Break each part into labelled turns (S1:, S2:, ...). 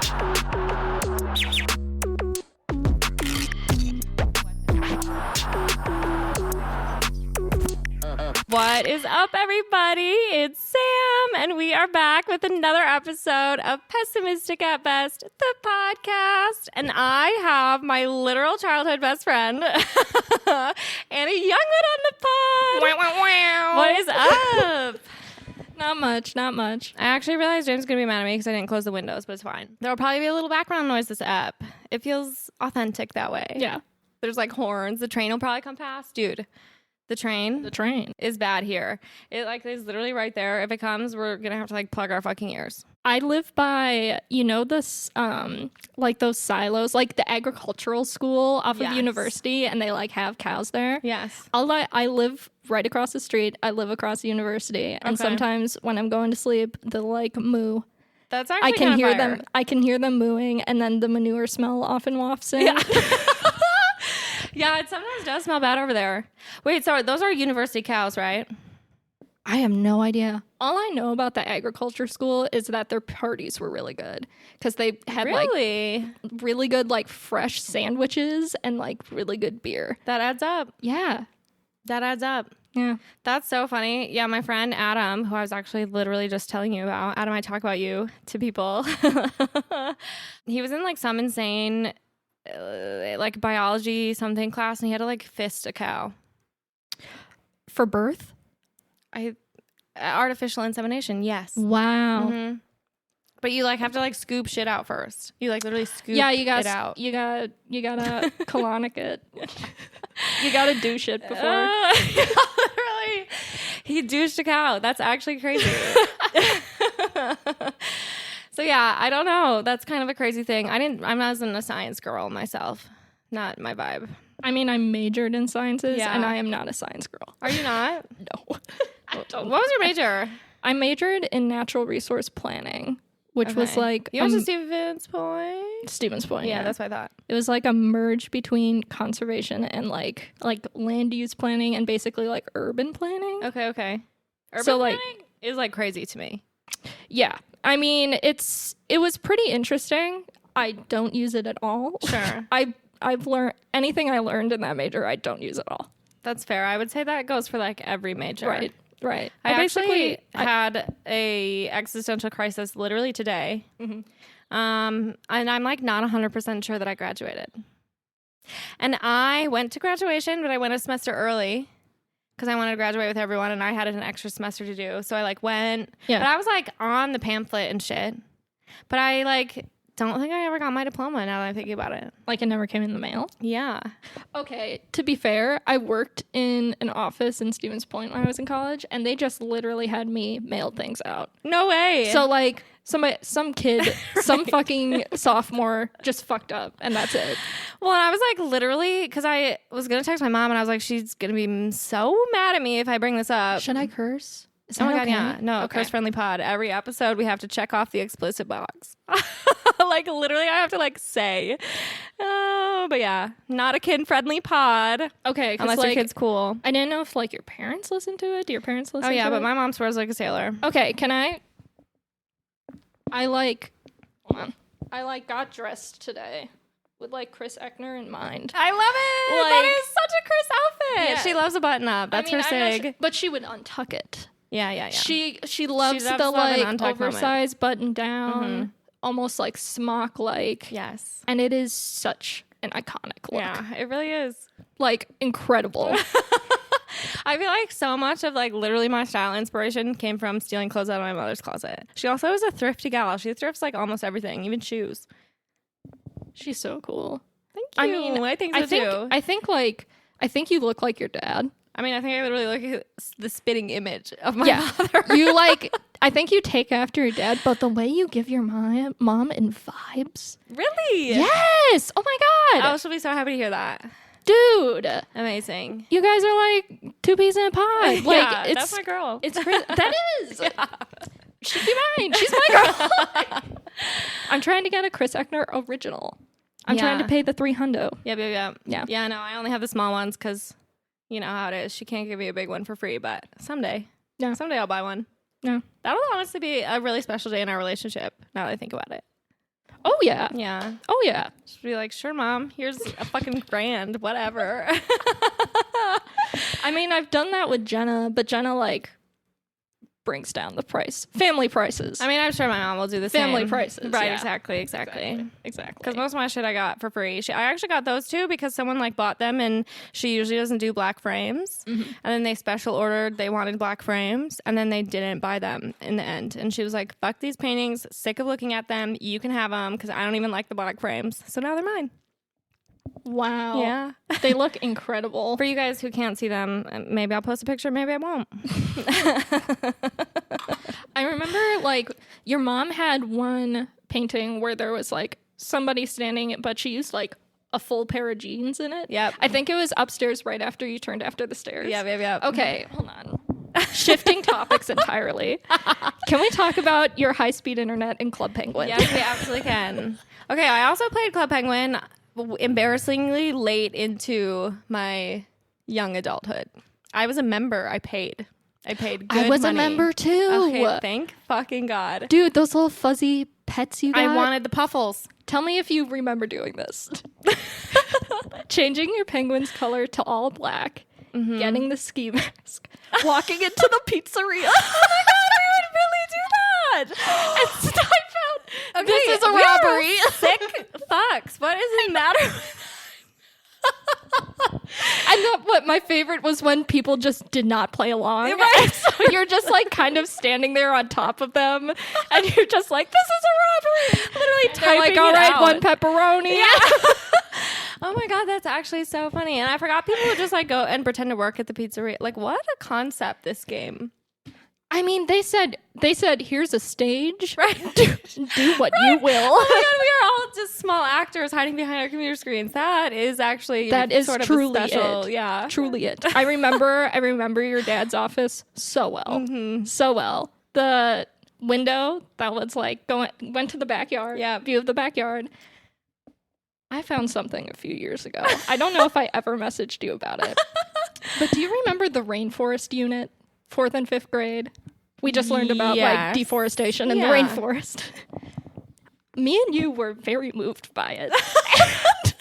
S1: What is up, everybody? It's Sam, and we are back with another episode of Pessimistic at Best, the podcast. And I have my literal childhood best friend, Annie Youngwood, on the pod.
S2: Wow, wow, wow.
S1: What is up?
S2: Not much.
S1: I actually realized James is going to be mad at me because I didn't close the windows, but it's fine. There will probably be a little background noise this app. It feels authentic that way.
S2: Yeah.
S1: There's like horns. The train will probably come past. Dude. The train is bad here. It like is literally right there. If it comes, we're gonna have to like plug our fucking ears.
S2: I live by, this, like those silos, like the agricultural school off of university, and they like have cows there.
S1: Yes.
S2: I live right across the street. I live across the university, and sometimes when I'm going to sleep, they'll like moo.
S1: That's actually
S2: I can hear them. I can hear them mooing, and then the manure smell often wafts in.
S1: Yeah. Yeah, it sometimes does smell bad over there. Wait, so those are university cows, right?
S2: I have no idea. All I know about the agriculture school is that their parties were really good because they had like really good like fresh sandwiches and like really good beer.
S1: That adds up.
S2: Yeah.
S1: That adds up.
S2: Yeah.
S1: That's so funny. Yeah, my friend Adam, who I was actually literally just telling you about, Adam, I talk about you to people. He was in like some insane like biology something class, and he had to like fist a cow
S2: for birth.
S1: Artificial insemination. Yes.
S2: Wow.
S1: Mm-hmm. But you like have to like scoop shit out first. You like literally scoop it out.
S2: You gotta colonic it. You gotta douche it before.
S1: Literally, he douched a cow. That's actually crazy. So yeah, I don't know. That's kind of a crazy thing. I wasn't a science girl myself. Not my vibe.
S2: I mean, I majored in sciences, and I am not a science girl.
S1: Are you not?
S2: No.
S1: What was your major?
S2: I majored in natural resource planning, which was like
S1: you went to Stevens Point.
S2: Stevens Point.
S1: Yeah, that's what I thought.
S2: It was like a merge between conservation and like land use planning and basically like urban planning.
S1: Okay. Urban planning is like crazy to me.
S2: Yeah. I mean, it was pretty interesting. I don't use it at all.
S1: Sure.
S2: I've learned anything I learned in that major, I don't use at all.
S1: That's fair. I would say that goes for like every major.
S2: Right.
S1: I basically had a existential crisis literally today. Mm-hmm. And I'm like not 100% sure that I graduated. And I went to graduation, but I went a semester early because I wanted to graduate with everyone, and I had an extra semester to do. So I like went, but I was like on the pamphlet and shit. But I like don't think I ever got my diploma now that I'm thinking about it.
S2: Like it never came in the mail?
S1: Yeah.
S2: Okay, to be fair, I worked in an office in Stevens Point when I was in college, and they just literally had me mail things out.
S1: No way.
S2: So like some kid, some fucking sophomore just fucked up, and that's it.
S1: Well, and I was like literally, because I was going to text my mom, and I was like, she's going to be so mad at me if I bring this up.
S2: Should I curse?
S1: Oh my God, yeah. No, okay. Curse-friendly pod. Every episode, we have to check off the explicit box. Like, literally, I have to, like, say. Oh, but yeah. Not a kid-friendly pod.
S2: Okay.
S1: Unless
S2: like,
S1: your kid's cool.
S2: I didn't know if, like, your parents listen to it. Do your parents listen to it?
S1: Oh, yeah, but my mom swears like a sailor.
S2: Okay, can I got dressed today with, like, Chris Eckner in mind.
S1: I love it! Like, that is such a Chris outfit! Yeah. She loves a button-up. That's her sig.
S2: But she would untuck it.
S1: Yeah.
S2: She loves the like oversized button down, almost like smock like.
S1: Yes.
S2: And it is such an iconic look.
S1: Yeah, it really is.
S2: Like incredible.
S1: I feel like so much of like literally my style inspiration came from stealing clothes out of my mother's closet. She also is a thrifty gal. She thrifts like almost everything, even shoes.
S2: She's so cool.
S1: Thank you. I mean, I think so too.
S2: I think you look like your dad.
S1: I mean, I think I literally look at the spitting image of my father.
S2: I think you take after your dad, but the way you give your mom in vibes.
S1: Really?
S2: Yes. Oh my God.
S1: Oh, she'll be so happy to hear that.
S2: Dude.
S1: Amazing.
S2: You guys are like two peas in a pod. Like,
S1: yeah, that's my girl.
S2: It's crazy. That is. Yeah. She'd be mine. She's my girl. I'm trying to get a Chris Eckner original. I'm trying to pay the $300.
S1: Yeah. Yeah, no, I only have the small ones because you know how it is. She can't give me a big one for free, but someday.
S2: Yeah.
S1: Someday I'll buy one.
S2: Yeah.
S1: That'll honestly be a really special day in our relationship, now that I think about it.
S2: Oh, yeah.
S1: Yeah.
S2: Oh, yeah.
S1: She'd be like, sure, Mom, here's a fucking grand, whatever.
S2: I mean, I've done that with Jenna, but Jenna, like, brings down the price. Family prices.
S1: I mean, I'm sure my mom will do the
S2: Family
S1: same.
S2: prices.
S1: Right,
S2: yeah.
S1: exactly.
S2: Exactly.
S1: Because most of my shit I got for free. I actually got those too because someone like bought them and she usually doesn't do black frames. Mm-hmm. And then they special ordered, they wanted black frames and then they didn't buy them in the end. And she was like, fuck these paintings, sick of looking at them. You can have them because I don't even like the black frames. So now they're mine.
S2: Wow.
S1: Yeah.
S2: They look incredible.
S1: For you guys who can't see them, maybe I'll post a picture, maybe I won't.
S2: I remember, like, your mom had one painting where there was, like, somebody standing, but she used, like, a full pair of jeans in it.
S1: Yep.
S2: I think it was upstairs right after you turned after the stairs.
S1: Yep.
S2: Okay, hold on. Shifting topics entirely. Can we talk about your high-speed internet in Club Penguin?
S1: Yes, we absolutely can. Okay, I also played Club Penguin embarrassingly late into my young adulthood. I was a member. I paid good
S2: I was
S1: money.
S2: a member too.
S1: Okay, thank fucking God.
S2: Dude, those little fuzzy pets you got.
S1: I wanted the puffles.
S2: Tell me if you remember doing this. Changing your penguin's color to all black, getting the ski mask, walking into the pizzeria.
S1: Oh my God, we would really do that.
S2: And I found
S1: Okay,
S2: this is a
S1: we are
S2: robbery.
S1: Sick fucks. What does it matter?
S2: And what my favorite was when people just did not play along.
S1: Right.
S2: So you're just like kind of standing there on top of them, and you're just like, "This is a robbery!"
S1: Literally
S2: They're like,
S1: typing
S2: "All
S1: it
S2: right,
S1: out.
S2: one pepperoni."
S1: Yeah. Oh my God, that's actually so funny. And I forgot people would just like go and pretend to work at the pizzeria. Like, what a concept, this game.
S2: I mean, they said, "Here's a stage.
S1: Right.
S2: Do what you will."
S1: Oh my God, we are all just small actors hiding behind our computer screens. That is actually sort of
S2: truly
S1: a special,
S2: it.
S1: yeah.
S2: Truly it. I remember your dad's office so well.
S1: Mm-hmm.
S2: So well. The window that was like went to the backyard.
S1: Yeah.
S2: View of the backyard. I found something a few years ago. I don't know if I ever messaged you about it. But do you remember the rainforest unit? 4th and 5th grade. We just learned about like deforestation in the rainforest. Me and you were very moved by it. And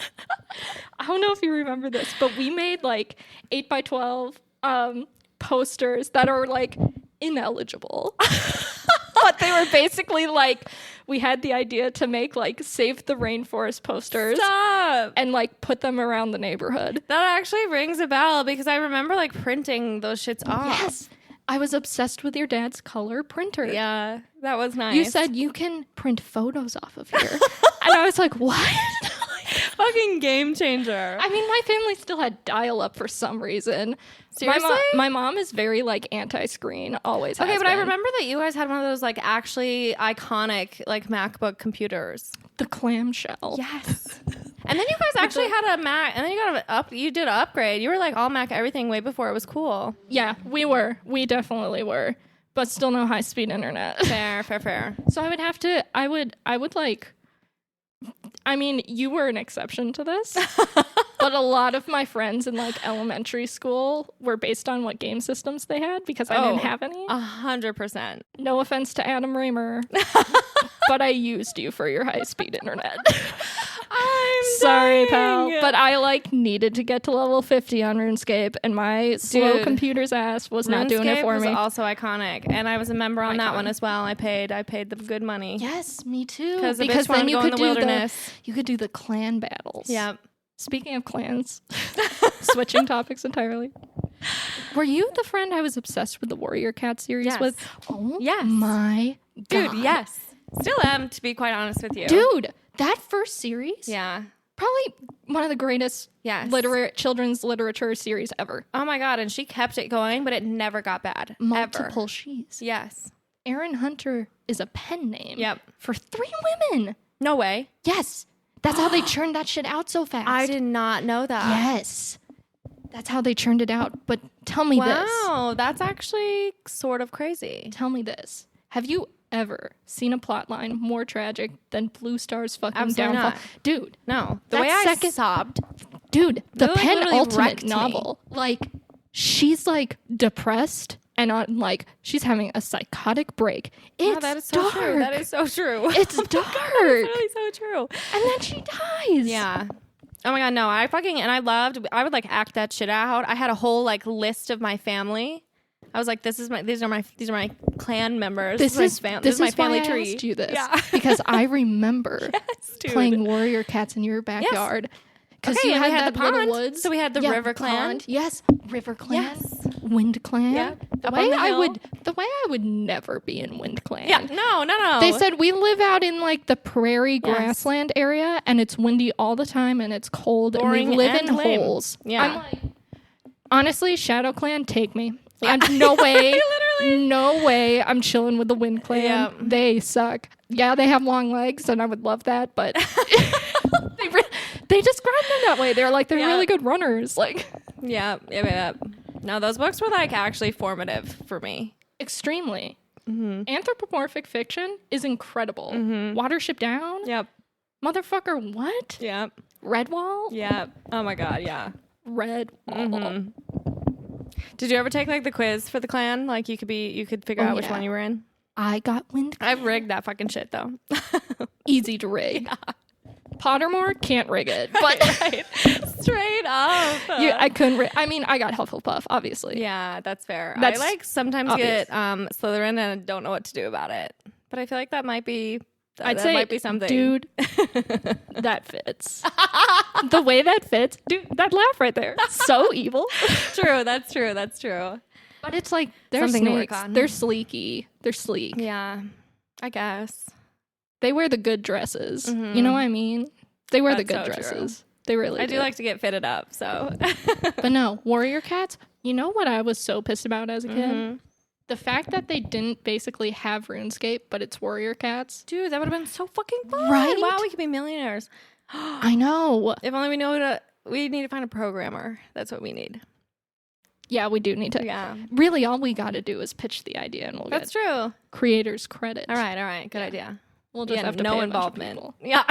S2: I don't know if you remember this, but we made like 8x12 posters that are like ineligible. But they were basically like, we had the idea to make like Save the Rainforest posters.
S1: Stop.
S2: And like put them around the neighborhood.
S1: That actually rings a bell because I remember like printing those shits off.
S2: Yes. I was obsessed with your dad's color printer.
S1: Yeah, that was nice.
S2: You said you can print photos off of here. And I was like, what?
S1: Fucking game changer.
S2: I mean, my family still had dial-up for some reason.
S1: Seriously?
S2: My mom is very like anti-screen, always has
S1: Okay, but I
S2: been.
S1: remember that you guys had one of those like actually iconic like MacBook computers.
S2: The clamshell.
S1: Yes. And then you guys actually had a Mac, and then you did an upgrade. You were like all Mac everything way before it was cool.
S2: Yeah, we were. We definitely were. But still no high-speed internet.
S1: Fair.
S2: So I would like, I mean, you were an exception to this, but a lot of my friends in like elementary school were based on what game systems they had because I didn't have any.
S1: 100%.
S2: No offense to Adam Raymer, but I used you for your high-speed internet.
S1: I'm
S2: Sorry,
S1: dying.
S2: pal, but I like needed to get to level 50 on RuneScape, and my slow computer's ass was not doing it for
S1: was
S2: me.
S1: Also iconic, and I was a member on that one as well. I paid the good money.
S2: Yes, me too.
S1: Because
S2: then you could do
S1: wilderness.
S2: you could do the clan battles.
S1: Yep.
S2: Speaking of clans, switching topics entirely. Were you the friend I was obsessed with the Warrior Cat series with? Oh
S1: yes.
S2: My God.
S1: Dude, yes. Still am, to be quite honest with you.
S2: Dude, that first series?
S1: Yeah.
S2: Probably one of the greatest children's literature series ever.
S1: Oh my God, and she kept it going, but it never got bad.
S2: Multiple
S1: ever.
S2: she's.
S1: Yes.
S2: Erin Hunter is a pen name.
S1: Yep.
S2: For 3 women.
S1: No way.
S2: Yes. That's how they churned that shit out so fast.
S1: I did not know that.
S2: Yes. That's how they churned it out. But tell me this.
S1: Wow, that's actually sort of crazy.
S2: Tell me this. Have you ever seen a plotline more tragic than Blue Star's fucking
S1: Absolutely
S2: downfall?
S1: not.
S2: Dude.
S1: No. The way I sobbed.
S2: Dude, the
S1: It, like, literally
S2: penultimate
S1: wrecked me.
S2: novel. Like, she's like depressed And I'm like, she's having a psychotic break. It's
S1: that is so
S2: dark.
S1: true. That is so true.
S2: It's dark.
S1: It's really so true.
S2: And then she dies.
S1: Yeah. Oh my God, no. I would like act that shit out. I had a whole like list of my family. I was like, these are my clan members. This is my family
S2: why
S1: tree.
S2: I asked you this.
S1: Yeah.
S2: Because I remember playing warrior cats in your backyard. Because
S1: you
S2: had
S1: had
S2: that
S1: the pond.
S2: little woods.
S1: So we had the river clan.
S2: Pond. Yes, river clan.
S1: Yes.
S2: Wind clan.
S1: Yeah.
S2: The way I would never be in wind clan.
S1: Yeah. No.
S2: They said we live out in like the prairie grassland area, and it's windy all the time, and it's cold,
S1: boring,
S2: and we live in
S1: lame.
S2: holes.
S1: Yeah.
S2: I'm like, honestly, Shadow Clan, take me. No way. No way. I'm chilling with the Wind Clan.
S1: Yeah.
S2: They suck. Yeah, they have long legs, and I would love that, but they describe them that way. They're really good runners. Like,
S1: yeah. No, those books were like actually formative for me.
S2: Extremely. Mm-hmm. Anthropomorphic fiction is incredible. Mm-hmm. Watership Down.
S1: Yep.
S2: Motherfucker, what?
S1: Yep.
S2: Redwall.
S1: Yep. Oh my God, yeah.
S2: Redwall.
S1: Mm-hmm. Did you ever take like the quiz for the clan? Like you could figure out which one you were in.
S2: I got Wind Clan.
S1: I've rigged that fucking shit though.
S2: Easy to rig. Yeah. Pottermore can't rig it, but
S1: right. Straight up.
S2: Yeah, I couldn't. I mean, I got Hufflepuff, obviously.
S1: Yeah, that's fair. I like sometimes get Slytherin and don't know what to do about it, but I feel like that might be.
S2: I'd
S1: that
S2: say,
S1: might be something,
S2: dude. That fits. The way that fits, dude. That laugh right there, so evil.
S1: True, that's true. That's true.
S2: But it's like they're
S1: something
S2: snakes.
S1: To work on.
S2: They're sleeky. They're sleek.
S1: Yeah, I guess.
S2: They wear the good dresses.
S1: Mm-hmm.
S2: You know what I mean? They wear the good
S1: so
S2: dresses.
S1: True.
S2: They really do.
S1: I do like to get fitted up, so.
S2: But no, warrior cats, you know what I was so pissed about as a kid? Mm-hmm. The fact that they didn't basically have RuneScape, but it's warrior cats.
S1: Dude, that would have been so fucking fun.
S2: Right?
S1: Wow, we could be millionaires.
S2: I know.
S1: If only we need to find a programmer. That's what we need.
S2: Yeah, we do need to.
S1: Yeah.
S2: Really, all we got to do is pitch the idea and we'll get
S1: true.
S2: Creators credit.
S1: All right. Good idea.
S2: We'll just have to
S1: no
S2: pay
S1: involvement.
S2: Yeah.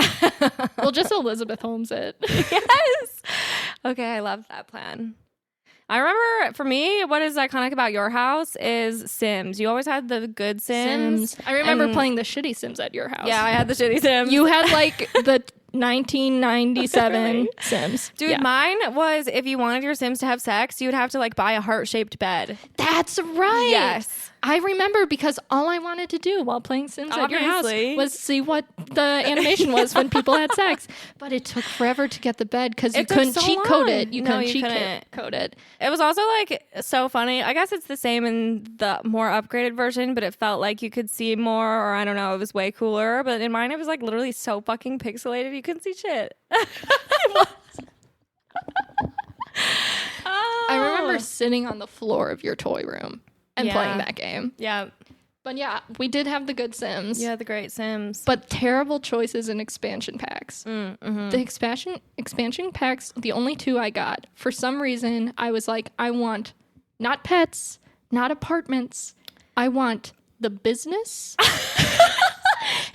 S2: We'll just Elizabeth Holmes it.
S1: Yes. Okay, I love that plan. I remember, for me, what is iconic about your house is Sims. You always had the good Sims.
S2: I remember playing the shitty Sims at your house.
S1: Yeah, I had the shitty Sims.
S2: You had like the 1997 Sims.
S1: Dude, mine was if you wanted your Sims to have sex, you would have to like buy a heart-shaped bed.
S2: That's right.
S1: Yes.
S2: I remember because all I wanted to do while playing Sims at your house was see what the animation was when people had sex. But it took forever to get the bed because you couldn't cheat code it. You couldn't cheat code it.
S1: It was also like so funny. I guess it's the same in the more upgraded version, but it felt like you could see more, or I don't know, it was way cooler. But in mine, it was like literally so fucking pixelated, you couldn't see shit.
S2: I remember sitting on the floor of your toy room and playing that game.
S1: Yeah.
S2: But yeah, we did have the good Sims.
S1: Yeah, the great Sims.
S2: But terrible choices in expansion packs.
S1: Mm-hmm.
S2: The expansion packs, the only two I got, for some reason, I was like, I want not pets, not apartments. I want the business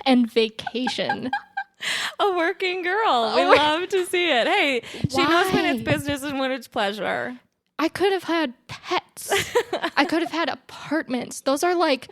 S2: and vacation.
S1: A working girl. We love to see it. Hey, she knows when it's business and when it's pleasure.
S2: I could have had pets. I could have had apartments. Those are like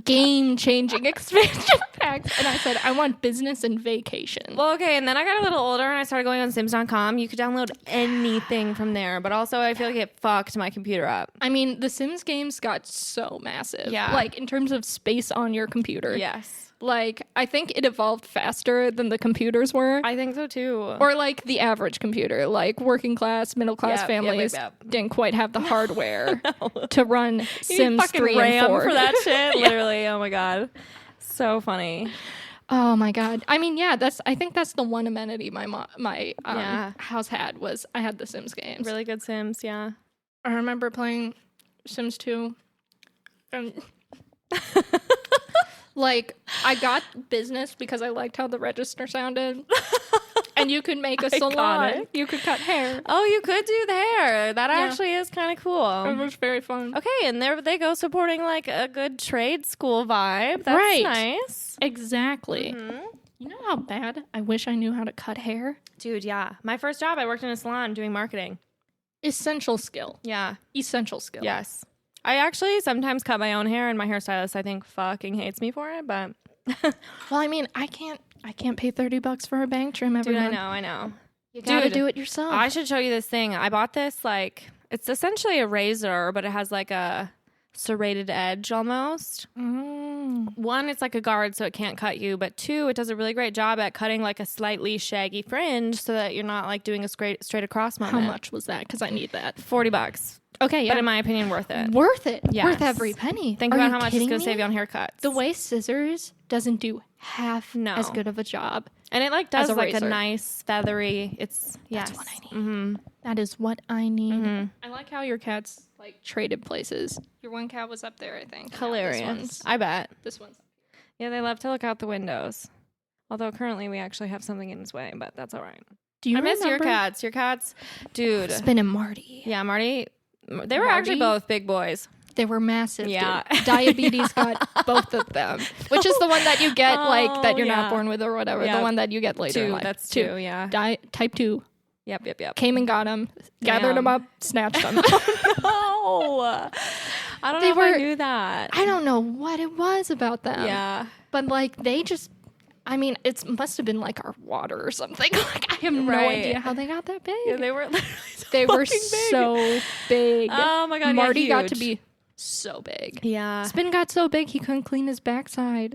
S2: game-changing expansion packs. And I said, I want business and vacation.
S1: Well, okay, and then I got a little older and I started going on Sims.com. You could download anything from there, but also I feel like it fucked my computer up.
S2: I mean, the Sims games got so massive.
S1: Yeah.
S2: Like, in terms of space on your computer.
S1: Yes.
S2: Like, I think it evolved faster than the computers were.
S1: I think so, too.
S2: Or, like, the average computer. Like, working class, middle class families didn't quite have the hardware to run Sims 3 and 4.
S1: For that shit, literally. Oh, my God. So funny.
S2: Oh, my God. I mean, yeah, I think that's the one amenity my house had was I had the Sims games.
S1: Really good Sims, yeah.
S2: I remember playing Sims 2. And... Like, I got business because I liked how the register sounded. And you could make a salon. You could cut hair.
S1: Oh, you could do the hair. That actually is kind of cool.
S2: It was very fun.
S1: Okay, and there they go supporting, like, a good trade school vibe. That's nice.
S2: Exactly. Mm-hmm. You know how bad I wish I knew how to cut hair?
S1: Dude, yeah. My first job, I worked in a salon doing marketing.
S2: Essential skill.
S1: Yeah.
S2: Essential skill.
S1: Yes. I actually sometimes cut my own hair, and my hairstylist, I think, fucking hates me for it, but...
S2: Well, I mean, I can't pay $30 for a bang trim every month.
S1: I know.
S2: You gotta do it yourself.
S1: I should show you this thing. I bought this, like, it's essentially a razor, but it has, like, a serrated edge almost. One, it's like a guard, so it can't cut you, but two, it does a really great job at cutting, like, a slightly shaggy fringe so that you're not, like, doing a straight across moment.
S2: How much was that? Because I need that.
S1: $40.
S2: Okay, yeah.
S1: But in my opinion, worth it.
S2: Worth it.
S1: Yes.
S2: Worth every penny.
S1: Think about how much it's going to save you on haircuts.
S2: The way scissors doesn't do half as good of a job.
S1: And it like does like
S2: razor.
S1: a nice feathery. It's
S2: That's what I need. That is what I need. I like how your cats like traded places. Your one cat was up there, I think.
S1: Hilarious. I bet.
S2: This one's.
S1: Yeah, they love to look out the windows. Although currently we actually have something in his way, but that's all right.
S2: Do you
S1: miss your cats? Your cats, dude.
S2: Spin and Marty.
S1: Yeah, Marty. They were actually both big boys.
S2: They were massive.
S1: Yeah.
S2: Dude. Diabetes got both of them, which is the one that you get like that you're not born with or whatever.
S1: Yep.
S2: The one that you get later in life.
S1: That's two. Yeah.
S2: Type 2.
S1: Yep.
S2: Came and got him, gathered him up, snatched them.
S1: No. I don't know if I knew that.
S2: I don't know what it was about them.
S1: Yeah.
S2: But like they just, I mean, it must have been like our water or something. Like I have no idea how they got that big.
S1: Yeah, they were literally
S2: they were so big.
S1: Oh my God.
S2: Marty got to be so big.
S1: Yeah.
S2: Spin got so big he couldn't clean his backside.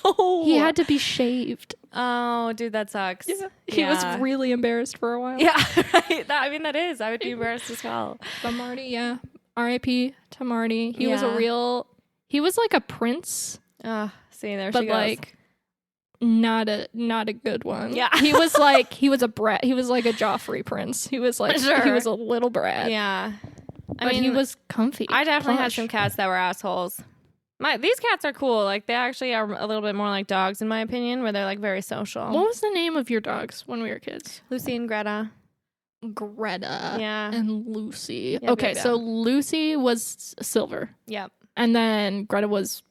S1: Oh no.
S2: He had to be shaved.
S1: Oh, dude, that sucks.
S2: Yeah. He was really embarrassed for a while.
S1: Yeah, right. I mean, that is. I would be embarrassed as well.
S2: But Marty, yeah. R.I.P. to Marty. He was he was like a prince.
S1: See, there
S2: but
S1: she goes.
S2: Like not a good one.
S1: Yeah.
S2: He was a brat. He was like a Joffrey prince. He was like he was a little brat.
S1: Yeah.
S2: I mean, he was comfy.
S1: I definitely had some cats that were assholes. These cats are cool. Like, they actually are a little bit more like dogs, in my opinion, where they're, like, very social.
S2: What was the name of your dogs when we were kids?
S1: Lucy and Greta.
S2: Greta.
S1: Yeah.
S2: And Lucy.
S1: Yep,
S2: okay,
S1: yep.
S2: so Lucy was silver.
S1: Yep.
S2: And then Greta was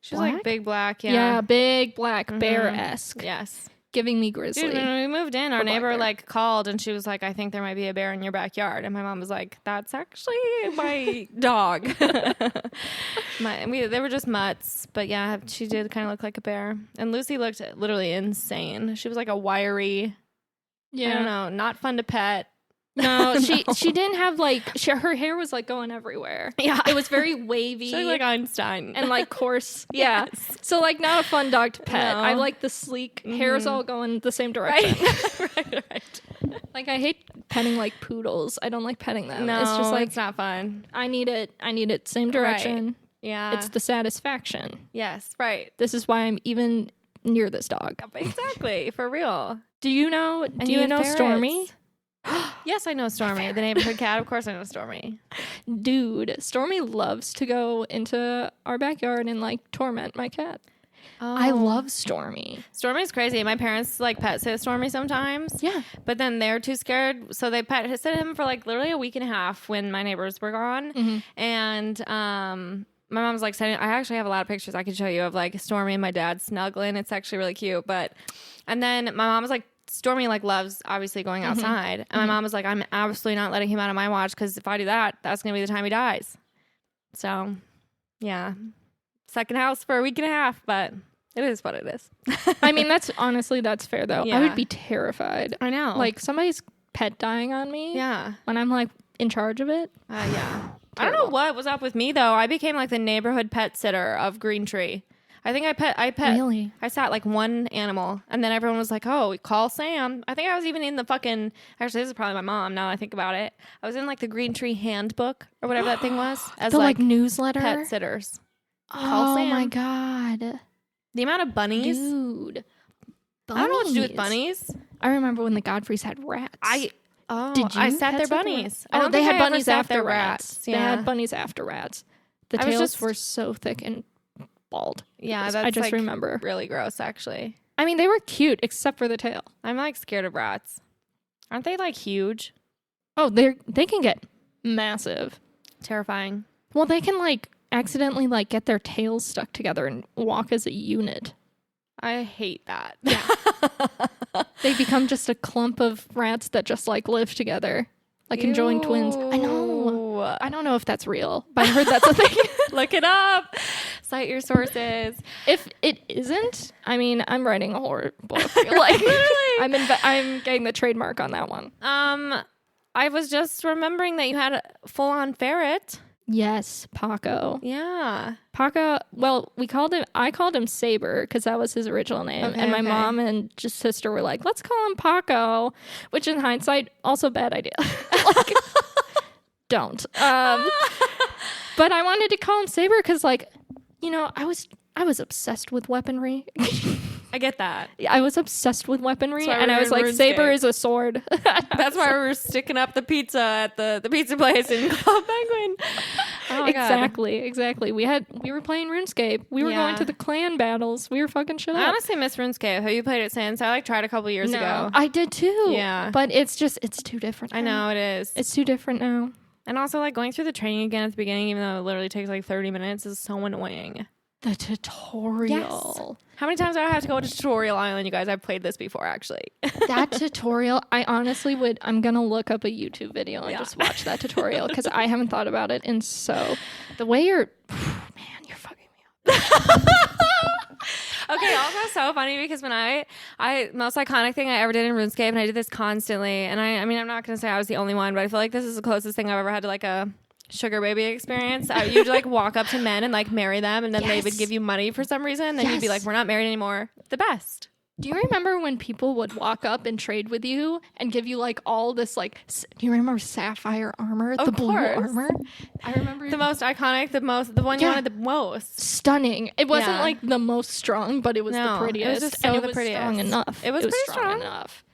S1: She's like big black,
S2: Yeah, big black, bear-esque.
S1: Yes.
S2: Giving me grizzly.
S1: Dude, when we moved in, our neighbor
S2: bear.
S1: like called and she was like, I think there might be a bear in your backyard. And my mom was like, that's actually my dog. They were just mutts. But yeah, she did kind of look like a bear. And Lucy looked literally insane. She was like a wiry, I don't know, not fun to pet.
S2: No, she didn't have like her hair was like going everywhere.
S1: Yeah,
S2: it was very wavy.
S1: She looked like Einstein
S2: and like coarse. Yeah, so like not a fun dog to pet.
S1: No.
S2: I like the sleek hair's all going the same direction.
S1: Right.
S2: Like I hate petting like poodles. I don't like petting them.
S1: No,
S2: it's just like
S1: it's not fun.
S2: I need it same direction.
S1: Right. Yeah,
S2: it's the satisfaction.
S1: Yes, right.
S2: This is why I'm even near this dog.
S1: Exactly, for real.
S2: Do you know Stormy?
S1: Yes, I know Stormy, the neighborhood cat. Of course I know Stormy.
S2: Dude, Stormy loves to go into our backyard and like torment my cat. Oh. I love Stormy.
S1: Stormy's crazy. My parents like pet sit Stormy sometimes.
S2: Yeah.
S1: But then they're too scared. So they pet sit him for like literally a week and a half when my neighbors were gone. Mm-hmm. And my mom's like sending, I actually have a lot of pictures I could show you of like Stormy and my dad snuggling. It's actually really cute. And then my mom was like, Stormy like loves obviously going outside, and my mom was like, "I'm absolutely not letting him out of my watch because if I do that, that's gonna be the time he dies." So, yeah, second house for a week and a half, but it is what it is.
S2: I mean, that's fair though.
S1: Yeah.
S2: I would be terrified.
S1: I know,
S2: like somebody's pet dying on me.
S1: Yeah,
S2: when I'm like in charge of it.
S1: Yeah,
S2: terrible.
S1: I don't know what was up with me though. I became like the neighborhood pet sitter of Green Tree. I think I pet.
S2: Really?
S1: I sat like one animal, and then everyone was like, "Oh, call Sam." I think I was even in the fucking. Actually, this is probably my mom. Now that I think about it, I was in like the Green Tree Handbook or whatever that thing was, as
S2: the like newsletter.
S1: Pet sitters.
S2: Call Sam. My god!
S1: The amount of bunnies,
S2: dude.
S1: I don't know what to do with bunnies.
S2: I remember when the Godfreys had rats.
S1: Did you? I sat their bunnies.
S2: Oh, they had bunnies after rats.
S1: Yeah.
S2: They had bunnies after rats. The tails were so thick and bald.
S1: Yeah, that's
S2: I just
S1: like
S2: remember.
S1: Really gross, actually.
S2: I mean, they were cute except for the tail.
S1: I'm like scared of rats. Aren't they like huge?
S2: Oh, they can get massive.
S1: Terrifying.
S2: Well, they can like accidentally like get their tails stuck together and walk as a unit.
S1: I hate that.
S2: Yeah. They become just a clump of rats that just like live together. Like conjoined twins. I know. I don't know if that's real, but I heard that's a thing.
S1: Look it up. Cite your sources.
S2: If it isn't, I mean, I'm writing a horror book. Like, I'm getting the trademark on that one.
S1: I was just remembering that you had a full-on ferret.
S2: Yes, Paco.
S1: Yeah.
S2: Paco, well, I called him Saber because that was his original name.
S1: Okay,
S2: and my mom and just sister were like, let's call him Paco, which in hindsight, also bad idea. Like, don't. But I wanted to call him Saber because, like, you know, I was obsessed with weaponry.
S1: I get that.
S2: I was obsessed with weaponry, and I was like,
S1: RuneScape.
S2: Saber is a sword.
S1: That's why we were sticking up the pizza at the pizza place in Club Penguin. Oh my
S2: Exactly. We were playing RuneScape. We were going to the clan battles. We were fucking shit up.
S1: I honestly miss RuneScape. Have you played it since? I tried a couple years ago.
S2: I did too.
S1: Yeah.
S2: But it's too different now.
S1: I know it is.
S2: It's too different now.
S1: And also, like, going through the training again at the beginning, even though it literally takes like 30 minutes, is so annoying.
S2: The tutorial.
S1: Yes. How many times do I have to go to Tutorial Island, you guys? I've played this before, actually.
S2: That tutorial, I honestly I'm going to look up a YouTube video and just watch that tutorial because I haven't thought about it. And so the way you're fucking me up.
S1: Okay, also so funny because when I most iconic thing I ever did in RuneScape, and I did this constantly, and I mean, I'm not going to say I was the only one, but I feel like this is the closest thing I've ever had to like a sugar baby experience. You'd like walk up to men and like marry them, and then they would give you money for some reason. Then you'd be like, we're not married anymore. The best.
S2: Do you remember when people would walk up and trade with you and give you like all this like? Do you remember sapphire armor, the blue armor? I remember
S1: the most iconic, the one you wanted the most.
S2: Stunning. It wasn't like the most strong, but it was the prettiest.
S1: It was just so the prettiest.
S2: Strong enough.
S1: It was pretty strong
S2: enough.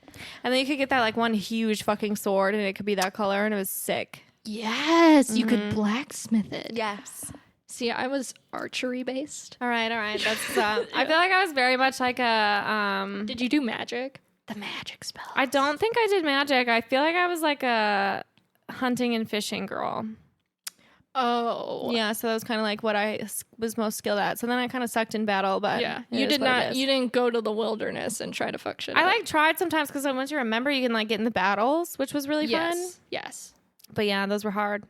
S1: And then you could get that like one huge fucking sword, and it could be that color, and it was sick.
S2: Yes, you could blacksmith it.
S1: Yes.
S2: See, I was archery based.
S1: All right. That's. I feel like I was very much like a.
S2: Did you do magic? The magic spell.
S1: I don't think I did magic. I feel like I was like a hunting and fishing girl.
S2: Oh.
S1: Yeah, so that was kind of like what I was most skilled at. So then I kind of sucked in battle, but
S2: yeah, you didn't go to the wilderness and try to fuck shit up.
S1: I like tried sometimes because once you remember, you can like get in the battles, which was really fun.
S2: Yes.
S1: But yeah, those were hard.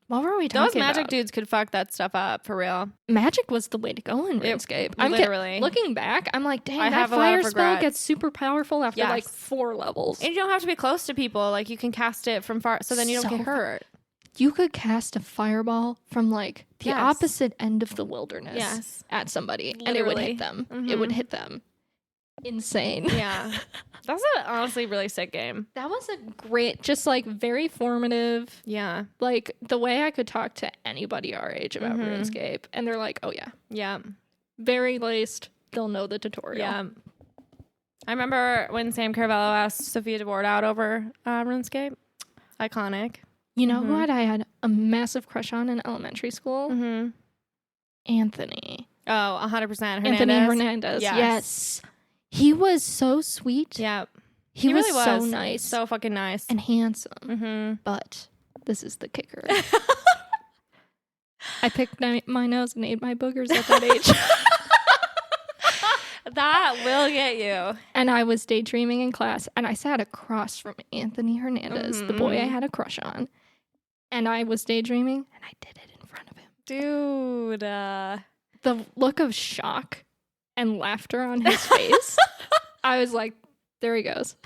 S2: What were we talking about?
S1: Those magic dudes could fuck that stuff up for real.
S2: Magic was the way to go in RuneScape.
S1: Literally.
S2: Looking back, I'm like, dang,
S1: I
S2: that
S1: have a lot
S2: fire
S1: of
S2: spell
S1: regrets.
S2: gets super powerful after like 4 levels.
S1: And you don't have to be close to people. Like you can cast it from far, so then you don't get hurt.
S2: You could cast a fireball from like the opposite end of the wilderness at somebody,
S1: Literally.
S2: and it would hit them.
S1: Mm-hmm.
S2: It would hit them. Insane.
S1: Yeah. That's an honestly really sick game.
S2: That was a great, just like very formative.
S1: Yeah.
S2: Like the way I could talk to anybody our age about RuneScape, and they're like, oh yeah.
S1: Yeah.
S2: Very laced. They'll know the tutorial.
S1: Yeah. I remember when Sam Caravello asked Sophia DeBoard out over RuneScape. Iconic.
S2: You know who I had a massive crush on in elementary school?
S1: Mm-hmm.
S2: Anthony.
S1: Oh, 100%. Hernandez.
S2: Anthony Hernandez. Yes. He was so sweet.
S1: Yeah.
S2: He
S1: really
S2: was so nice.
S1: So fucking nice.
S2: And handsome.
S1: Mm-hmm.
S2: But this is the kicker. I picked my nose and ate my boogers at that age.
S1: That will get you.
S2: And I was daydreaming in class, and I sat across from Anthony Hernandez, the boy I had a crush on. And I was daydreaming, and I did it in front of him.
S1: Dude.
S2: The look of shock and laughter on his face, I was like, there he goes.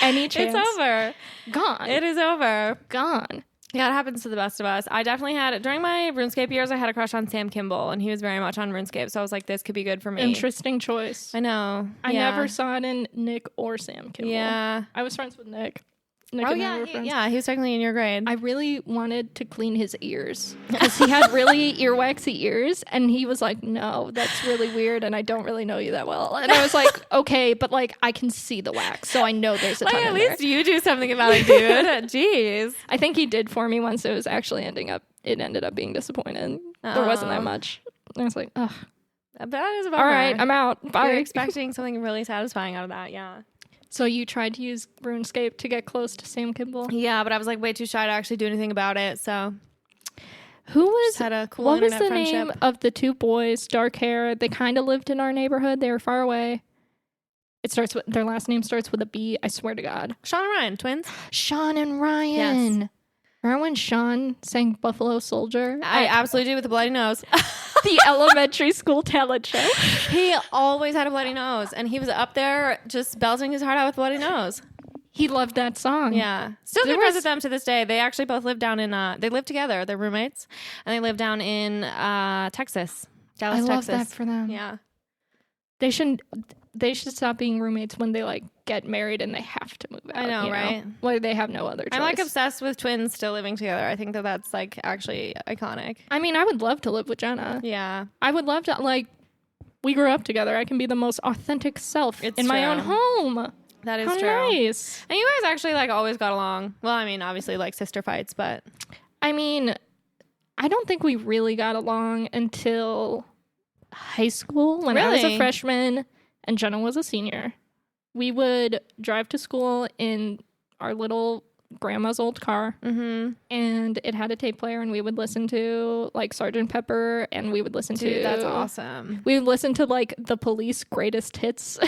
S2: Any chance.
S1: It's over.
S2: Gone.
S1: It is over.
S2: Gone.
S1: Yeah, it happens to the best of us. I definitely had, during my RuneScape years, I had a crush on Sam Kimball, and he was very much on RuneScape, so I was like, this could be good for me.
S2: Interesting choice.
S1: I know.
S2: I never saw it in Nick or Sam Kimball.
S1: Yeah.
S2: I was friends with Nick.
S1: He was technically in your grade.
S2: I really wanted to clean his ears because he had really earwaxy ears, and he was like, no, that's really weird, and I don't really know you that well. And I was like, okay, but like I can see the wax, so I know there's a ton
S1: at
S2: in
S1: least
S2: there.
S1: you do something about it, dude. Jeez.
S2: I think he did for me once. It ended up being disappointed. There wasn't that much. I was like, ugh.
S1: That is about
S2: all right, I'm out. Bye.
S1: You're expecting something really satisfying out of that, yeah.
S2: So you tried to use RuneScape to get close to Sam Kimball?
S1: Yeah, but I was like way too shy to actually do anything about it. So,
S2: had a cool what was the friendship. Name of the 2 boys, dark hair? They kind of lived in our neighborhood. They were far away. Their last name starts with a B. I swear to God.
S1: Sean and Ryan, twins.
S2: Sean and Ryan.
S1: Yes.
S2: Remember when Sean sang Buffalo Soldier?
S1: I absolutely do, with a bloody nose.
S2: The elementary school talent show.
S1: He always had a bloody nose, and he was up there just belting his heart out with a bloody nose.
S2: He loved that song.
S1: Yeah. Still good friends with them to this day. They actually both live down in, they live together. They're roommates. And they live down in Texas. Dallas, Texas.
S2: I love that for them.
S1: Yeah.
S2: They should stop being roommates when they like get married and they have to move out.
S1: I know, right?
S2: Like they have no other choice.
S1: I'm like obsessed with twins still living together. I think that's like actually iconic.
S2: I mean, I would love to live with Jenna.
S1: Yeah.
S2: I would love to, like, we grew up together. I can be the most authentic self in my own home.
S1: That is
S2: How
S1: true.
S2: Nice.
S1: And you guys actually like always got along. Well, I mean, obviously like sister fights, but
S2: I mean, I don't think we really got along until high school when I was a freshman and Jenna was a senior. We would drive to school in our little grandma's old car, and it had a tape player, and we would listen to like Sgt. Pepper, and we would listen to
S1: that's awesome.
S2: We would listen to like the Police greatest hits.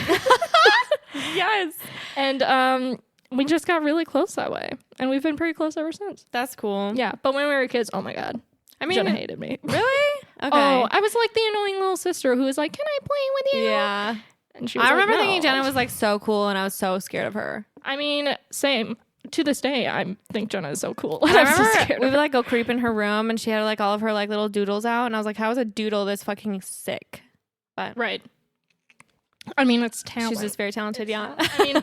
S1: Yes.
S2: And we just got really close that way, and we've been pretty close ever since.
S1: That's cool.
S2: Yeah, but when we were kids, oh my god,
S1: I mean,
S2: Jenna hated me.
S1: Really? Okay.
S2: Oh, I was like the annoying little sister who was like, "Can I play with you?"
S1: Yeah.
S2: And she was
S1: I
S2: like,
S1: remember
S2: "No."
S1: thinking Jenna was like so cool, and I was so scared of her.
S2: I mean, same. To this day, I think Jenna is so cool.
S1: I
S2: I'm so
S1: remember
S2: scared
S1: we
S2: of
S1: would
S2: her.
S1: like go creep in her room, and she had like all of her like little doodles out, and I was like, "How is a doodle this fucking sick?" But
S2: Right. I mean, it's talent.
S1: she's just very talented. Yeah.
S2: I mean,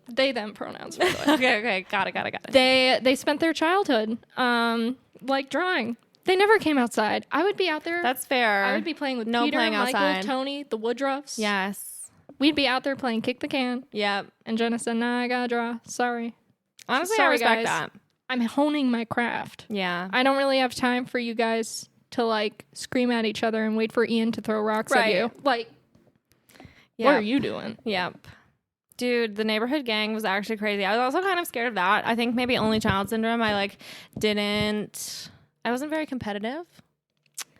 S2: they them pronouns. By the way.
S1: Okay. Got it.
S2: They spent their childhood like drawing. They never came outside. I would be out there.
S1: That's fair.
S2: I would be playing with
S1: No
S2: Peter,
S1: playing
S2: Michael,
S1: outside.
S2: Tony, the Woodruffs.
S1: Yes.
S2: We'd be out there playing kick the can.
S1: Yep.
S2: And Jenna said, "Nah, I gotta draw. Sorry."
S1: Honestly,
S2: Sorry,
S1: I respect
S2: guys.
S1: that.
S2: I'm honing my craft.
S1: Yeah.
S2: I don't really have time for you guys to like scream at each other and wait for Ian to throw rocks at you. Like, what are you doing?
S1: Yep. Dude, the neighborhood gang was actually crazy. I was also kind of scared of that. I think maybe only child syndrome. I wasn't very competitive.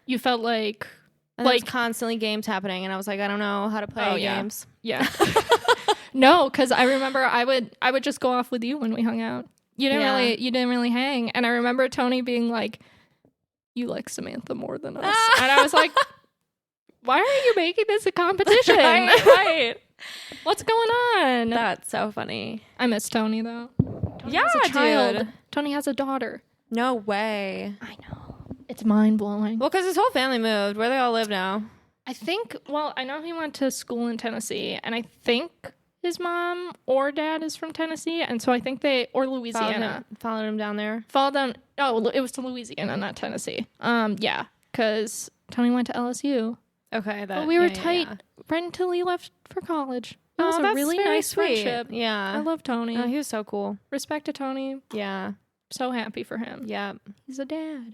S2: You felt like
S1: And like constantly games happening, and I was like, I don't know how to play games.
S2: Yeah. No, because I remember I would just go off with you when we hung out. You didn't really hang. And I remember Tony being like, "You like Samantha more than us." And I was like, "Why are you making this a competition?"
S1: Right.
S2: What's going on?
S1: That's so funny.
S2: I miss Tony though. Tony
S1: Yeah,
S2: has a child.
S1: dude.
S2: Tony has a daughter.
S1: No way.
S2: I know. It's mind blowing.
S1: Well, because his whole family moved. Where they all live now?
S2: I think, I know he went to school in Tennessee, and I think his mom or dad is from Tennessee, and so I think or Louisiana.
S1: Followed him down there.
S2: Fall down. Oh, it was to Louisiana, not Tennessee. Yeah, because Tony went to LSU.
S1: Okay.
S2: But we were tight right until he left for college. It was a
S1: that's
S2: really
S1: very
S2: nice
S1: sweet.
S2: friendship.
S1: Yeah.
S2: I love Tony.
S1: Oh, he was so cool.
S2: Respect to Tony.
S1: Yeah.
S2: So happy for him.
S1: Yeah.
S2: He's a dad.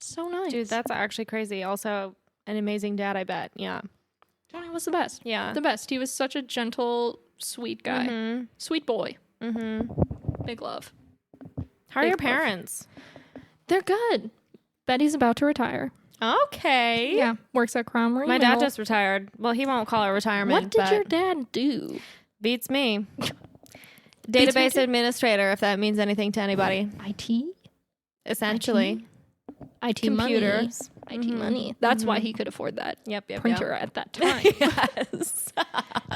S2: So nice.
S1: Dude, that's actually crazy. Also, an amazing dad, I bet. Yeah.
S2: Tony was the best.
S1: Yeah.
S2: The best. He was such a gentle, sweet guy.
S1: Mm-hmm.
S2: Sweet boy.
S1: Mm-hmm.
S2: Big love.
S1: How are your parents?
S2: They're good. Betty's about to retire.
S1: Okay.
S2: Yeah. Works at Crown Marine.
S1: My dad just retired. Well, he won't call it retirement.
S2: What did your dad do?
S1: Beats me. Database administrator, if that means anything to anybody.
S2: IT?
S1: Essentially.
S2: IT
S1: Computers.
S2: Money. IT money. That's why he could afford that
S1: Yep.
S2: printer at that time.
S1: Yes.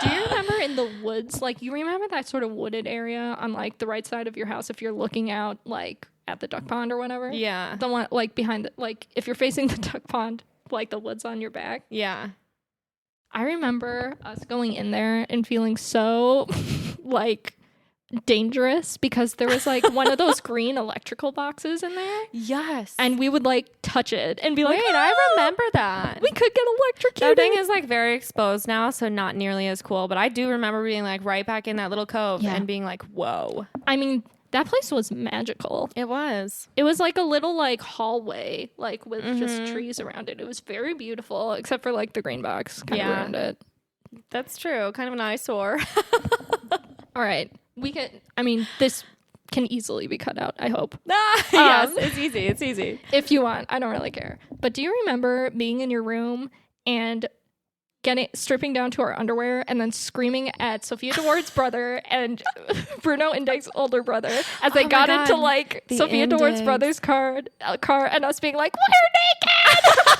S2: Do you remember in the woods, like you remember that sort of wooded area on like the right side of your house if you're looking out like at the duck pond or whatever?
S1: Yeah.
S2: The one like behind like if you're facing the duck pond, like the woods on your back.
S1: Yeah.
S2: I remember us going in there and feeling so like dangerous because there was like one of those green electrical boxes in there.
S1: Yes.
S2: And we would like touch it and be like,
S1: wait, I remember that.
S2: We could get electrocuted.
S1: That thing is like very exposed now, so not nearly as cool. But I do remember being like right back in that little cove and being like, whoa.
S2: I mean, that place was magical.
S1: It was.
S2: It was like a little like hallway, like with just trees around it. It was very beautiful, except for like the green box kind of ruined it.
S1: That's true. Kind of an eyesore.
S2: All right. This can easily be cut out, I hope.
S1: Yes, it's easy. It's easy.
S2: If you want. I don't really care. But do you remember being in your room and stripping down to our underwear and then screaming at Sophia DeWard's brother and Bruno Indeg's older brother as they got into like the Sophia DeWard's brother's car and us being like, we're naked.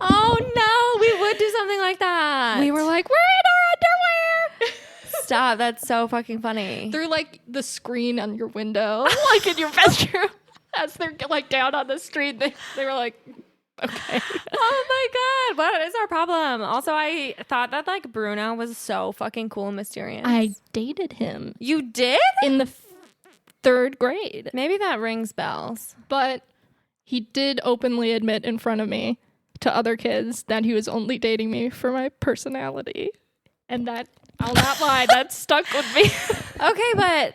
S1: Oh no, we would do something like that.
S2: We were like, we're in our underwear.
S1: Stop, that's so fucking funny.
S2: Through like the screen on your window, like in your bedroom, as they're like down on the street, they were like, okay.
S1: Oh my god, what is our problem? Also, I thought that like Bruno was so fucking cool and mysterious.
S2: I dated him.
S1: You did?
S2: In the 3rd grade.
S1: Maybe that rings bells.
S2: But he did openly admit in front of me to other kids that he was only dating me for my personality. And that, I'll not lie, that stuck with me.
S1: Okay, but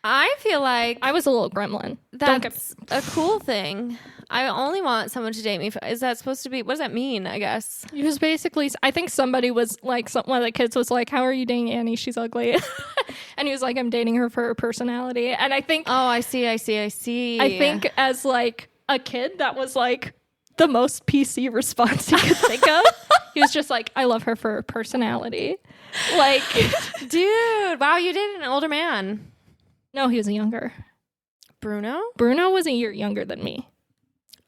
S1: I feel like
S2: I was a little gremlin.
S1: That's a cool thing. I only want someone to date me. Is that supposed to be, what does that mean, I guess?
S2: He was basically, I think somebody was like, one of the kids was like, how are you dating Annie? She's ugly. And he was like, I'm dating her for her personality. And I think.
S1: Oh, I see. I
S2: think as like a kid, that was like the most PC response he could think of. He was just like, I love her for her personality. Like,
S1: dude, wow, you dated an older man.
S2: No, he was younger.
S1: Bruno
S2: was a year younger than me.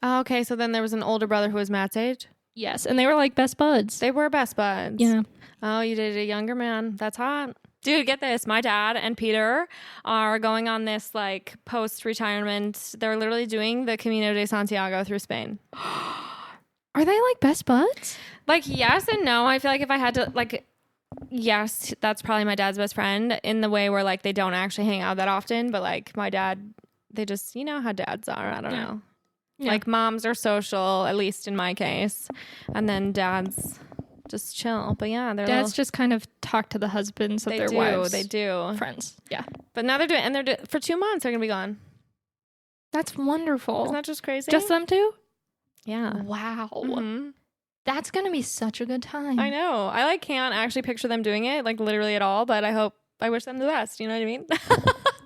S1: Oh, okay, so then there was an older brother who was Matt's age?
S2: Yes, and they were like best buds.
S1: They were best buds.
S2: Yeah.
S1: Oh, you dated a younger man. That's hot. Dude, get this. My dad and Peter are going on this like post-retirement. They're literally doing the Camino de Santiago through Spain.
S2: Are they like best buds?
S1: Like, yes and no. I feel like if I had to, like, yes, that's probably my dad's best friend in the way where like they don't actually hang out that often. But like my dad, they just, you know how dads are. I don't know. Yeah. Like moms are social, at least in my case. And then dads just chill. But yeah,
S2: dads just kind of talk to the husbands of their wives.
S1: They do.
S2: Friends. Yeah.
S1: But now they're doing for 2 months they're gonna be gone.
S2: That's wonderful.
S1: Isn't that just crazy?
S2: Just them two?
S1: Yeah.
S2: Wow.
S1: Mm-hmm.
S2: That's gonna be such a good time.
S1: I know. I like can't actually picture them doing it, like literally at all, but I wish them the best, you know what I mean?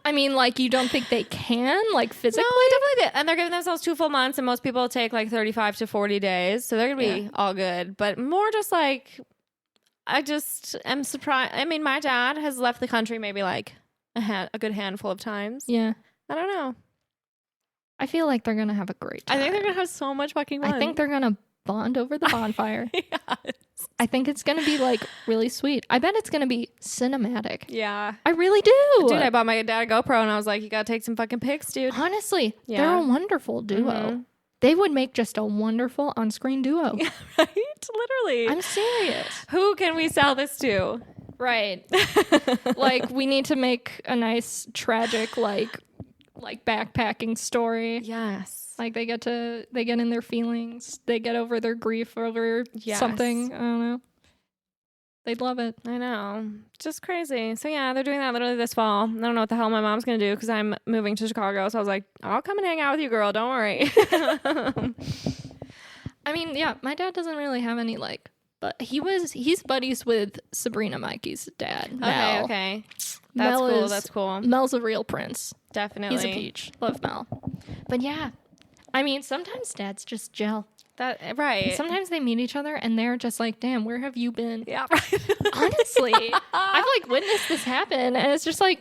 S2: I mean, like, you don't think they can, like, physically?
S1: No, definitely did. And they're giving themselves 2 full months, and most people take, like, 35 to 40 days. So they're going to be all good. But more just, like, I just am surprised. I mean, my dad has left the country maybe, like, a good handful of times.
S2: Yeah.
S1: I don't know.
S2: I feel like they're going to have a great time.
S1: I think they're going to have so much fucking fun.
S2: I think they're going to bond over the bonfire.
S1: Yes.
S2: I think it's going to be like really sweet. I bet it's going to be cinematic.
S1: Yeah.
S2: I really do.
S1: Dude, I bought my dad a GoPro and I was like, you got to take some fucking pics, dude.
S2: Honestly, they're a wonderful duo. Mm-hmm. They would make just a wonderful on-screen duo.
S1: Yeah, right? Literally.
S2: I'm serious.
S1: Who can we sell this to?
S2: Right. Like, we need to make a nice tragic like backpacking story.
S1: Yes.
S2: Like they get in their feelings. They get over their grief over something. I don't know. They'd love it.
S1: I know. Just crazy. So yeah, they're doing that literally this fall. I don't know what the hell my mom's going to do because I'm moving to Chicago. So I was like, I'll come and hang out with you, girl. Don't worry.
S2: I mean, yeah, my dad doesn't really have any like, but he's buddies with Sabrina Mikey's dad. Mel.
S1: Okay. That's cool.
S2: Mel's a real prince.
S1: Definitely.
S2: He's a peach. Love Mel. But yeah, I mean, sometimes dads just gel.
S1: Right.
S2: Sometimes they meet each other and they're just like, damn, where have you been?
S1: Yeah, right.
S2: Honestly, I've like witnessed this happen and it's just like,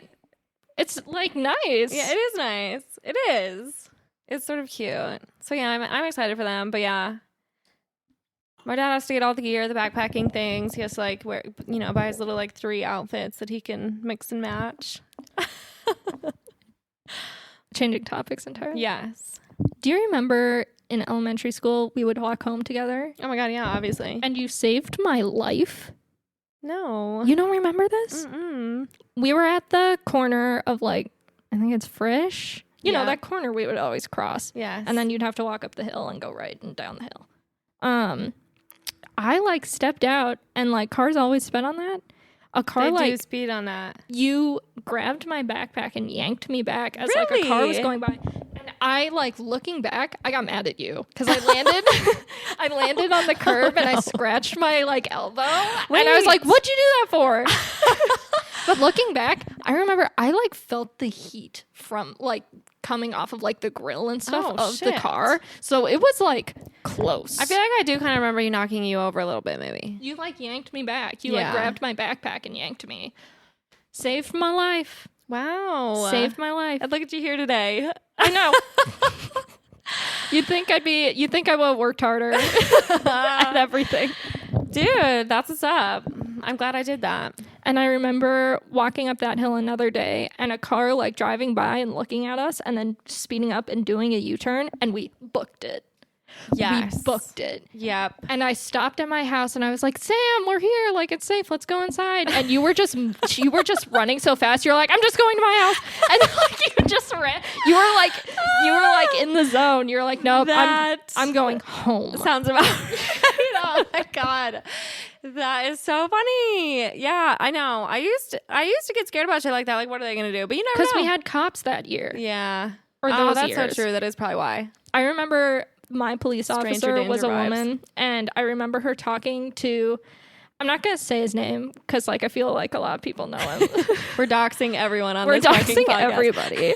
S2: it's like nice.
S1: Yeah, it is nice. It is. It's sort of cute. So yeah, I'm excited for them. But yeah, my dad has to get all the gear, the backpacking things. He has to like wear, buy his little like 3 outfits that he can mix and match.
S2: Changing topics entirely.
S1: Yes.
S2: Do you remember in elementary school we would walk home together?
S1: Oh my god, yeah, obviously.
S2: And you saved my life?
S1: No.
S2: You don't remember this?
S1: Mm-mm.
S2: We were at the corner of like, I think it's Frisch. You know, that corner we would always cross.
S1: Yes.
S2: And then you'd have to walk up the hill and go right and down the hill. I like stepped out and like cars always sped on that. A car
S1: they do speed on that.
S2: You grabbed my backpack and yanked me back as like a car was going by. And I like looking back, I got mad at you because I landed on the curb and I scratched my like elbow. Wait. And I was like, what'd you do that for? But looking back, I remember I like felt the heat from like coming off of like the grill and stuff of
S1: shit.
S2: the car. So it was like close.
S1: I feel like I do kind of remember you knocking you over a little bit, maybe.
S2: You like yanked me back. You like grabbed my backpack and yanked me. Saved my life.
S1: Wow.
S2: Saved my life.
S1: And look at you here today.
S2: I know. You'd think I would have worked harder at everything.
S1: Dude, that's what's up. I'm glad I did that.
S2: And I remember walking up that hill another day and a car like driving by and looking at us and then speeding up and doing a U-turn, and we booked it.
S1: Yes.
S2: We booked it.
S1: Yep.
S2: And I stopped at my house and I was like, Sam, we're here. Like, it's safe. Let's go inside. And you were just running so fast. You're like, I'm just going to my house. And like, you just ran. You were like in the zone. You're like, nope, I'm going home.
S1: Sounds about right. Oh my God. That is so funny. Yeah, I know. I used to get scared about shit like that. Like, what are they going to do? But you never know.
S2: Because we had cops that year.
S1: Yeah.
S2: Or those
S1: that's
S2: years.
S1: so true. That is probably why.
S2: I remember my police officer was a
S1: vibes.
S2: woman, and I remember her talking to, I'm not going to say his name because like I feel like a lot of people know him.
S1: We're doxing everyone on
S2: We're
S1: this fucking
S2: doxing
S1: podcast.
S2: everybody.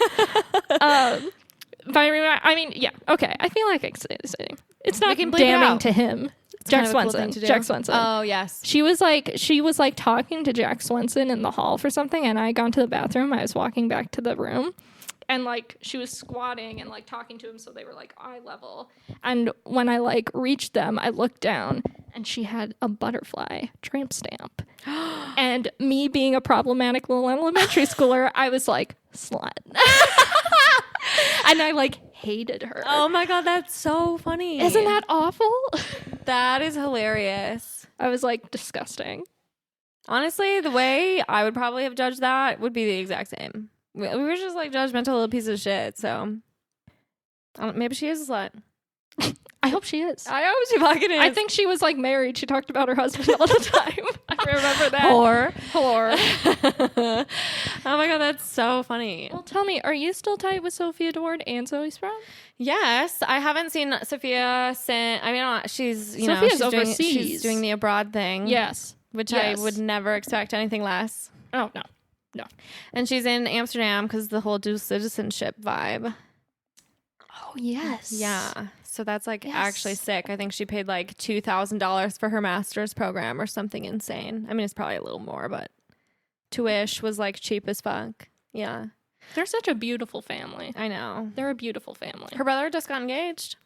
S2: But I mean, yeah, okay. I feel like I can say his name. It's not damning to him. Jack Swenson. Jack Swenson.
S1: Oh, yes.
S2: She was like talking to Jack Swenson in the hall for something, and I had gone to the bathroom. I was walking back to the room. And, like, she was squatting and, like, talking to him, so they were, like, eye level. And when I, like, reached them, I looked down, and she had a butterfly tramp stamp. And me being a problematic little elementary schooler, I was like, slut. And I, like, hated her.
S1: Oh, my God, that's so funny.
S2: Isn't that awful?
S1: That is hilarious.
S2: I was, like, disgusting.
S1: Honestly, the way I would probably have judged that would be the exact same. We were just like judgmental little pieces of shit. So maybe she is a slut.
S2: I hope she is.
S1: I hope she fucking is.
S2: I think she was like married. She talked about her husband all the time. I remember that.
S1: Whore. Oh my God, that's so funny.
S2: Well, tell me, are you still tight with Sophia Dord and Zoe Sprout?
S1: Yes, I haven't seen Sophia since. I mean, she's
S2: Sophia's overseas.
S1: She's doing the abroad thing.
S2: Yes,
S1: which I would never expect anything less.
S2: Oh no. No.
S1: And she's in Amsterdam because the whole dual citizenship vibe.
S2: Oh, yes.
S1: Yeah. So that's like actually sick. I think she paid like $2,000 for her master's program or something insane. I mean, it's probably a little more, but tuition was like cheap as fuck. Yeah.
S2: They're such a beautiful family.
S1: I know.
S2: They're a beautiful family.
S1: Her brother just got engaged.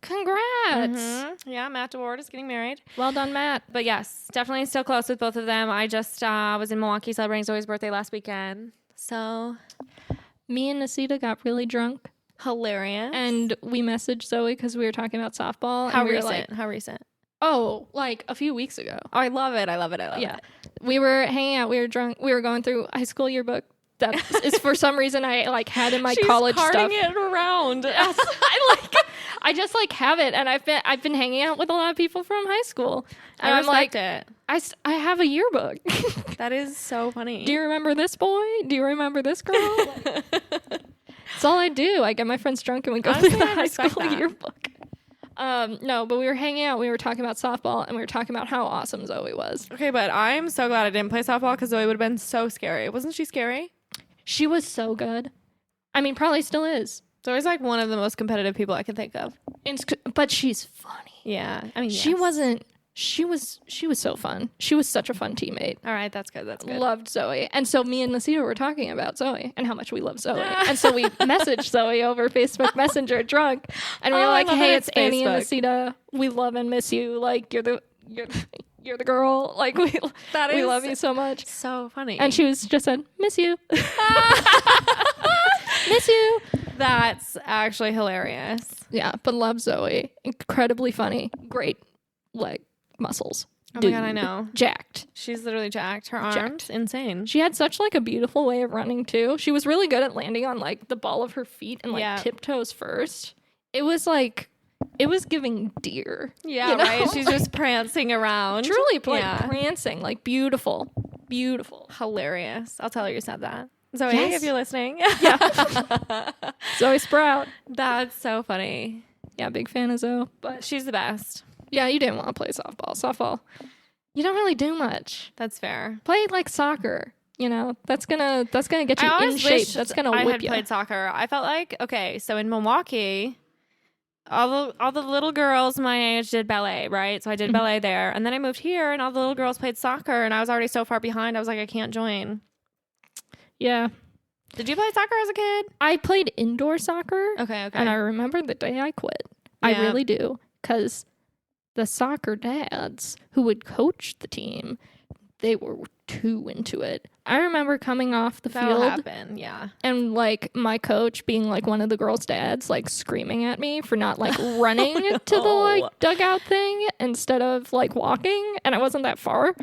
S2: Congrats.
S1: Mm-hmm. Yeah, Matt DeWard is getting married.
S2: Well done, Matt.
S1: But yes, definitely still close with both of them. I just was in Milwaukee celebrating Zoe's birthday last weekend. So
S2: me and Nasita got really drunk.
S1: Hilarious.
S2: And we messaged Zoe because we were talking about softball.
S1: How
S2: and we
S1: recent?
S2: Were like,
S1: how recent?
S2: Oh, like a few weeks ago.
S1: Oh, I love it. I love it. I love it.
S2: We were hanging out. We were drunk. We were going through high school yearbook. That is for some reason I like had in my college stuff.
S1: She's carting it around.
S2: Yes, I just like have it, and I've been hanging out with a lot of people from high school. And
S1: I
S2: I'm like,
S1: it.
S2: I have a yearbook.
S1: That is so funny.
S2: Do you remember this boy? Do you remember this girl? That's all I do. I get my friends drunk and we go through the high school yearbook. No, but we were hanging out. We were talking about softball, and we were talking about how awesome Zoe was.
S1: Okay, but I'm so glad I didn't play softball because Zoe would have been so scary. Wasn't she scary? She
S2: was so good. I mean, probably still is.
S1: Zoe's like one of the most competitive people I can think of.
S2: But she's funny.
S1: Yeah. I mean,
S2: she wasn't. She was so fun. She was such a fun teammate.
S1: All right, that's good. That's good.
S2: Loved Zoe. And so me and Nasita were talking about Zoe and how much we love Zoe. And so we messaged Zoe over Facebook Messenger drunk. And we were like, hey, it's Annie and Nasita. We love and miss you. Like, you're the girl. Like, we love you so much.
S1: So funny.
S2: And she just said, miss you. Miss you.
S1: That's actually hilarious.
S2: Yeah, but love Zoe. Incredibly funny. Great leg muscles.
S1: Oh my God, I know.
S2: Jacked.
S1: She's literally jacked. Her arms, insane.
S2: She had such like a beautiful way of running too. She was really good at landing on like the ball of her feet and like tiptoes first. It was giving deer.
S1: Yeah, you know? Right? She's just prancing around.
S2: Truly prancing. Like beautiful. Beautiful.
S1: Hilarious. I'll tell her you said that. Zoe, if you're listening.
S2: Yeah. Zoe Sprout.
S1: That's so funny.
S2: Yeah, big fan of Zoe.
S1: But she's the best.
S2: Yeah, you didn't want to play softball. Softball, you don't really do much.
S1: That's fair.
S2: Play like soccer. You know, that's gonna get you in shape. That's gonna whip you.
S1: I had played soccer. I felt like, okay, so in Milwaukee, all the little girls my age did ballet, right? So I did ballet there. And then I moved here and all the little girls played soccer and I was already so far behind. I was like, I can't join.
S2: Yeah.
S1: Did you play soccer as a kid?
S2: I played indoor soccer.
S1: Okay.
S2: And I remember the day I quit.
S1: Yeah.
S2: I really do. Because the soccer dads who would coach the team, they were too into it. I remember coming off the field
S1: happen, yeah.
S2: And like my coach being like one of the girls' dads, like screaming at me for not like running to the like dugout thing instead of like walking. And I wasn't that far.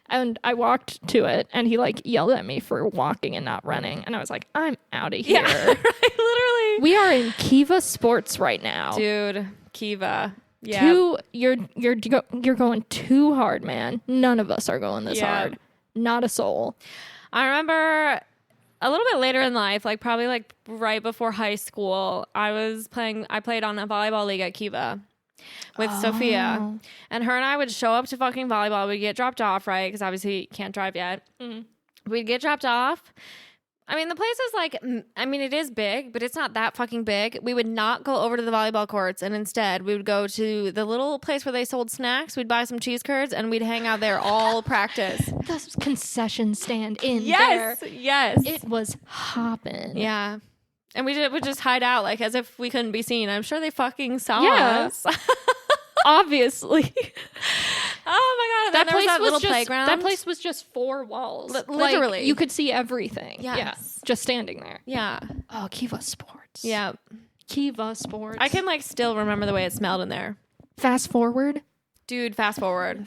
S2: And I walked to it and he like yelled at me for walking and not running. And I was like, I'm out of here.
S1: Yeah, right, literally.
S2: We are in Kiva Sports right now.
S1: Dude, Kiva. Yeah.
S2: You're going too hard, man. None of us are going this hard. Not a soul.
S1: I remember a little bit later in life, like probably like right before high school, I played on a volleyball league at Kiva with Sophia. And her and I would show up to fucking volleyball. We'd get dropped off, right? Because obviously you can't drive yet. We'd get dropped off. I mean, the place is like, it is big, but it's not that fucking big. We would not go over to the volleyball courts, and instead we would go to the little place where they sold snacks. We'd buy some cheese curds, and we'd hang out there all practice.
S2: The concession stand in there.
S1: Yes.
S2: It was hopping.
S1: Yeah. And we would just hide out, like, as if we couldn't be seen. I'm sure they fucking saw us.
S2: Obviously.
S1: Oh my God. That little playground.
S2: That place was just 4 walls.
S1: Literally.
S2: Like, you could see everything.
S1: Yes.
S2: Yeah. Just standing there.
S1: Yeah.
S2: Oh, Kiva Sports.
S1: Yeah.
S2: Kiva Sports.
S1: I can like still remember the way it smelled in there.
S2: Fast forward.
S1: Dude, fast forward.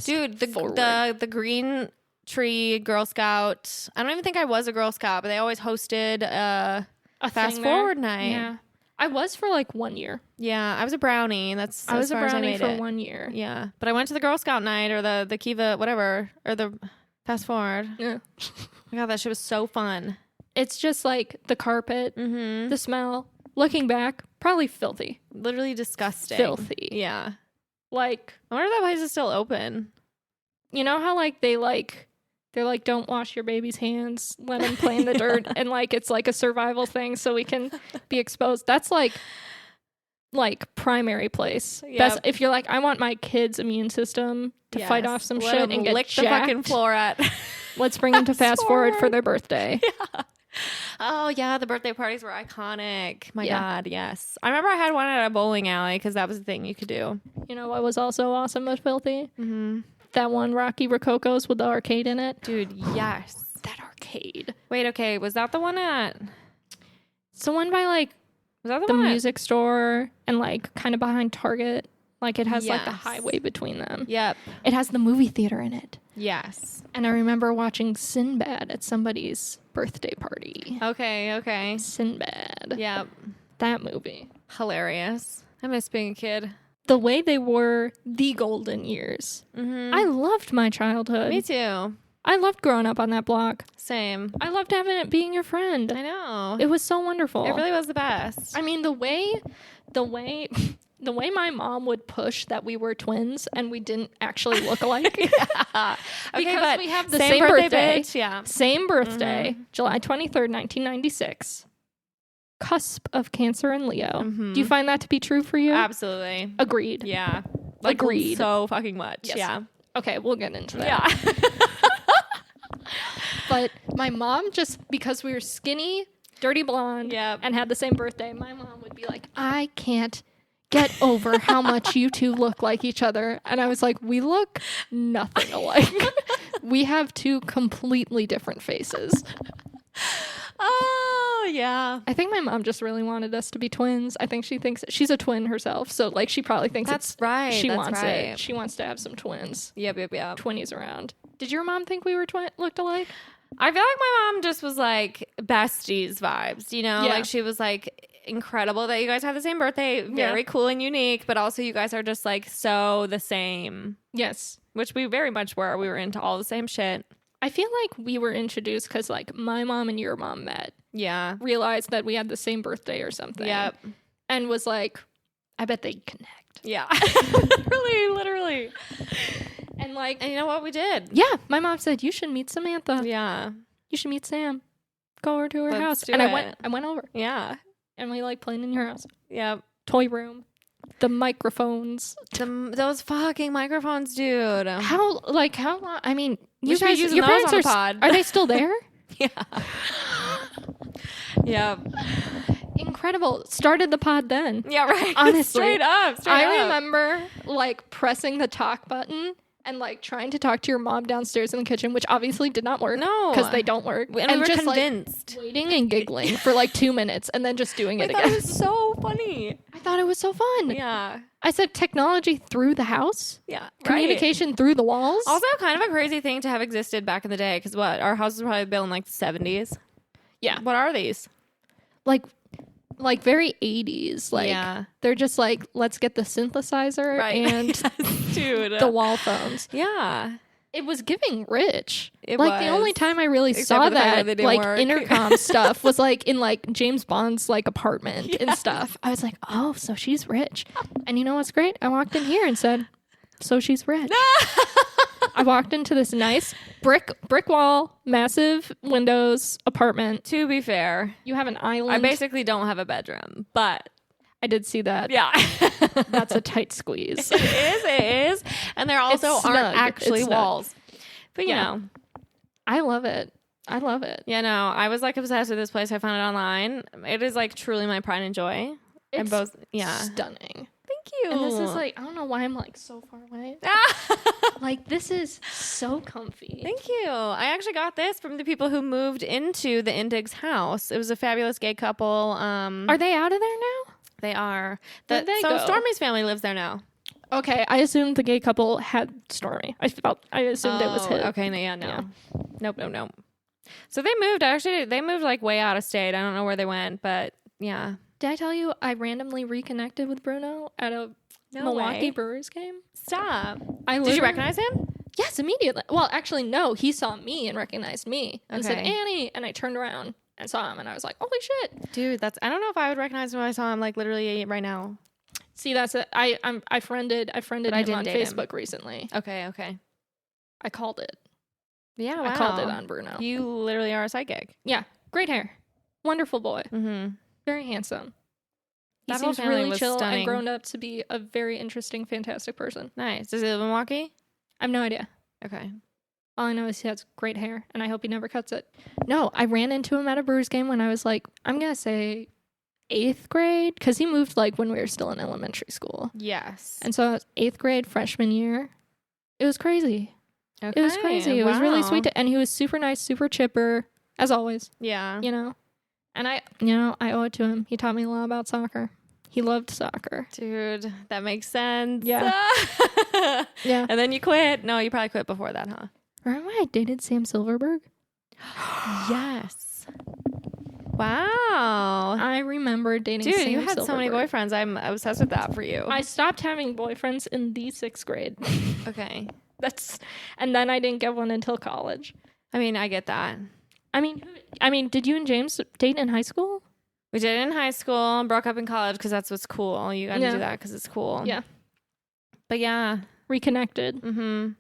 S2: Dude,
S1: the Green Tree Girl Scout. I don't even think I was a Girl Scout, but they always hosted a fast forward night.
S2: Yeah. I was for like 1 year.
S1: Yeah, I was a brownie.
S2: I was a brownie for 1 year.
S1: Yeah, but I went to the Girl Scout night or the Kiva whatever or the fast forward.
S2: Yeah.
S1: Oh my God, that shit was so fun.
S2: It's just like the carpet, the smell. Looking back, probably filthy.
S1: Literally disgusting.
S2: Filthy.
S1: Yeah.
S2: Like,
S1: I wonder if that place is still open.
S2: You know how like they're like, don't wash your baby's hands, let them play in the dirt, and like it's like a survival thing so we can be exposed. That's like primary place. Yep. Best if you're like, I want my kid's immune system to fight off some shit and get
S1: lick
S2: jacked.
S1: The fucking floor at.
S2: Let's bring them to fast forward for their birthday.
S1: Yeah. Oh yeah, the birthday parties were iconic. My God, yes. I remember I had one at a bowling alley because that was the thing you could do.
S2: You know what was also awesome but filthy? That one Rocky Rococo's with the arcade in it.
S1: Dude, yes.
S2: That arcade.
S1: Wait, okay. Was that the one at...
S2: It's the one by, like,
S1: was that
S2: the music store and, like, kind of behind Target. Like, it has, like, the highway between them.
S1: Yep.
S2: It has the movie theater in it.
S1: Yes.
S2: And I remember watching Sinbad at somebody's birthday party.
S1: Okay.
S2: Sinbad.
S1: Yep.
S2: That movie.
S1: Hilarious. I miss being a kid.
S2: The way they were the golden years. I loved my childhood.
S1: Me too.
S2: I loved growing up on that block.
S1: Same.
S2: I loved having it being your friend.
S1: I know.
S2: It was so wonderful.
S1: It really was the best.
S2: I mean, the way my mom would push that we were twins and we didn't actually look alike.
S1: Okay,
S2: because we have the same birthday.
S1: Bitch, yeah.
S2: Same birthday, July 23rd, 1996. Cusp of Cancer and Leo. Do you find that to be true for you?
S1: Absolutely.
S2: Agreed.
S1: Yeah. Like,
S2: agreed.
S1: So fucking much.
S2: Yes.
S1: Yeah.
S2: Okay, we'll get into that.
S1: Yeah.
S2: But my mom, just because we were skinny, dirty blonde, and had the same birthday, my mom would be like, I can't get over how much you two look like each other. And I was like, we look nothing alike. We have two completely different faces.
S1: Oh, yeah.
S2: I think my mom just really wanted us to be twins. I think she thinks she's a twin herself. So, like, she probably thinks
S1: that's right.
S2: She wants it. She wants to have some twins.
S1: Yep.
S2: Twinnies around. Did your mom think we were looked alike?
S1: I feel like my mom just was like besties vibes, you know?
S2: Yeah.
S1: Like, she was like incredible that you guys have the same birthday. Very cool and unique, but also you guys are just like so the same.
S2: Yes.
S1: Which we very much were. We were into all the same shit.
S2: I feel like we were introduced because, like, my mom and your mom met.
S1: Yeah.
S2: Realized that we had the same birthday or something.
S1: Yep.
S2: And was like, I bet they'd connect.
S1: Yeah. Literally.
S2: And And like,
S1: and you know what we did?
S2: Yeah, my mom said you should meet Samantha.
S1: Yeah,
S2: You should meet Sam. Go over to her
S1: Let's
S2: house.
S1: do
S2: And
S1: it.
S2: I went over.
S1: Yeah,
S2: And we like played in your house.
S1: yeah.
S2: Toy room. The microphones.
S1: Those fucking microphones, dude.
S2: How long? I mean,
S1: You should be using
S2: your
S1: those
S2: parents
S1: on the pod.
S2: Are they still there?
S1: Yeah. Yeah.
S2: Incredible. Started the pod then.
S1: Yeah, right.
S2: Honestly.
S1: Straight up.
S2: I remember like pressing the talk button and like trying to talk to your mom downstairs in the kitchen, which obviously did not work.
S1: No.
S2: Because they don't work.
S1: And we were
S2: just
S1: convinced.
S2: Like waiting and giggling for like 2 minutes and then just doing it
S1: I
S2: again.
S1: thought it was so funny.
S2: I thought it was so fun.
S1: Yeah.
S2: I said technology through the house.
S1: Yeah.
S2: Communication through the walls.
S1: Also, kind of a crazy thing to have existed back in the day. Because what? Our house was probably built in like the 70s.
S2: Yeah.
S1: What are these?
S2: Like very 80s. Like
S1: Yeah.
S2: they're just like, let's get the synthesizer and
S1: Yes, dude.
S2: the wall phones.
S1: Yeah.
S2: It was giving rich.
S1: It
S2: like
S1: was.
S2: the only time I really
S1: Except
S2: saw
S1: for the fact that
S2: that
S1: they didn't
S2: like
S1: work.
S2: intercom stuff was like in like James Bond's like apartment and stuff. I was like, oh, so she's rich. And you know what's great? I walked in here and said, so she's rich. I walked into this nice brick wall, massive windows apartment.
S1: To be fair,
S2: You have an island.
S1: I basically don't have a bedroom, but
S2: I did see that.
S1: yeah.
S2: That's a tight squeeze.
S1: It is. And there also
S2: It's
S1: aren't
S2: snug.
S1: actually
S2: It's snug.
S1: walls. But you
S2: Yeah.
S1: know.
S2: I love it.
S1: Yeah, no, I was like obsessed with this place. I found it online. It is like truly my pride and joy. And
S2: It's
S1: both, yeah.
S2: stunning.
S1: Thank you.
S2: And this is like, I don't know why I'm like so far away. Like this is so comfy.
S1: Thank you. I actually got this from the people who moved into the Indig's house. It was a fabulous gay couple.
S2: Are they out of there now?
S1: They are.
S2: Where'd they
S1: So
S2: go?
S1: Stormy's family lives there now.
S2: Okay, I assumed the gay couple had Stormy. I assumed it was him.
S1: Okay, no.
S2: Yeah.
S1: Nope. So they moved. Actually, they moved like way out of state. I don't know where they went, but yeah.
S2: Did I tell you I randomly reconnected with Bruno at a
S1: No
S2: Milwaukee
S1: way.
S2: Brewers game?
S1: Stop.
S2: I
S1: Did you
S2: literally-
S1: recognize him?
S2: Yes, immediately. Well, actually, no. He saw me and recognized me and said,
S1: Okay.
S2: Annie. And I turned around and saw him and I was like, holy shit.
S1: Dude, I don't know if I would recognize him when I saw him like literally right now.
S2: See, that's it. I friended
S1: I
S2: him
S1: didn't
S2: on
S1: date him.
S2: Facebook recently.
S1: Okay.
S2: I called it.
S1: Yeah, wow.
S2: I called it on Bruno.
S1: You literally are a psychic.
S2: Yeah. Great hair. Wonderful boy.
S1: Mm-hmm.
S2: Very handsome. He
S1: That whole
S2: seems
S1: family
S2: really
S1: was
S2: chill
S1: stunning.
S2: and grown up to be a very interesting, fantastic person.
S1: Nice. Does he live in Milwaukee?
S2: I have no idea.
S1: Okay.
S2: All I know is he has great hair, and I hope he never cuts it. No, I ran into him at a Brewers game when I was like, I'm going to say 8th grade, because he moved like when we were still in elementary school.
S1: Yes.
S2: And so 8th grade, freshman year. It was crazy.
S1: Okay.
S2: It was crazy. It was really
S1: Wow.
S2: sweet. And he was super nice, super chipper, as always,
S1: Yeah.
S2: you know. And I owe it to him. He taught me a lot about soccer. He loved soccer.
S1: Dude, that makes sense.
S2: Yeah. Yeah.
S1: And then you quit. No, you probably quit before that, huh?
S2: Remember when I dated Sam Silverberg?
S1: Yes. Wow.
S2: I remember dating
S1: Dude,
S2: Sam
S1: you had so many
S2: Silverberg.
S1: boyfriends. I'm obsessed with that for you.
S2: I stopped having boyfriends in the 6th grade.
S1: Okay.
S2: And then I didn't get one until college.
S1: I mean, I get that.
S2: I mean, did you and James date in high school?
S1: We did it in high school and broke up in college because that's what's cool. You got to
S2: Yeah.
S1: do that because it's cool.
S2: Yeah.
S1: But yeah.
S2: Reconnected.
S1: Mm-hmm.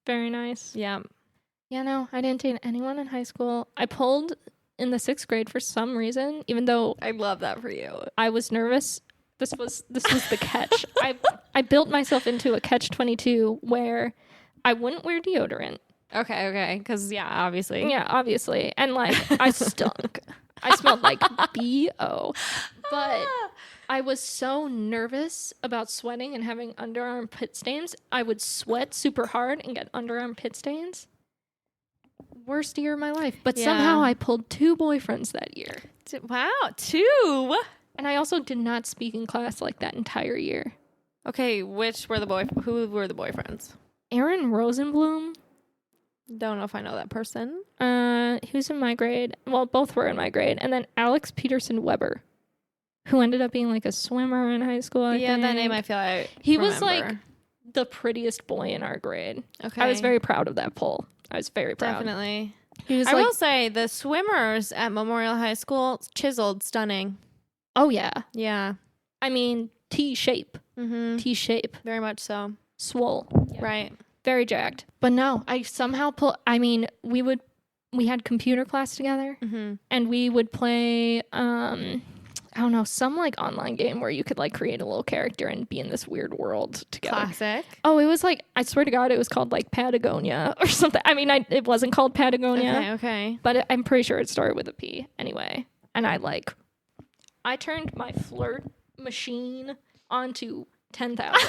S2: Very nice.
S1: Yeah.
S2: Yeah, no, I didn't date anyone in high school. I pulled in the 6th grade for some reason, even though
S1: I love that for you.
S2: I was nervous. This was the catch. I built myself into a catch-22 where I wouldn't wear deodorant.
S1: Okay. Because, yeah, obviously.
S2: Yeah, obviously. And like I stunk. I smelled like BO. But I was so nervous about sweating and having underarm pit stains. I would sweat super hard and get underarm pit stains. Worst year of my life. But
S1: Yeah.
S2: somehow I pulled 2 boyfriends that year.
S1: Wow. 2?
S2: And I also did not speak in class like that entire year.
S1: Okay, who were the boyfriends?
S2: Aaron Rosenblum,
S1: Don't know if I know that person.
S2: who's in my grade. Well, both were in my grade. And then Alex Peterson Weber, who ended up being like a swimmer in high school. I think.
S1: That name I feel like
S2: He was like the prettiest boy in our grade.
S1: Okay.
S2: I was very proud of that poll. I was very proud.
S1: Definitely.
S2: He was
S1: I
S2: like,
S1: will say the swimmers at Memorial High School, chiseled, stunning.
S2: oh yeah.
S1: Yeah.
S2: I mean, T-shape.
S1: Mm-hmm.
S2: T-shape.
S1: Very much so.
S2: Swole.
S1: Right.
S2: very jacked. But no, I somehow we had computer class together, and we would play, I don't know, some like online game where you could like create a little character and be in this weird world together.
S1: Classic.
S2: Oh, it was like, I swear to God, it was called like Patagonia or something. I mean, it wasn't called Patagonia.
S1: Okay.
S2: But I'm pretty sure it started with a P anyway. And I turned my flirt machine onto 10,000.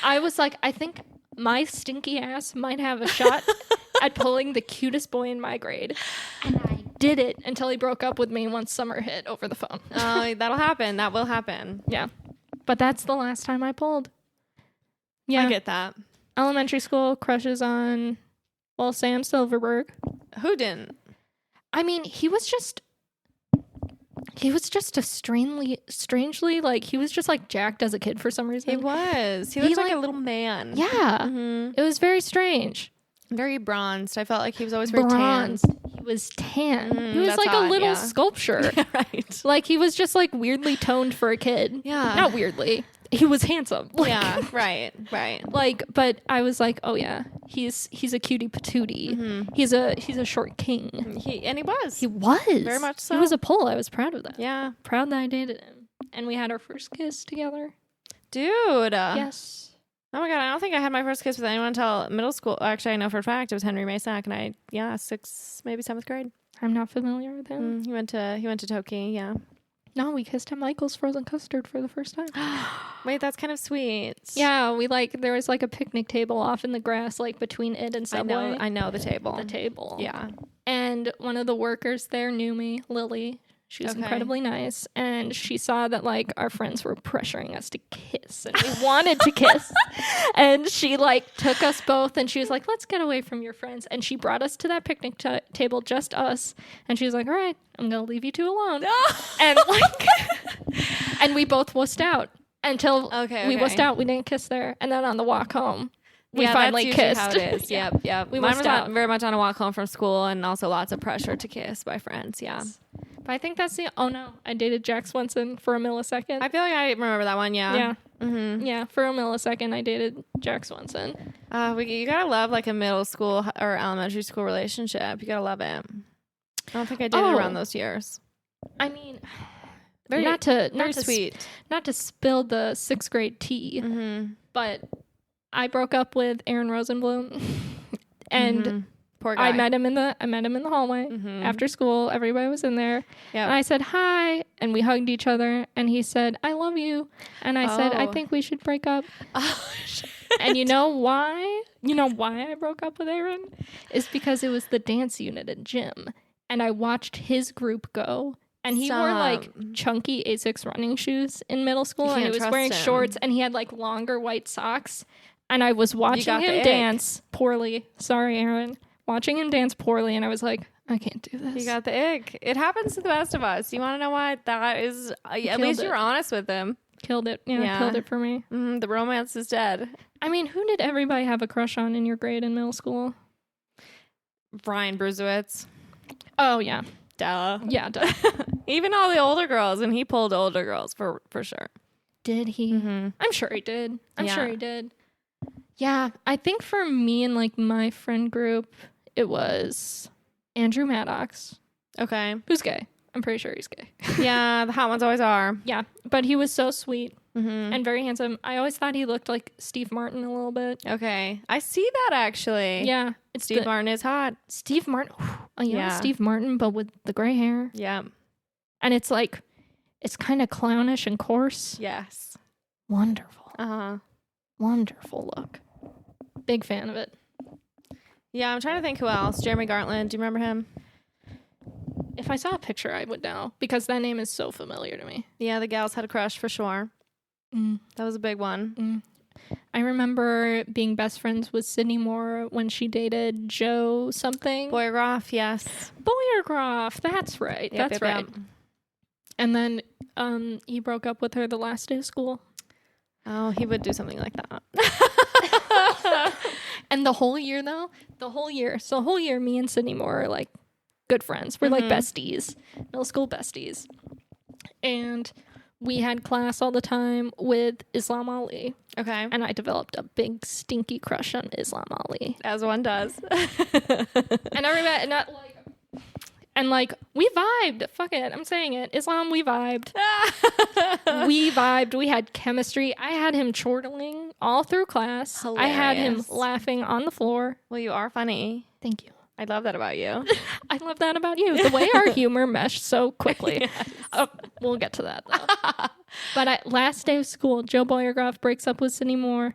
S2: I was like, I think my stinky ass might have a shot at pulling the cutest boy in my grade. And I did it until he broke up with me once summer hit over the phone.
S1: Oh, that'll happen. That will happen.
S2: Yeah. But that's the last time I pulled. Yeah.
S1: I get that.
S2: Elementary school crushes on, well, Sam Silverberg.
S1: Who didn't?
S2: I mean, he was just a strangely, like, he was just like jacked as a kid for some reason.
S1: He was. He looked like a little man.
S2: Yeah.
S1: Mm-hmm.
S2: It was very strange.
S1: Very bronzed. I felt like he was always very
S2: Bronzed.
S1: tan.
S2: He was tan. He was like
S1: hot,
S2: a little sculpture.
S1: Right.
S2: Like, he was just like weirdly toned for a kid.
S1: Yeah.
S2: Not weirdly. He was handsome. Like,
S1: Yeah. Right.
S2: like, but I was like, oh yeah, he's a cutie patootie.
S1: Mm-hmm.
S2: He's a short king.
S1: He was.
S2: He was
S1: Very much so.
S2: He was a pull. I was proud of that.
S1: Yeah.
S2: Proud that I dated him, and we had our first kiss together.
S1: Dude.
S2: Yes.
S1: Oh my God. I don't think I had my first kiss with anyone until middle school. Actually, I know for a fact it was Henry Masak, and 6th, maybe 7th grade.
S2: I'm not familiar with him.
S1: He went to Toki. Yeah.
S2: No, we kissed at Michael's frozen custard for the first time.
S1: Wait, that's kind of sweet.
S2: Yeah, there was like a picnic table off in the grass, like between it and Subway.
S1: I know the table.
S2: The table.
S1: Yeah.
S2: And one of the workers there knew me, Lily. She was incredibly nice, and she saw that like our friends were pressuring us to kiss, and we wanted to kiss. And she like took us both, and she was like, "Let's get away from your friends." And she brought us to that picnic table, just us. And she was like, "All right, I'm gonna leave you two alone." And like, and we both wussed out until we wussed out. We didn't kiss there, and then on the walk home, we finally kissed.
S1: How it is. Yep.
S2: We
S1: Mine
S2: wussed
S1: was
S2: out.
S1: very much on a walk home from school, and also lots of pressure to kiss by friends. Yeah.
S2: But I think that's the. Oh no, I dated Jack Swenson for a millisecond.
S1: I feel like I remember that one. Yeah.
S2: Yeah.
S1: Mm-hmm.
S2: Yeah, for a millisecond, I dated Jack Swenson.
S1: You gotta love like a middle school or elementary school relationship. You gotta love it. I don't think I did it around those years.
S2: I mean,
S1: Very sweet.
S2: Not to spill the 6th grade tea, but I broke up with Aaron Rosenblum, and
S1: poor guy.
S2: I met him in the hallway after school. Everybody was in there.
S1: Yeah.
S2: And I said hi, and we hugged each other. And he said, "I love you." And I said, "I think we should break up."
S1: Oh, shit.
S2: And you know why? You know why I broke up with Aaron? Is because it was the dance unit at gym, and I watched his group go. And he wore like chunky Asics running shoes in middle school, and he was wearing shorts, and he had like longer white socks. And I was watching him dance poorly. Sorry, Aaron. Watching him dance poorly, and I was like, I can't do this.
S1: You got the ick. It happens to the best of us. You want to know what? That is, at least you're honest with him.
S2: Killed it. Yeah, killed it for me.
S1: The romance is dead.
S2: I mean, who did everybody have a crush on in your grade in middle school?
S1: Brian Bruzewitz.
S2: Oh, yeah.
S1: Duh.
S2: Yeah, duh.
S1: Even all the older girls, and he pulled older girls for sure.
S2: Did he? I'm sure he did. I'm sure he did. Yeah, I think for me and like my friend group, it was Andrew Maddox.
S1: Okay.
S2: Who's gay. I'm pretty sure he's gay.
S1: Yeah, the hot ones always are.
S2: Yeah, but he was so sweet and very handsome. I always thought he looked like Steve Martin a little bit.
S1: Okay. I see that actually.
S2: Yeah.
S1: Steve Martin is hot.
S2: Steve Martin. Steve Martin, but with the gray hair.
S1: Yeah.
S2: And it's like, it's kind of clownish and coarse.
S1: Yes.
S2: Wonderful.
S1: Uh-huh.
S2: Wonderful look. Big fan of it.
S1: Yeah, I'm trying to think who else. Jeremy Gartland. Do you remember him?
S2: If I saw a picture, I would know, because that name is so familiar to me.
S1: Yeah, the gals had a crush for sure. That was a big one.
S2: I remember being best friends with Sydney Moore when she dated Joe something.
S1: Boyergroff, yes.
S2: Boyergroff, that's right. That's right.
S1: Yep.
S2: And then he broke up with her the last day of school.
S1: Oh, he would do something like that.
S2: And the whole year, me and Sydney Moore are like good friends. We're like besties, middle school besties. And we had class all the time with Islam Ali.
S1: Okay.
S2: And I developed a big stinky crush on Islam Ali.
S1: As one does.
S2: And we vibed. Fuck it. I'm saying it. Islam, we vibed. We vibed. We had chemistry. I had him chortling all through class.
S1: Hilarious.
S2: I had him laughing on the floor.
S1: Well, you are funny.
S2: Thank you.
S1: I love that about you.
S2: I love that about you. The way our humor meshed so quickly. Yes. We'll get to that, though. But last day of school, Joe Boyergroff breaks up with Sydney Moore.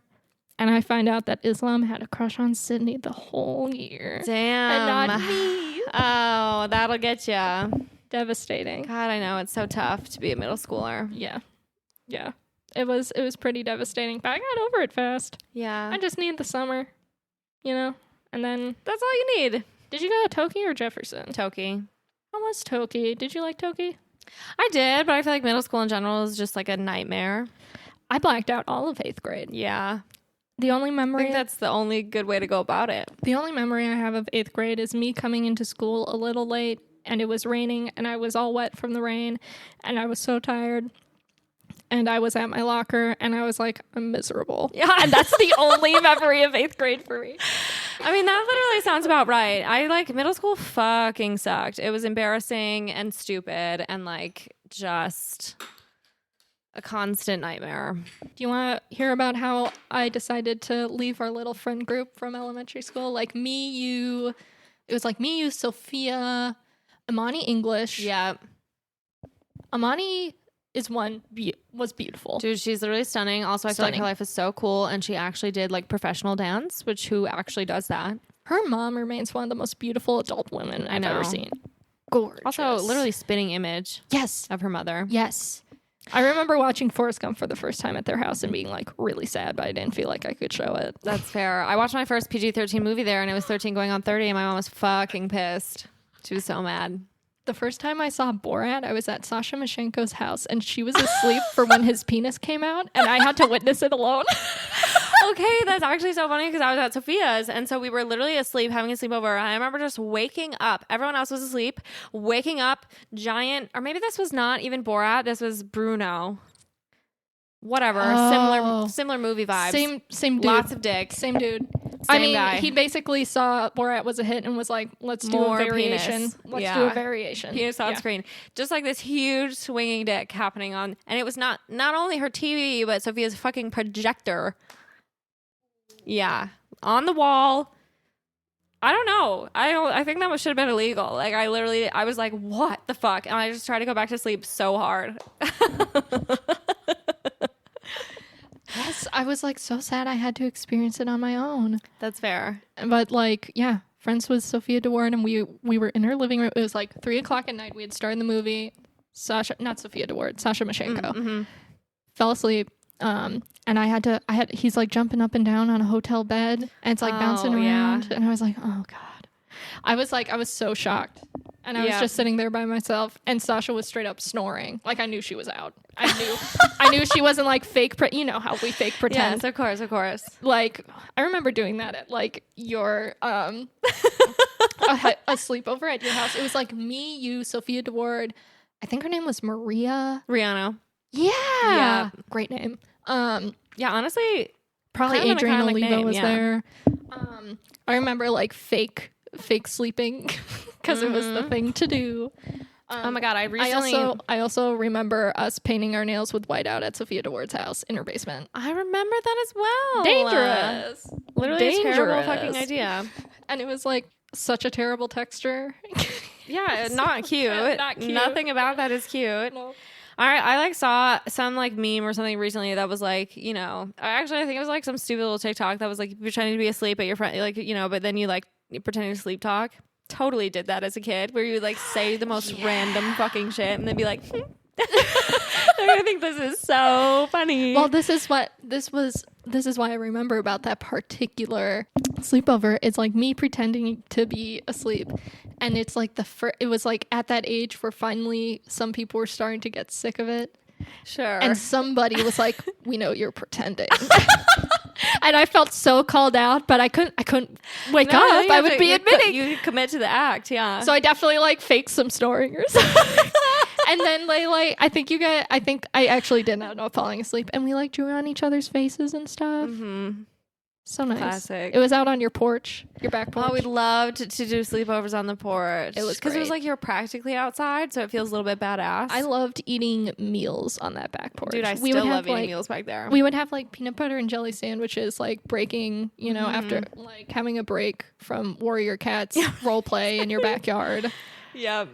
S2: And I find out that Islam had a crush on Sydney the whole year.
S1: Damn.
S2: And not me.
S1: Oh, that'll get you.
S2: Devastating.
S1: God, I know. It's so tough to be a middle schooler.
S2: Yeah. Yeah. It was pretty devastating. But I got over it fast.
S1: Yeah.
S2: I just need the summer, and then...
S1: That's all you need.
S2: Did you go to Toki or Jefferson?
S1: Toki.
S2: How was Toki? Did you like Toki?
S1: I did, but I feel like middle school in general is just like a nightmare.
S2: I blacked out all of 8th grade.
S1: Yeah.
S2: The only
S1: I
S2: memory...
S1: think that's the only good way to go about it.
S2: The only memory I have of 8th grade is me coming into school a little late, and it was raining, and I was all wet from the rain, and I was so tired. And I was at my locker, and I was like, I'm miserable.
S1: Yeah.
S2: And that's the only memory of 8th grade for me.
S1: I mean, that literally sounds about right. Middle school fucking sucked. It was embarrassing and stupid and just a constant nightmare.
S2: Do you want to hear about how I decided to leave our little friend group from elementary school? It was me, you, Sophia, Amani English.
S1: Yeah.
S2: Amani was beautiful.
S1: Dude, she's literally stunning. Also, I feel like her life is so cool, and she actually did professional dance, who actually does that?
S2: Her mom remains one of the most beautiful adult women I've ever seen. Gorgeous.
S1: Also, literally spitting image.
S2: Yes.
S1: Of her mother.
S2: Yes. I remember watching Forrest Gump for the first time at their house and being really sad, but I didn't feel like I could show it.
S1: That's fair. I watched my first PG-13 movie there, and it was 13 going on 30, and my mom was fucking pissed. She was so mad.
S2: The first time I saw Borat, I was at Sasha Mashenko's house, and she was asleep for when his penis came out, and I had to witness it alone.
S1: Okay, that's actually so funny because I was at Sophia's, and so we were literally asleep, having a sleepover. I remember just waking up. Everyone else was asleep, waking up, giant, or maybe this was not even Borat. This was Bruno. Whatever, similar movie vibes.
S2: Same dude.
S1: Lots of dick.
S2: Same dude.
S1: Guy.
S2: He basically saw Borat was a hit and was like, let's do a variation.
S1: Penis.
S2: Let's do a variation.
S1: Penis on screen. Just this huge swinging dick happening on, and it was not only her TV, but Sophia's fucking projector. Yeah. On the wall. I don't know. I think that should have been illegal. I was like, what the fuck? And I just tried to go back to sleep so hard.
S2: Yes, I was so sad I had to experience it on my own.
S1: That's fair.
S2: But friends with Sophia DeWard, and we were in her living room. It was 3:00 at night. We had started the movie. Sasha Mashenko, fell asleep. And he's jumping up and down on a hotel bed, and it's bouncing around. And I was like, oh God. I was so shocked. And I was just sitting there by myself, and Sasha was straight up snoring. I knew she was out. I knew she wasn't fake. You know how we fake pretend.
S1: Yes, of course.
S2: I remember doing that at your a sleepover at your house. It was me, you, Sophia DeWard. I think her name was Maria
S1: Rihanna.
S2: Yeah. Great name.
S1: Yeah, honestly,
S2: probably Adrienne Oliva was there. I remember fake sleeping because it was the thing to do.
S1: Oh my God,
S2: I also remember us painting our nails with whiteout at Sophia DeWard's house in her basement.
S1: I remember that as well.
S2: Dangerous.
S1: Literally a terrible fucking idea.
S2: And it was such a terrible texture.
S1: Yeah, not cute.
S2: Not cute.
S1: Nothing about that is cute.
S2: No.
S1: All right, I saw some meme or something recently that was actually I think it was some stupid little TikTok that was you're pretending to be asleep at your friend, but then you pretending to sleep talk. Totally did that as a kid, where you say the most random fucking shit and then be like, I think this is so funny.
S2: Well, this is why I remember about that particular sleepover. It's me pretending to be asleep, and it's it was at that age where finally some people were starting to get sick of it.
S1: Sure.
S2: And somebody was like, "We know you're pretending." And I felt so called out, but I couldn't wake up. I would be admitting
S1: you commit to the act, yeah.
S2: So I definitely faked some snoring or something. And then I think I actually did not know falling asleep, and we drew on each other's faces and stuff. So nice.
S1: Classic.
S2: It was out on your porch, your back porch.
S1: Oh, we loved to do sleepovers on the porch.
S2: It was
S1: because it was
S2: great.
S1: you're practically outside, so it feels a little bit badass.
S2: I loved eating meals on that back porch.
S1: Dude, I still love eating meals back there.
S2: We would have peanut butter and jelly sandwiches, breaking, after having a break from Warrior Cats role play in your backyard.
S1: Yep.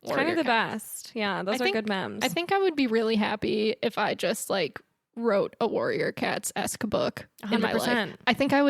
S1: It's kind of the best. Yeah, those are good memes.
S2: I think I would be really happy if I just wrote a Warrior Cats-esque book 100%. In my life. I think I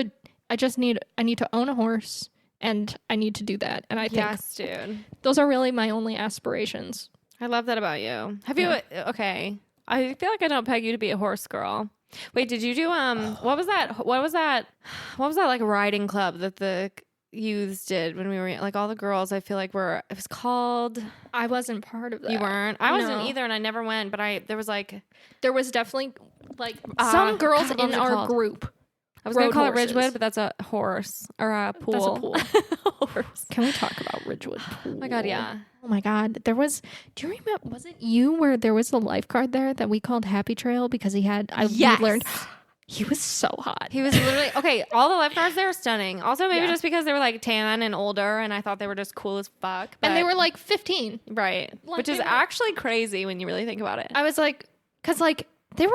S2: need to own a horse, and I need to do that. And I think
S1: yes, dude.
S2: Those are really my only aspirations.
S1: I love that about you. Have you okay. I feel like I don't peg you to be a horse girl. Wait, did you do what was that riding club that the youths did when we were all the girls? I feel like it was called.
S2: I wasn't part of that.
S1: You weren't? I wasn't either, and I never went, but there was
S2: definitely some girls in our group.
S1: I was going to call it Ridgewood, but that's a horse or a pool.
S2: That's a pool. Horse. Can we talk about Ridgewood Pool?
S1: Oh my God, yeah.
S2: Oh my God. Do you remember, was it you where there was a lifeguard there that we called Happy Trail because we learned he was so hot.
S1: He was literally, okay, all the lifeguards there are stunning. Also, maybe just because they were tan and older, and I thought they were just cool as fuck.
S2: And they were 15.
S1: Right. Which is actually crazy when you really think about it.
S2: I was because they were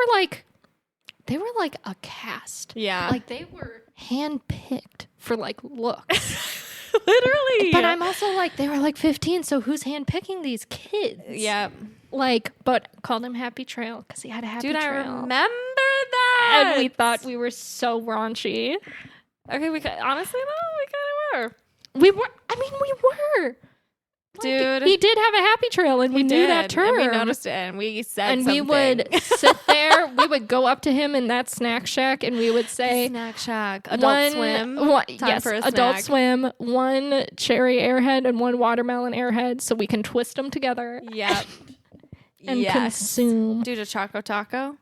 S2: a cast.
S1: Yeah.
S2: They were handpicked for looks.
S1: Literally.
S2: But I'm also they were 15, so who's handpicking these kids?
S1: Yeah.
S2: But called him Happy Trail because he had a happy trail.
S1: Dude, I remember that.
S2: And we thought we were so raunchy.
S1: Okay, honestly though, we kind of were.
S2: We were.
S1: Dude,
S2: he did have a happy trail, and we knew that term.
S1: And we noticed it, and we said
S2: and
S1: something.
S2: We would sit there. We would go up to him in that snack shack, and we would say,
S1: "Snack shack, Adult Swim,
S2: yes, Adult Swim, one cherry Airhead and one watermelon Airhead, so we can twist them together."
S1: Yep.
S2: And consume.
S1: Dude, a Choco Taco.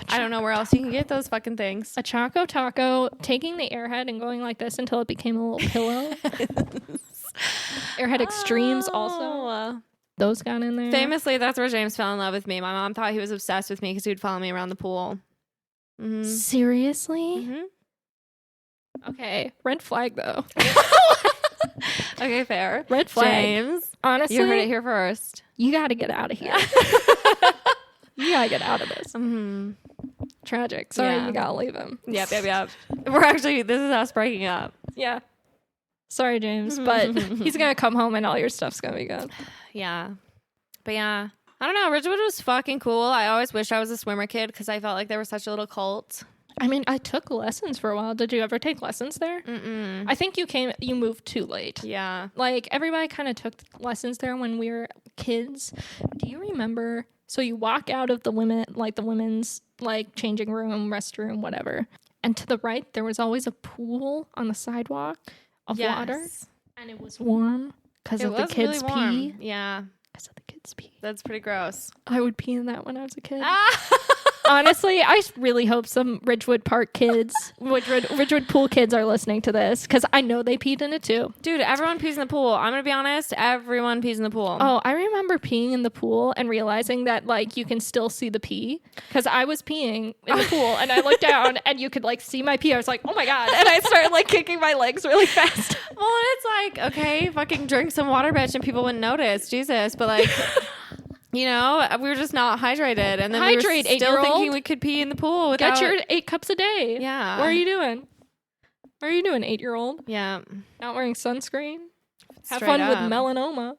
S1: I don't know where else you can get those fucking things.
S2: A Choco Taco, taking the Airhead and going like this until it became a little pillow. Airhead Extremes also. Those got in there.
S1: Famously, that's where James fell in love with me. My mom thought he was obsessed with me because he would follow me around the pool. Mm-hmm.
S2: Seriously?
S1: Mm-hmm.
S2: Okay. Red flag, though.
S1: Okay, fair.
S2: Red flag.
S1: James,
S2: honestly,
S1: you heard it here first.
S2: You got to get out of here. You got to get out of this.
S1: Mm-hmm.
S2: Tragic. Sorry, you got to leave him.
S1: Yep. This is us breaking up.
S2: Yeah. Sorry, James, but he's going to come home and all your stuff's going to be good.
S1: Yeah. But yeah, I don't know. Ridgewood was fucking cool. I always wished I was a swimmer kid because I felt like they were such a little cult.
S2: I mean, I took lessons for a while. Did you ever take lessons there?
S1: Mm-mm.
S2: I think you moved too late.
S1: Yeah.
S2: Everybody kind of took lessons there when we were kids. Do you remember? So you walk out of the women's changing room, restroom, whatever. And to the right, there was always a pool on the sidewalk of water. And it was warm because of the kids'
S1: really
S2: pee.
S1: Yeah.
S2: Because of the kids' pee.
S1: That's pretty gross.
S2: I would pee in that when I was a kid. Honestly, I really hope some Ridgewood Park kids, Ridgewood Pool kids are listening to this because I know they peed in it too.
S1: Dude, everyone pees in the pool. I'm going to be honest. Everyone pees in the pool.
S2: Oh, I remember peeing in the pool and realizing that you can still see the pee because I was peeing in the pool and I looked down and you could see my pee. I was like, oh my God. And I started kicking my legs really fast.
S1: Well, it's okay, fucking drink some water, bitch, and people wouldn't notice. Jesus. But we were just not hydrated, and then we were still thinking we could pee in the pool without...
S2: Get your 8 cups a day.
S1: Yeah.
S2: What are you doing? What are you doing, 8-year-old?
S1: Yeah.
S2: Not wearing sunscreen? Have
S1: Straight
S2: fun
S1: up.
S2: with melanoma.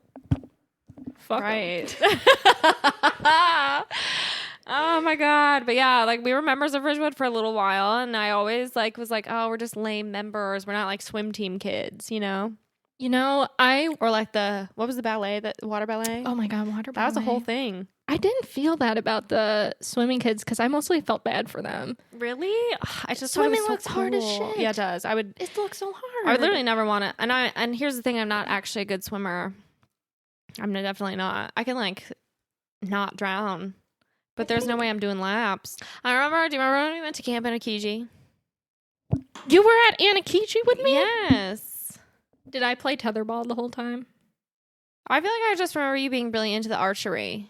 S2: Fuck
S1: right. Oh my God. But yeah, we were members of Ridgewood for a little while, and I always was oh, we're just lame members. We're not swim team kids,
S2: Or
S1: what was the ballet, that water ballet?
S2: Oh my God, water ballet.
S1: That was a whole thing.
S2: I didn't feel that about the swimming kids because I mostly felt bad for them.
S1: Really? I just
S2: swimming
S1: thought it was
S2: looks hard as shit.
S1: Yeah, it does.
S2: It looks so hard.
S1: I would literally never want to. And here's the thing: I'm not actually a good swimmer. I'm definitely not. I can not drown, but there's no way I'm doing laps. Do you remember when we went to camp in Akiji?
S2: You were at Anakiji with me?
S1: Yes.
S2: Did I play tetherball the whole time?
S1: I feel like I just remember you being really into the archery.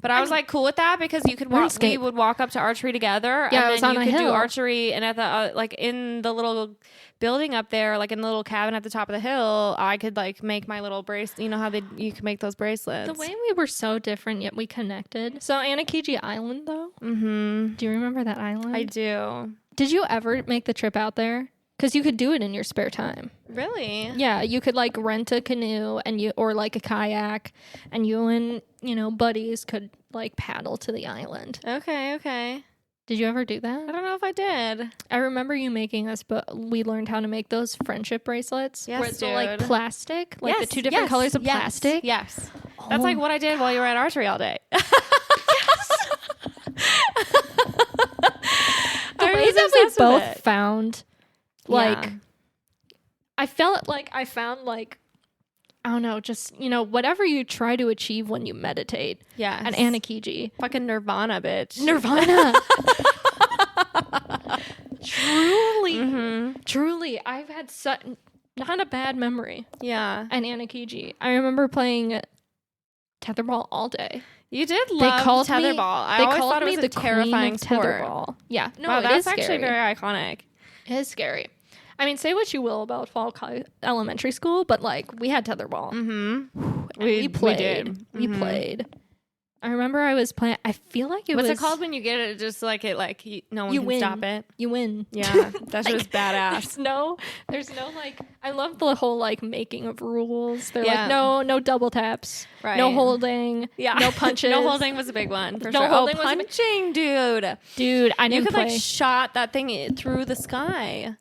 S2: But
S1: I was like cool with that because you could we would walk up to archery together.
S2: Yeah,
S1: and then you could do archery, and at the like in the little building up there, like in the little cabin at the top of the hill, I could like make my little bracelet. You know how you can make those bracelets.
S2: The way we were so different yet we connected. So Anakiji Island though.
S1: Mm-hmm.
S2: Do you remember that island?
S1: I do.
S2: Did you ever make the trip out there? Because you could do it in your spare time.
S1: Really?
S2: Yeah, you could like rent a canoe or like a kayak, and you and buddies could like paddle to the island.
S1: Okay.
S2: Did you ever do that?
S1: I don't know if I did.
S2: I remember you making us, but we learned how to make those friendship bracelets.
S1: Yes,
S2: where it's like plastic, like the two
S1: different
S2: different colors of plastic.
S1: Yes. That's like what I did while you were at archery all day.
S2: The way that we both found. Like, I felt like I found like, I don't know, just, whatever you try to achieve when you meditate.
S1: Yeah.
S2: At Anakiji.
S1: Fucking Nirvana, bitch.
S2: Nirvana. Truly. I've had not a bad memory.
S1: Yeah.
S2: At Anakiji. I remember playing tetherball all day.
S1: You did love tetherball. I always thought it was a terrifying sport.
S2: Tetherball. Yeah. No,
S1: wow, that's actually very iconic.
S2: It is scary. I mean, say what you will about Falk Elementary School, but like we had tetherball.
S1: Mm-hmm.
S2: We played.
S1: We did.
S2: We played. I remember I was playing. I feel like
S1: What's it called when you get it? Just like it, like no one can stop it.
S2: You win.
S1: Yeah, that shit was badass.
S2: There's no like. I love the whole like making of rules. They're like no double taps,
S1: right.
S2: No holding, no punches.
S1: No holding was a big one for
S2: no
S1: sure.
S2: Holding
S1: punching, dude.
S2: Dude, I didn't.
S1: You could
S2: play.
S1: like shot that thing through the sky.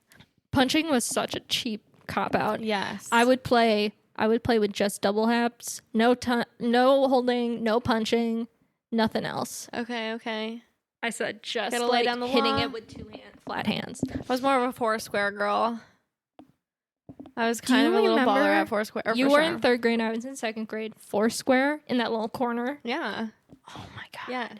S2: Punching was such a cheap cop out.
S1: Yes,
S2: I would play with just double haps, no holding, no punching, nothing else.
S1: Okay.
S2: I said just
S1: gotta
S2: like
S1: lay down the
S2: hitting
S1: law.
S2: it with flat hands.
S1: I was more of a Foursquare girl. I was kind of a little baller at Foursquare.
S2: You were in 3rd grade. I was in 2nd grade. Foursquare in that little corner.
S1: Yeah.
S2: Oh my god.
S1: Yes.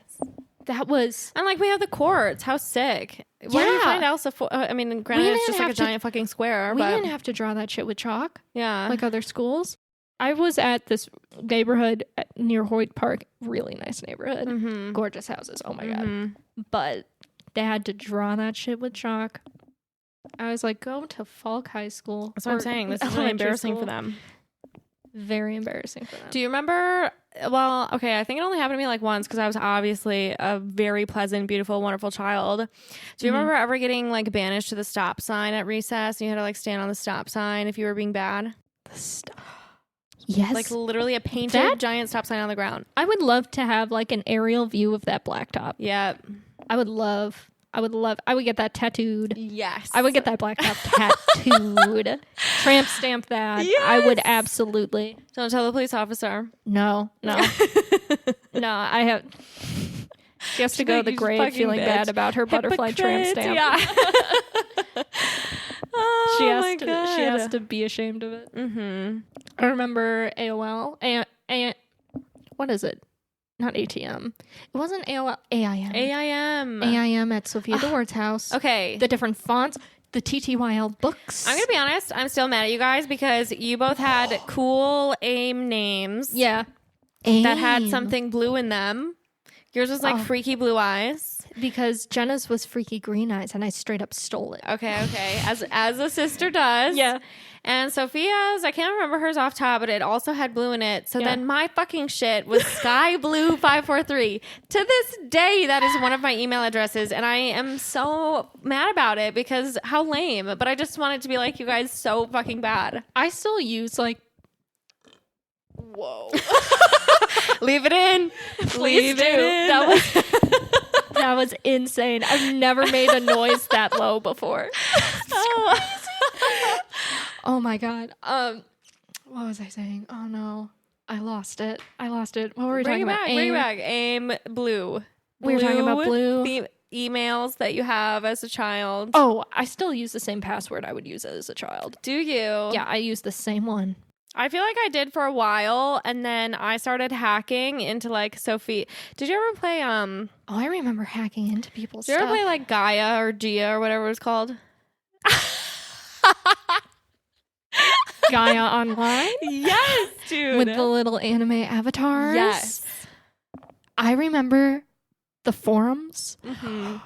S2: That was.
S1: And like we have the courts. How sick. Where do you find else? I mean, granted, it's just like a giant fucking square.
S2: We
S1: but
S2: didn't have to draw that shit with chalk.
S1: Yeah.
S2: Like other schools. I was at this neighborhood near Hoyt Park. Really nice neighborhood.
S1: Mm-hmm.
S2: Gorgeous houses. Oh my god. But they had to draw that shit with chalk. I was like, go to Falk High School.
S1: That's what I'm saying. This is really embarrassing for them.
S2: Very embarrassing for them.
S1: Do you remember? Well, okay, I think it only happened to me like once because I was obviously a very pleasant, beautiful, wonderful child. Do you remember ever getting like banished to the stop sign at recess and you had to like stand on the stop sign if you were being bad?
S2: Yes.
S1: Like literally a painted giant stop sign on the ground.
S2: I would love to have like an aerial view of that blacktop.
S1: Yeah.
S2: I would get that tattooed.
S1: Yes.
S2: I would get that blacktop tattooed. Tramp stamp that.
S1: Yes.
S2: I would absolutely.
S1: Don't tell the police officer.
S2: No. No, I have. She has to go to the grave feeling bad about her butterfly tramp stamp.
S1: Yeah.
S2: She has to be ashamed of it.
S1: Mm-hmm.
S2: I remember AOL. What is it? Not ATM. It wasn't AOL. AIM. AIM at Sophia DeWard's house.
S1: Okay.
S2: The different fonts. The TTYL books.
S1: I'm going to be honest. I'm still mad at you guys because you both had cool AIM names.
S2: Yeah.
S1: That had something blue in them. Yours was like Freaky Blue Eyes.
S2: Because Jenna's was Freaky Green Eyes and I straight up stole it.
S1: Okay. As a sister does.
S2: Yeah.
S1: And Sophia's, I can't remember hers off top, but it also had blue in it. So then my fucking shit was Sky Blue 543. To this day, that is one of my email addresses. And I am so mad about it because how lame. But I just want it to be like you guys so fucking bad.
S2: I still use like... Whoa.
S1: Leave it in.
S2: Please do. That was insane. I've never made a noise that low before. Oh my god. What was I saying? Oh no. I lost it. What were we talking about?
S1: Bring it back. AIM blue.
S2: We were talking about blue.
S1: Emails that you have as a child.
S2: Oh, I still use the same password I would use as a child.
S1: Do you?
S2: Yeah, I use the same one.
S1: I feel like I did for a while, and then I started hacking into like Sophie. Did you ever play Oh,
S2: I remember hacking into people's
S1: stuff. Did you ever play like Gaia or Gia or whatever it was called?
S2: Gaia Online.
S1: Yes, dude.
S2: With the little anime avatars.
S1: Yes.
S2: I remember the forums.
S1: Mm-hmm.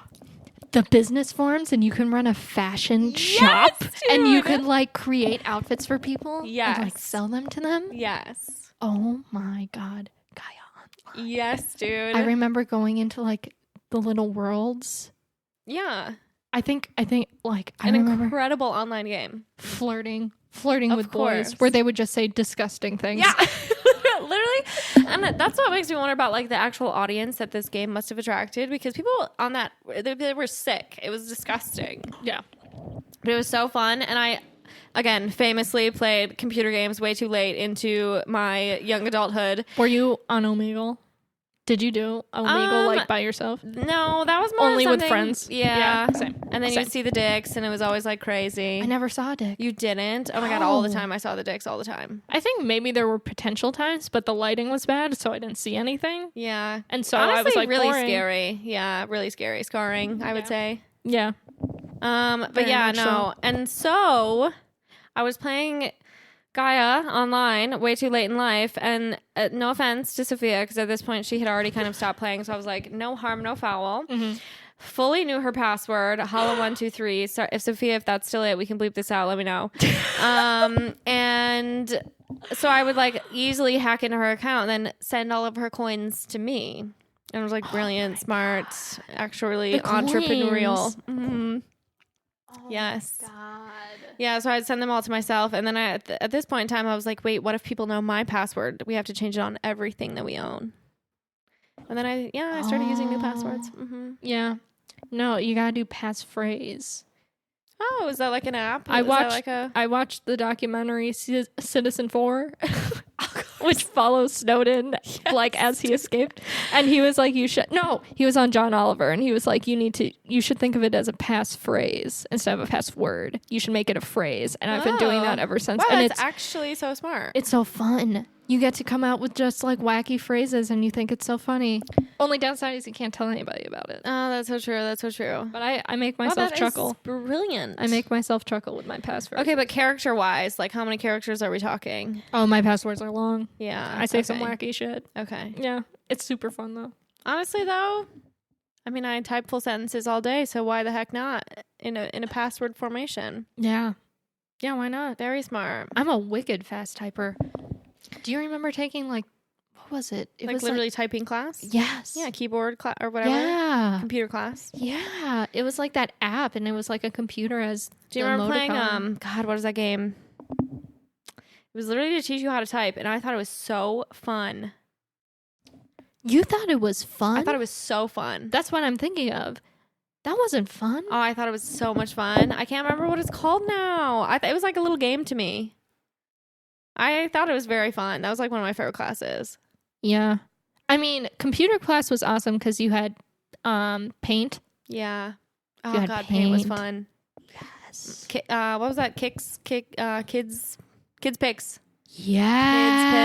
S2: The business forums, and you can run a fashion shop,
S1: dude.
S2: and you can like create outfits for people
S1: Yes.
S2: and like sell them to them.
S1: Yes.
S2: Oh my God. Gaia Online.
S1: Yes, dude.
S2: I remember going into like the little worlds.
S1: Yeah.
S2: I think like I
S1: An
S2: remember
S1: incredible online game.
S2: flirting
S1: Of
S2: with
S1: course.
S2: boys where they would just say disgusting things.
S1: Yeah. Literally. And that's what makes me wonder about like the actual audience that this game must have attracted, because people on that, they were sick. It was disgusting.
S2: Yeah.
S1: But it was so fun. And I, again, famously played computer games way too late into my young adulthood.
S2: Were you on Omegle? Did you do Omegle like by yourself?
S1: No, that was more
S2: Only with
S1: something-
S2: friends.
S1: Yeah.
S2: Same.
S1: And then
S2: Same.
S1: you'd see the dicks, and it was always like crazy.
S2: I never saw a dick.
S1: You didn't? Oh my God, all the
S2: Oh.
S1: time. I saw the dicks all the time.
S2: I think maybe there were potential times, but the lighting was bad, so I didn't see anything.
S1: Yeah.
S2: And so
S1: Honestly,
S2: I was like,
S1: really
S2: boring.
S1: scary. Yeah, really scary. Scarring, I would say.
S2: Yeah.
S1: But
S2: Very
S1: yeah,
S2: much
S1: no.
S2: so.
S1: And so I was playing Gaia online way too late in life, and no offense to Sophia, because at this point she had already kind of stopped playing, so I was like, no harm, no foul.
S2: Mm-hmm.
S1: Fully knew her password, Hollow123. So if Sophia, if that's still it, we can bleep this out, let me know. And so I would like easily hack into her account and then send all of her coins to me. And it was like brilliant, smart, actually
S2: The
S1: entrepreneurial.
S2: coins.
S1: Mm-hmm. Yes. Yeah, so I'd send them all to myself. And then at this point in time, I was like, wait, what if people know my password? We have to change it on everything that we own. And then I started using new passwords. Mm-hmm.
S2: Yeah. No, you gotta do passphrase.
S1: Oh, is that like an app?
S2: I
S1: Is that
S2: watched
S1: like a...
S2: I watched the documentary Citizen 4, which follows Snowden like as he escaped, and he was like, he was on John Oliver, and he was like, you should think of it as a passphrase instead of a password. You should make it a phrase, and I've been doing that ever since.
S1: Wow,
S2: and
S1: that's actually so smart.
S2: it's so fun. You get to come out with just like wacky phrases, and you think it's so funny. Only downside is you can't tell anybody about it.
S1: Oh, that's so true. That's so true.
S2: But I make myself chuckle.
S1: Brilliant.
S2: I make myself chuckle with my password.
S1: Okay, but character-wise, like how many characters are we talking?
S2: Oh, my passwords are long.
S1: Yeah.
S2: I say some
S1: okay.
S2: wacky shit.
S1: Okay.
S2: Yeah, it's super fun though.
S1: Honestly, though, I mean, I type full sentences all day, so why the heck not in a password formation?
S2: Yeah. Yeah, why not?
S1: Very smart.
S2: I'm a wicked fast typer. Do you remember taking what was it? It
S1: Like
S2: was
S1: literally typing class?
S2: yes.
S1: Yeah, keyboard class or whatever.
S2: Yeah.
S1: Computer class.
S2: Yeah. It was like that app, and it was like a computer as
S1: Do you
S2: the
S1: remember playing
S2: emoticon.
S1: God, what is that game? It was literally to teach you how to type, and I thought it was so fun.
S2: You thought it was fun?
S1: I thought it was so fun.
S2: That's what I'm thinking of. That wasn't fun.
S1: Oh, I thought it was so much fun. I can't remember what it's called now. It was like a little game to me. I thought it was very fun. That was like one of my favorite classes.
S2: Yeah. I mean, computer class was awesome because you had paint.
S1: Yeah.
S2: You
S1: Oh
S2: had
S1: God, paint was
S2: paint.
S1: fun.
S2: Yes.
S1: What was that? Kids Picks.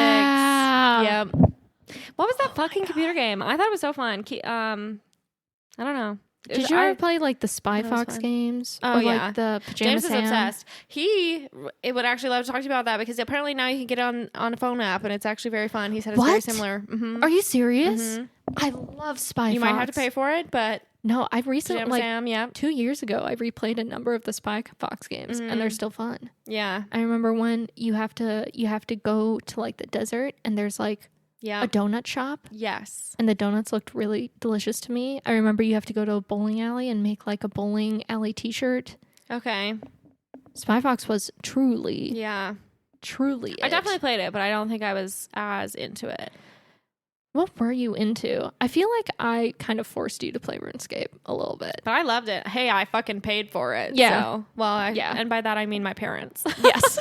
S2: Yeah.
S1: Yep. What was that fucking computer game? I thought it was so fun. I don't know.
S2: Did you ever play like the Spy
S1: That was
S2: Fox
S1: fun.
S2: games?
S1: Oh,
S2: or
S1: yeah.
S2: like the Pajama
S1: James is
S2: Sam?
S1: obsessed. It would actually love to talk to you about that because apparently now you can get it on a phone app and it's actually very fun. He said it's very
S2: What?
S1: similar. Mm-hmm.
S2: Are you serious?
S1: Mhm.
S2: I love Spy Fox.
S1: You might have to pay for it, but
S2: No, I recently,
S1: Pajama
S2: like
S1: Sam, yeah.
S2: 2 years ago, I replayed a number of the Spy Fox games, and they're
S1: Mhm.
S2: still fun.
S1: Yeah.
S2: I remember when you have to go to like the desert, and there's like
S1: Yeah.
S2: a donut shop,
S1: Yes.
S2: and the donuts looked really delicious to me. I remember you have to go to a bowling alley and make like a bowling alley T-shirt.
S1: Okay.
S2: Spy Fox was truly
S1: Yeah.
S2: it.
S1: I definitely played it, but I don't think I was as into it.
S2: What were you into? I feel like I kind of forced you to play RuneScape a little bit.
S1: But I loved it. Hey, I fucking paid for it.
S2: Yeah.
S1: So, well,
S2: Yeah.
S1: and by that I mean my parents.
S2: Yes.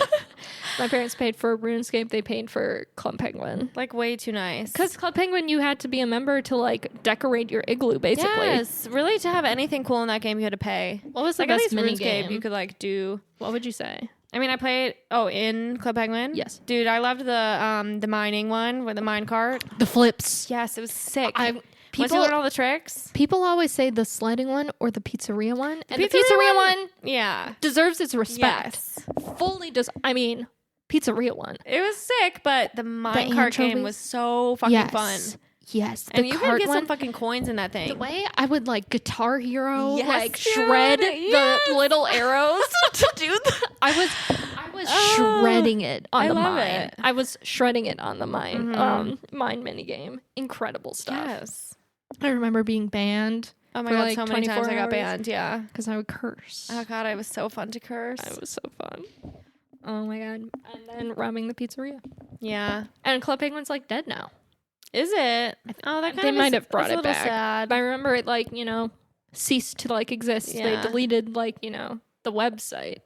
S2: My parents paid for RuneScape. They paid for Club Penguin.
S1: Like way too nice.
S2: Because Club Penguin, you had to be a member to like decorate your igloo, basically.
S1: Yes, really to have anything cool in that game, you had to pay.
S2: What was the
S1: Like at
S2: best
S1: least
S2: mini
S1: RuneScape,
S2: game?
S1: you could like do.
S2: What would you say?
S1: I mean, I played. Oh, in Club Penguin.
S2: Yes.
S1: dude, I loved the mining one with the mine cart.
S2: The flips.
S1: Yes, it was sick. Once you
S2: People
S1: learn all the tricks.
S2: people always say the sledding one or the pizzeria one, and the
S1: pizzeria
S2: pizzeria one
S1: Yeah.
S2: deserves its respect.
S1: Yes.
S2: Fully does. I mean, pizzeria one.
S1: It was sick, but the minecart game was so fucking fun.
S2: Yes,
S1: and you could get some fucking coins in that thing.
S2: The way I would like Guitar Hero, like shred the little arrows to do that. I was shredding it on the mine. I was shredding it on the mine. Mine mini game. Incredible stuff.
S1: Yes.
S2: I remember being banned.
S1: Oh my god, so many times I got banned. Yeah,
S2: because I would curse.
S1: Oh god, it was so fun to curse.
S2: It was so fun. Oh my god. And then robbing the pizzeria.
S1: Yeah.
S2: And Club Penguin's like dead now.
S1: Is it? Oh, that kind
S2: they
S1: of
S2: might have brought it back.
S1: Sad.
S2: But I remember it like, ceased to like exist. Yeah. They deleted like, the website.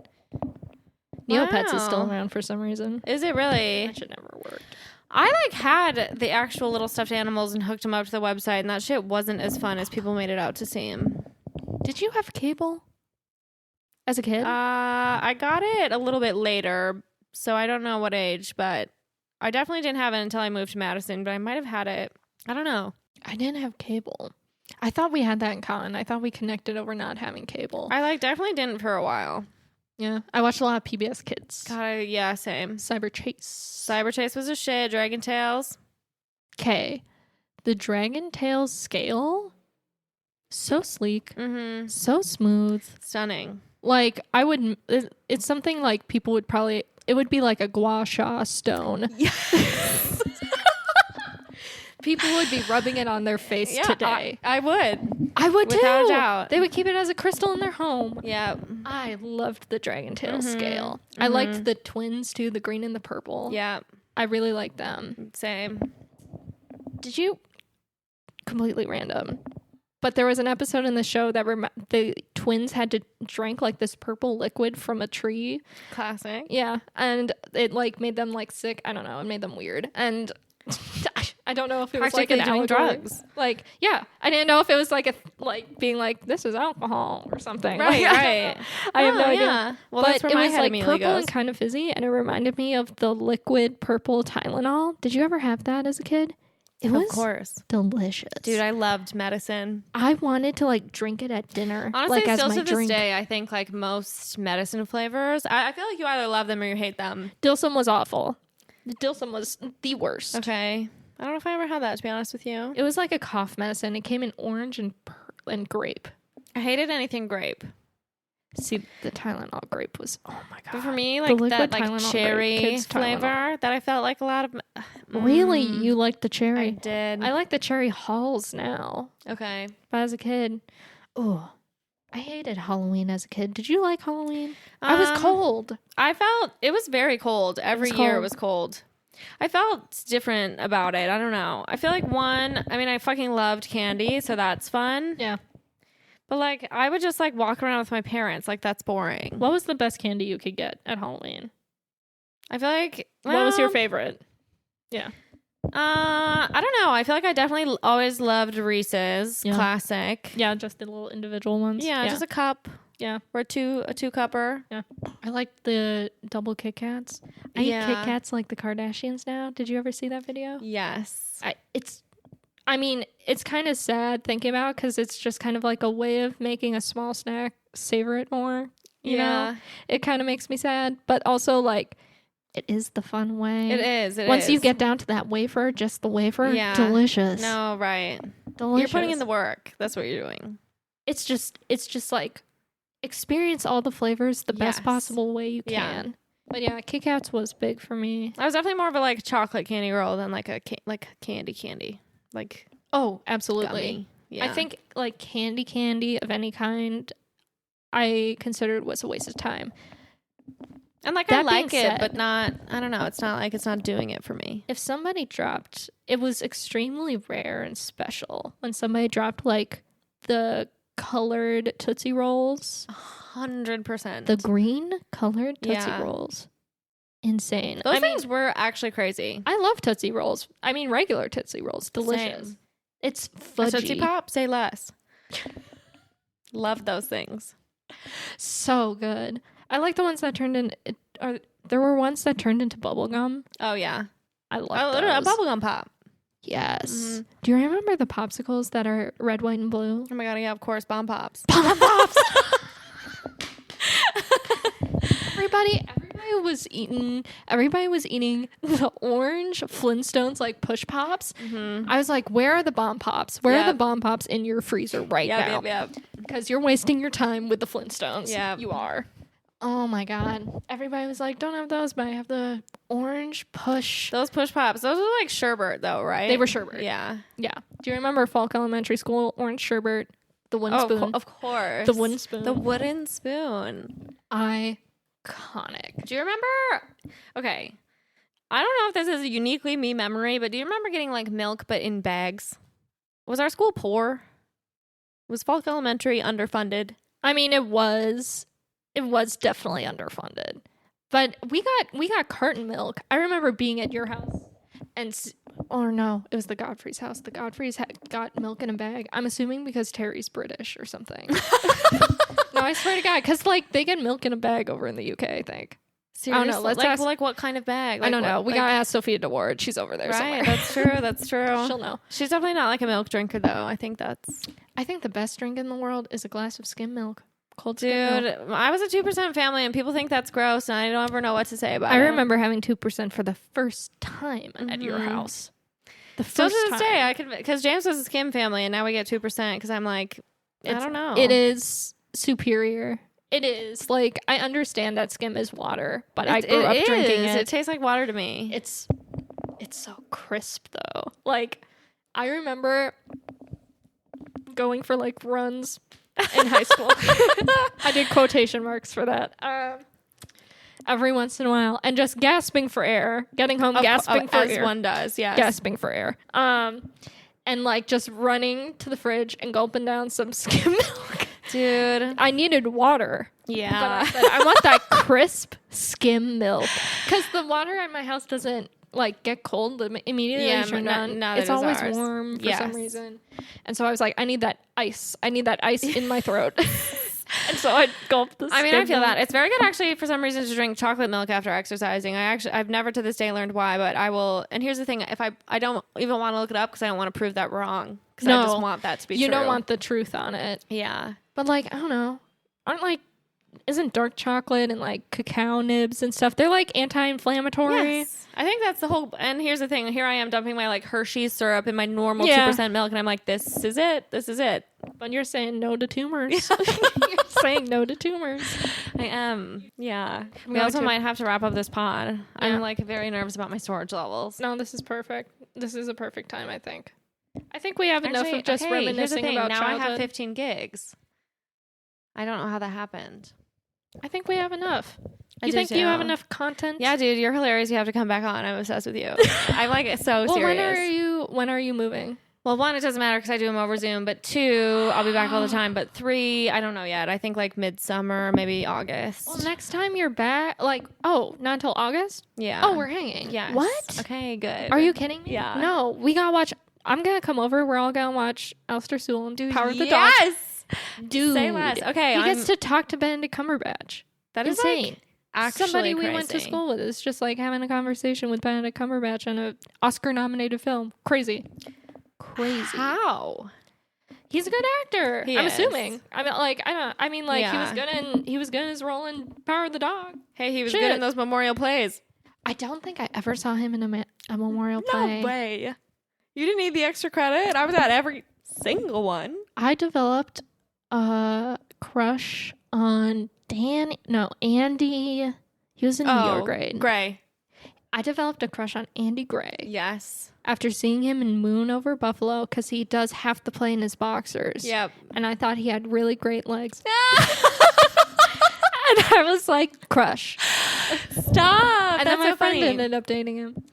S2: Neopets is still around for some reason.
S1: Is it really?
S2: That should never work.
S1: I like had the actual little stuffed animals and hooked them up to the website, and that shit wasn't as fun as people made it out to seem.
S2: Did you have cable as a kid?
S1: I got it a little bit later, so I don't know what age, but I definitely didn't have it until I moved to Madison, but I might have had it. I don't know.
S2: I didn't have cable. I thought we had that in common. I thought we connected over not having cable.
S1: I definitely didn't for a while.
S2: Yeah. I watched a lot of PBS Kids.
S1: God, yeah, same.
S2: Cyber Chase.
S1: Cyber Chase was a shit. Dragon Tales.
S2: Okay. The Dragon Tales scale, so sleek, so smooth.
S1: Stunning.
S2: Like, it's something like people would probably, it would be like a gua sha stone. Yes. People would be rubbing it on their face today.
S1: I would.
S2: I would
S1: without
S2: too.
S1: A doubt.
S2: They would keep it as a crystal in their home.
S1: Yeah.
S2: I loved the Dragon Tales scale. I liked the twins too, the green and the purple.
S1: Yeah.
S2: I really liked them.
S1: Same.
S2: Did you, completely random, but there was an episode in the show that the twins had to drink like this purple liquid from a tree.
S1: Classic.
S2: Yeah. And it like made them like sick. I don't know. It made them weird. And I don't know if it was like an
S1: doing drugs.
S2: Like, yeah. I didn't know if it was like being like, this is alcohol or something.
S1: Right,
S2: like,
S1: right.
S2: I have no idea.
S1: Yeah. Well,
S2: but
S1: that's where
S2: it
S1: my
S2: was
S1: head
S2: like
S1: immediately
S2: purple
S1: goes.
S2: and kind of fizzy, and it reminded me of the liquid purple Tylenol. Did you ever have that as a kid? It was,
S1: of course,
S2: delicious.
S1: Dude, I loved medicine.
S2: I wanted to like drink it at dinner.
S1: Honestly,
S2: like,
S1: still
S2: as my
S1: to this day, I think like most medicine flavors, I feel like you either love them or you hate them.
S2: Dilsum was awful. The Dilsum was the worst.
S1: Okay. I don't know if I ever had that, to be honest with you.
S2: It was like a cough medicine. It came in orange and grape.
S1: I hated anything grape.
S2: See, the Tylenol grape was, oh my god.
S1: But for me, like that like
S2: Tylenol
S1: cherry flavor that I felt like a lot of...
S2: Really? You liked the cherry?
S1: I did.
S2: I like the cherry halls now.
S1: Okay.
S2: But as a kid, I hated Halloween as a kid. Did you like Halloween? I was cold.
S1: I felt... It was very cold. Every year it was cold. I felt different about it. I don't know. I feel like I fucking loved candy, so that's fun.
S2: Yeah.
S1: But like, I would just like walk around with my parents. Like, that's boring.
S2: What was the best candy you could get at Halloween?
S1: I feel like...
S2: What was your favorite? Yeah.
S1: I don't know. I feel like I definitely always loved Reese's. Yeah. Classic.
S2: Yeah, just the little individual ones.
S1: Yeah, just a cup.
S2: Yeah.
S1: Or a two-cupper.
S2: Yeah. I like the double Kit Kats. I eat Kit Kats like the Kardashians now. Did you ever see that video?
S1: Yes.
S2: It's kind of sad thinking about because it's just kind of like a way of making a small snack savor it more. You know? It kind of makes me sad, but also like it is the fun way.
S1: It is.
S2: Once you get down to that wafer, just the wafer, delicious.
S1: No, right.
S2: Delicious.
S1: You're putting in the work. That's what you're doing.
S2: It's just like experience all the flavors the best possible way you can. But yeah, Kit Kats was big for me.
S1: I was definitely more of a like chocolate candy girl than like a candy. Like,
S2: oh, absolutely.
S1: Gummy. Yeah.
S2: I think like candy of any kind, I considered was a waste of time.
S1: And like I like it, but not. I don't know. It's not like it's not doing it for me.
S2: If somebody dropped, it was extremely rare and special when somebody dropped like the colored Tootsie Rolls.
S1: 100%.
S2: The green colored Tootsie Rolls. Insane.
S1: Those things were actually crazy.
S2: I love Tootsie Rolls. I mean, regular Tootsie Rolls. Delicious. Same. It's fudgy.
S1: A Tootsie Pop? Say less. Love those things.
S2: So good. I like the ones that turned in... there were ones that turned into bubblegum.
S1: Oh, yeah.
S2: I love those.
S1: A bubblegum pop.
S2: Yes. Mm-hmm. Do you remember the popsicles that are red, white, and blue?
S1: Oh my god, yeah, of course. Bomb Pops.
S2: Bomb Pops! Everybody everybody was eating the orange Flintstones like push pops. I was like, where are the bomb pops? Where are the bomb pops in your freezer right now? Because you're wasting your time with the Flintstones. Yeah, you are. Oh my God. Everybody was like, don't have those, but I have the orange push.
S1: Those push pops. Those were like sherbet though, right?
S2: They were sherbet.
S1: Yeah.
S2: Yeah. Do you remember Falk Elementary School orange sherbet? The wooden spoon.
S1: Of course.
S2: The wooden spoon.
S1: The wooden spoon.
S2: Iconic.
S1: Do you remember? Okay. I don't know if this is a uniquely me memory, but do you remember getting like milk but in bags? Was our school poor? Was Falk Elementary underfunded?
S2: I mean, it was definitely underfunded. But we got carton milk. I remember being at your house or no, it was the Godfrey's house. The Godfrey's got milk in a bag. I'm assuming because Terry's British or something. No, I swear to God, because like they get milk in a bag over in the UK, I think.
S1: Seriously? I don't know. Let's ask. Like what kind of bag? Like,
S2: I don't know. We gotta ask Sophia DeWard. She's over there somewhere.
S1: That's true. That's true.
S2: She'll know.
S1: She's definitely not like a milk drinker though. I think
S2: the best drink in the world is a glass of skim milk. Cold
S1: Dude, I was a 2% family and people think that's gross and I don't ever know what to say about it.
S2: I remember having 2% for the first time at your house.
S1: The first time. To this day, because James was a skim family and now we get 2% because I'm like, I don't know.
S2: It is superior. It is. Like, I understand that skim is water, but I grew up drinking it.
S1: It tastes like water to me.
S2: It's so crisp though. Like, I remember going for like runs in high school. I did quotation marks for that. Every once in a while. And just gasping for air. Getting home, gasping for air.
S1: As one does, yes.
S2: Gasping for air. And like just running to the fridge and gulping down some skim milk.
S1: Dude.
S2: I needed water.
S1: Yeah.
S2: But I said, I want that crisp skim milk. Because the water at my house doesn't like get cold immediately.
S1: Yeah,
S2: it's always warm for some reason. And so I was like, I need that ice. I need that ice in my throat. And so I gulped the skim
S1: I feel that. It's very good actually for some reason to drink chocolate milk after exercising. I've never to this day learned why, but I will. And here's the thing. If I don't even want to look it up because I don't want to prove that wrong. Because I just want that to be true.
S2: You don't want the truth on it.
S1: Yeah.
S2: But like, I don't know. Isn't dark chocolate and like cacao nibs and stuff, they're like anti-inflammatory?
S1: Yes. I think that's the whole, and here's the thing. Here I am dumping my like Hershey's syrup in my normal 2% milk and I'm like, this is it. This is it.
S2: But you're saying no to tumors. You're saying no to tumors.
S1: I am. Yeah. We also might have to wrap up this pod. Yeah. I'm like very nervous about my storage levels.
S2: No, this is perfect. This is a perfect time, I think. I think we have enough of just reminiscing about
S1: now
S2: childhood.
S1: I have 15 gigs. I don't know how that happened.
S2: I think we have enough. You think you have enough content?
S1: Yeah, dude, you're hilarious. You have to come back on. I'm obsessed with you. I like it so serious.
S2: When are you moving?
S1: Well, 1, it doesn't matter because I do them over Zoom. But 2, I'll be back all the time. But 3, I don't know yet. I think like midsummer, maybe August.
S2: Well, next time you're back, not until August?
S1: Yeah.
S2: Oh, we're hanging.
S1: Yeah.
S2: What?
S1: Okay, good.
S2: Are you kidding me?
S1: Yeah.
S2: No, we gotta watch. I'm gonna come over. We're all gonna watch Alistair Sewell and Power of the Dog.
S1: Yes!
S2: Dude.
S1: Say less. Okay.
S2: He gets to talk to Benedict Cumberbatch.
S1: That is
S2: insane.
S1: Like, actually
S2: somebody
S1: crazy.
S2: We went to school with. It's just like having a conversation with Benedict Cumberbatch on an Oscar-nominated film. Crazy.
S1: How?
S2: He's a good actor. I'm assuming. He was good in his role in Power of the Dog.
S1: Hey, he was good in those memorial plays.
S2: I don't think I ever saw him in a memorial play.
S1: No way. You didn't need the extra credit. I was at every single one.
S2: I developed a crush on Andy. He was in your grade.
S1: Gray.
S2: I developed a crush on Andy Gray.
S1: Yes.
S2: After seeing him in Moon Over Buffalo, because he does have to play in his boxers.
S1: Yep.
S2: And I thought he had really great legs. And I was like, crush.
S1: Stop.
S2: And then my friend ended up dating him.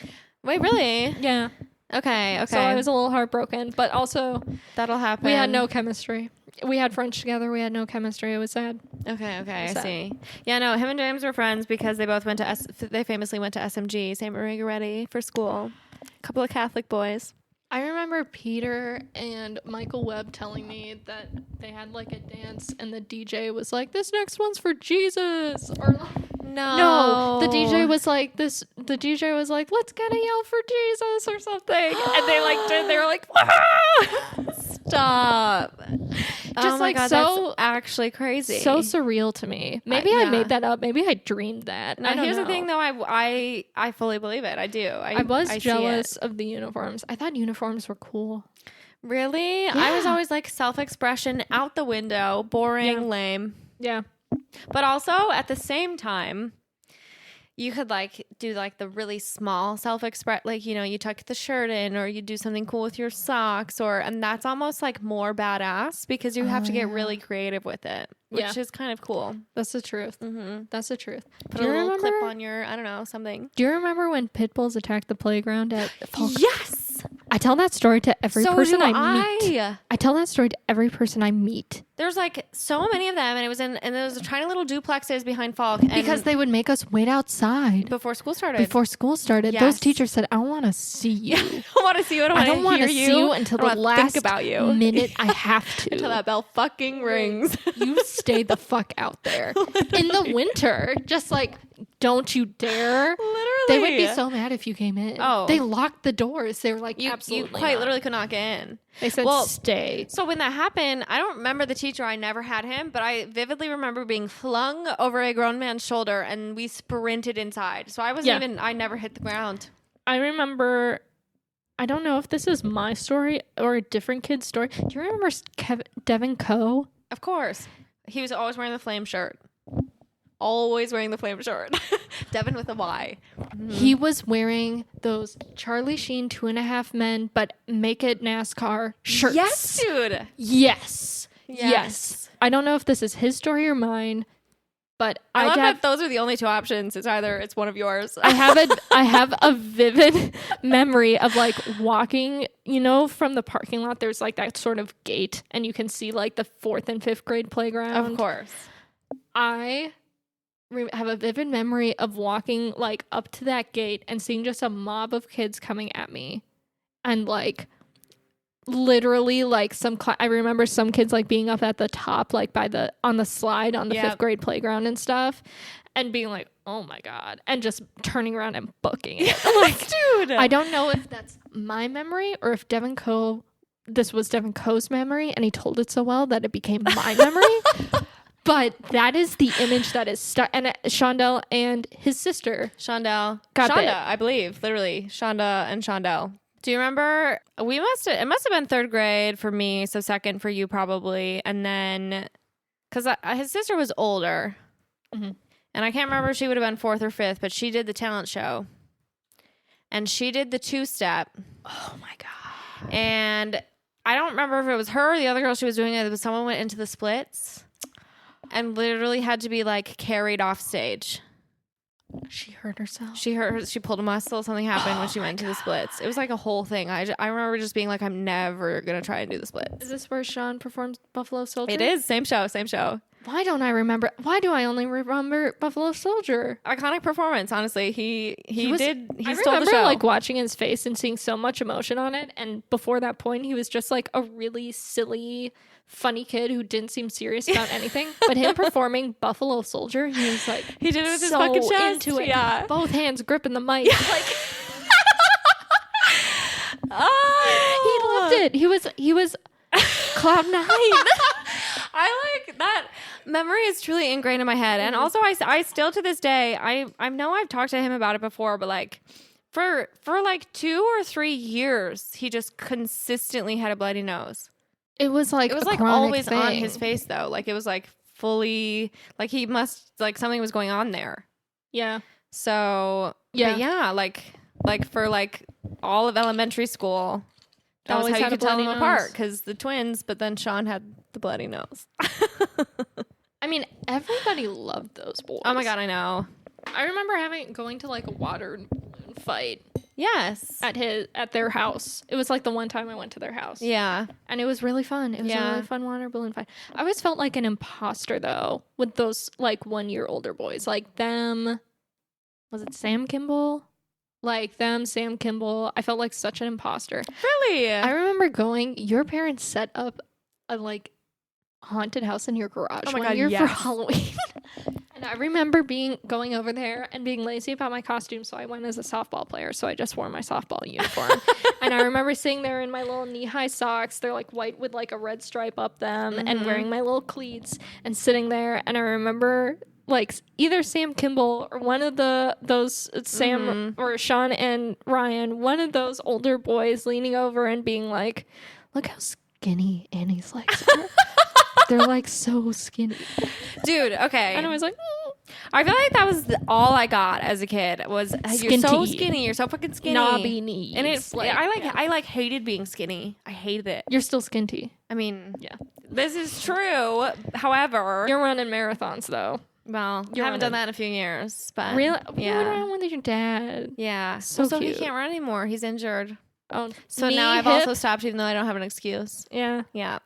S1: Wait, really?
S2: Yeah.
S1: Okay.
S2: So I was a little heartbroken, but also
S1: that'll happen.
S2: We had no chemistry. We had French together. We had no chemistry. It was sad.
S1: Okay. I see. Yeah, no, him and James were friends because they both went to they famously went to SMG, St. Marie Goretti, for school. A couple of Catholic boys.
S2: I remember Peter and Michael Webb telling me that they had like a dance and the DJ was like, this next one's for Jesus. Or no, the DJ was like, let's get a yell for Jesus or something. And they were like, wow.
S1: Stop.
S2: Just like
S1: God,
S2: so
S1: that's actually crazy.
S2: So surreal to me. Maybe I made that up. Maybe I dreamed that.
S1: Now, here's the thing, though. I fully believe it. I do.
S2: I was jealous of the uniforms. I thought uniforms were cool.
S1: Really?
S2: Yeah.
S1: I was always like self-expression out the window, boring, lame.
S2: Yeah.
S1: But also at the same time, you could like do like the really small self-express, like, you know, you tuck the shirt in or you do something cool with your socks and that's almost like more badass because you have to get really creative with it, which is kind of cool.
S2: That's the truth. Mm-hmm. That's the truth.
S1: Put a little clip on your, I don't know, something.
S2: Do you remember when pit bulls attacked the playground at Folk?
S1: Yes!
S2: I tell that story to every person I meet. I tell that story to every person I meet.
S1: There's like so many of them, and there was tiny little duplexes behind Falk.
S2: Because they would make us wait outside.
S1: Before school started.
S2: Yes. Those teachers said, I want to see you.
S1: I want to see you.
S2: I don't want to see you until the last minute I have to.
S1: Until that bell fucking rings.
S2: You stay the fuck out there. In the winter. Just like, don't you dare.
S1: Literally.
S2: They would be so mad if you came in. Oh. They locked the doors. They were like, absolutely
S1: you quite literally could not get in.
S2: They said, stay.
S1: So when that happened, I don't remember the teacher. I never had him, but I vividly remember being flung over a grown man's shoulder and we sprinted inside. So I never hit the ground.
S2: I remember, I don't know if this is my story or a different kid's story. Do you remember Devin Coe?
S1: Of course. He was always wearing the flame shirt. Always wearing the flame shirt. Devin with a Y. Mm-hmm.
S2: He was wearing those Charlie Sheen 2.5 Men, but make it NASCAR shirts.
S1: Yes, dude.
S2: Yes. I don't know if this is his story or mine, but
S1: I love that those are the only two options. It's one of yours.
S2: I have a vivid memory of like walking, you know, from the parking lot. There's like that sort of gate, and you can see like the 4th and 5th grade playground.
S1: Of course.
S2: I have a vivid memory of walking like up to that gate and seeing just a mob of kids coming at me, and like literally like I remember some kids like being up at the top, like on the slide on the 5th grade playground and stuff, and being like, oh my God, and just turning around and booking it. Like,
S1: dude,
S2: I don't know if that's my memory or if this was Devin Coe's memory and he told it so well that it became my memory. But that is the image that is stuck. And Shondell and his sister.
S1: Shonda,
S2: bit.
S1: I believe. Literally. Shonda and Shondell. Do you remember? It must have been 3rd grade for me. So 2nd for you probably. And then, because his sister was older. Mm-hmm. And I can't remember if she would have been 4th or 5th. But she did the talent show. And she did the 2-step.
S2: Oh my God.
S1: And I don't remember if it was her or the other girl she was doing it. But someone went into the splits. And literally had to be like carried off stage.
S2: She hurt herself.
S1: She pulled a muscle. Something happened when she went to the splits. It was like a whole thing. I remember just being like, I'm never gonna try and do the splits.
S2: Is this where Sean performed Buffalo Soldier?
S1: It is. Same show.
S2: Why don't I remember? Why do I only remember Buffalo Soldier?
S1: Iconic performance. Honestly, he stole the show.
S2: I remember like watching his face and seeing so much emotion on it. And before that point, he was just like a really silly, funny kid who didn't seem serious about anything. But him performing Buffalo Soldier, he was like,
S1: he did it with his fucking chest.
S2: Into it.
S1: Yeah,
S2: both hands gripping the mic.
S1: Yeah.
S2: Like,
S1: oh,
S2: he loved it. He was cloud 9.
S1: I like that memory is truly ingrained in my head. And also I still to this day, I know I've talked to him about it before, but like for like 2 or 3 years, he just consistently had a bloody nose.
S2: It was like
S1: always
S2: thing.
S1: On his face though. Like it was like fully, like he must, like something was going on there.
S2: Yeah.
S1: So yeah, like for like all of elementary school, that was how you could tell them apart, because the twins, but then Sean had the bloody nose.
S2: I mean, everybody loved those boys.
S1: Oh my God, I know.
S2: I remember going to like a water fight.
S1: Yes.
S2: At their house. It was like the one time I went to their house.
S1: Yeah.
S2: And it was really fun. It was a really fun water balloon fight. I always felt like an imposter though with those like 1 year older boys. Like them. Was it Sam Kimball? Like them, Sam Kimball. I felt like such an imposter.
S1: Really?
S2: I remember your parents set up a like haunted house in your garage one year for Halloween. And And I remember going over there and being lazy about my costume, so I went as a softball player, so I just wore my softball uniform. And I remember sitting there in my little knee-high socks. They're like white with like a red stripe up them, and wearing my little cleats and sitting there. And I remember like either Sam Kimball or one of those Sam or Sean and Ryan, one of those older boys leaning over and being like, "Look how skinny Annie's legs are." They're like so skinny.
S1: Dude, okay.
S2: And I was like,
S1: I feel like that was all I got as a kid was you're so skinny, you're so fucking skinny.
S2: Knobby knees.
S1: And it's like, I hated being skinny. I hated it.
S2: You're still skinty.
S1: I mean, yeah. This is true. However,
S2: you're running marathons though.
S1: Well, I haven't done that in a few years, but
S2: really,
S1: yeah.
S2: You went around with your dad.
S1: Yeah.
S2: So
S1: he
S2: cute.
S1: can't run anymore. He's injured.
S2: Oh,
S1: so now I've also stopped, even though I don't have an excuse.
S2: Yeah.
S1: Yeah.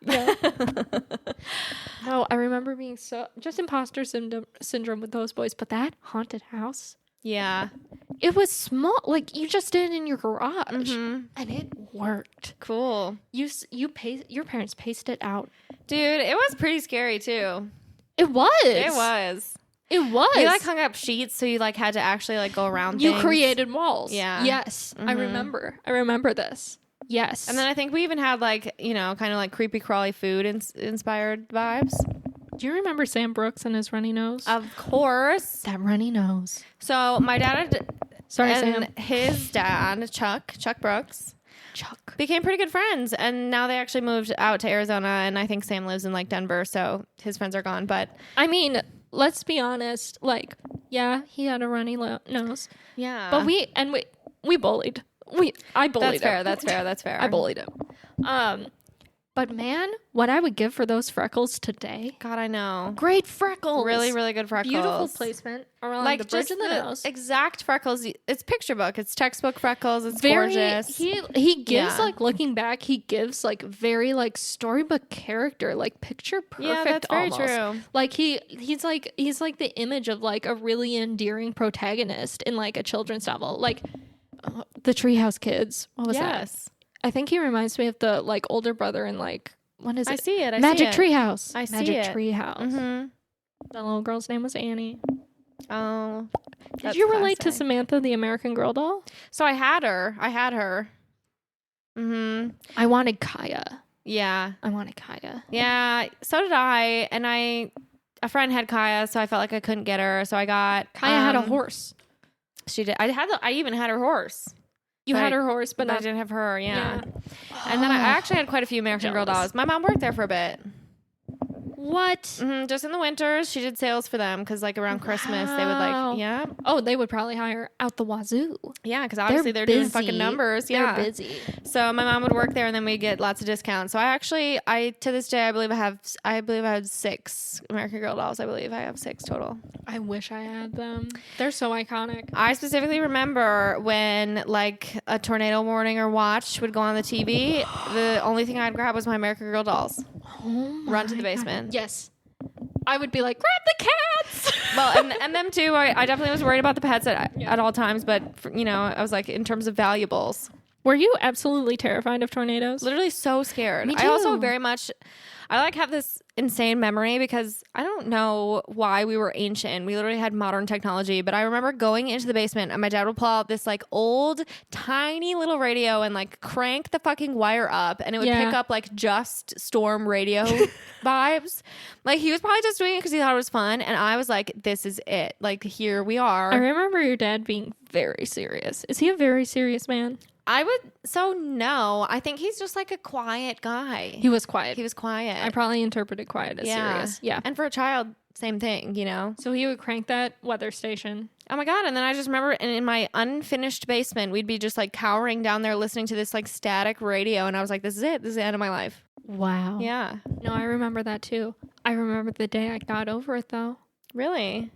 S2: No, I remember being just imposter syndrome with those boys, but that haunted house.
S1: Yeah.
S2: It was small. Like, you just did it in your garage, and it worked.
S1: Cool.
S2: Your parents paced it out.
S1: Dude, it was pretty scary, too.
S2: It was.
S1: It was.
S2: It was.
S1: You like hung up sheets, so you like had to actually like go around
S2: You
S1: things.
S2: created walls.
S1: Yeah.
S2: Yes. I remember this. Yes.
S1: And then I think we even had like, you know, kind of like creepy crawly food inspired vibes.
S2: Do you remember Sam Brooks and his runny nose?
S1: Of course.
S2: That runny nose.
S1: So my dad
S2: Sam.
S1: His dad, Chuck Brooks, became pretty good friends, and now they actually moved out to Arizona, and I think Sam lives in like Denver, so his friends are gone. But
S2: I mean, let's be honest. Like, yeah, he had a runny nose.
S1: Yeah,
S2: but we bullied. I bullied him.
S1: That's fair.
S2: I bullied him. But man, what I would give for those freckles today.
S1: God, I know.
S2: Great freckles.
S1: Really, really good freckles.
S2: Beautiful placement around
S1: like
S2: the bridge of the nose.
S1: Exact freckles. It's picture book. It's textbook freckles. It's gorgeous.
S2: He gives like, looking back, he gives like very like storybook character, like picture perfect.
S1: Yeah, that's very true.
S2: Like he's like the image of like a really endearing protagonist in like a children's novel. Like the Treehouse Kids. What was that? I think he reminds me of the like older brother in like, what is it?
S1: I see it.
S2: Magic Treehouse.
S1: I see
S2: Magic
S1: it.
S2: Treehouse.
S1: Mm-hmm.
S2: The little girl's name was Annie.
S1: Oh.
S2: Did you relate to Samantha, the American Girl doll?
S1: So I had her. Mm-hmm.
S2: I wanted Kaya.
S1: Yeah.
S2: I wanted Kaya.
S1: Yeah. So did I. And a friend had Kaya, so I felt like I couldn't get her. So I got
S2: Kaya had a horse.
S1: She did. I even had her horse.
S2: You had her horse, but
S1: I didn't have her. Yeah. And then I actually had quite a few American Girl dolls. My mom worked there for a bit.
S2: What?
S1: Mm-hmm. Just in the winters, she did sales for them because, like, around Christmas, they would like, yeah.
S2: Oh, they would probably hire out the wazoo.
S1: Yeah, because obviously they're doing fucking numbers. Yeah,
S2: they're busy.
S1: So my mom would work there, and then we'd get lots of discounts. So I to this day, I believe I have 6 American Girl dolls. I believe I have 6 total.
S2: I wish I had them. They're so iconic.
S1: I specifically remember when like a tornado warning or watch would go on the TV. The only thing I'd grab was my American Girl dolls.
S2: Oh,
S1: run to the basement.
S2: God. Yes. I would be like, grab the cats.
S1: Well, and them too. I definitely was worried about the pets at all times, but you know, I was like, in terms of valuables.
S2: Were you absolutely terrified of tornadoes?
S1: Literally so scared.
S2: Me too.
S1: I also very much, I like have this insane memory because I don't know why we were ancient. We literally had modern technology, but I remember going into the basement and my dad would pull out this like old tiny little radio and like crank the fucking wire up, and it would pick up like just storm radio vibes. Like he was probably just doing it because he thought it was fun, and I was like, this is it. Like here we are.
S2: I remember your dad being very serious. Is he a very serious man?
S1: No, I think he's just like a quiet guy.
S2: He was quiet.
S1: I
S2: probably interpreted quiet as serious. Yeah.
S1: And for a child, same thing, you know?
S2: So he would crank that weather station.
S1: Oh my God. And then I just remember in my unfinished basement, we'd be just like cowering down there listening to this like static radio. And I was like, this is it. This is the end of my life.
S2: Wow.
S1: Yeah.
S2: No, I remember that too. I remember the day I got over it though.
S1: Really?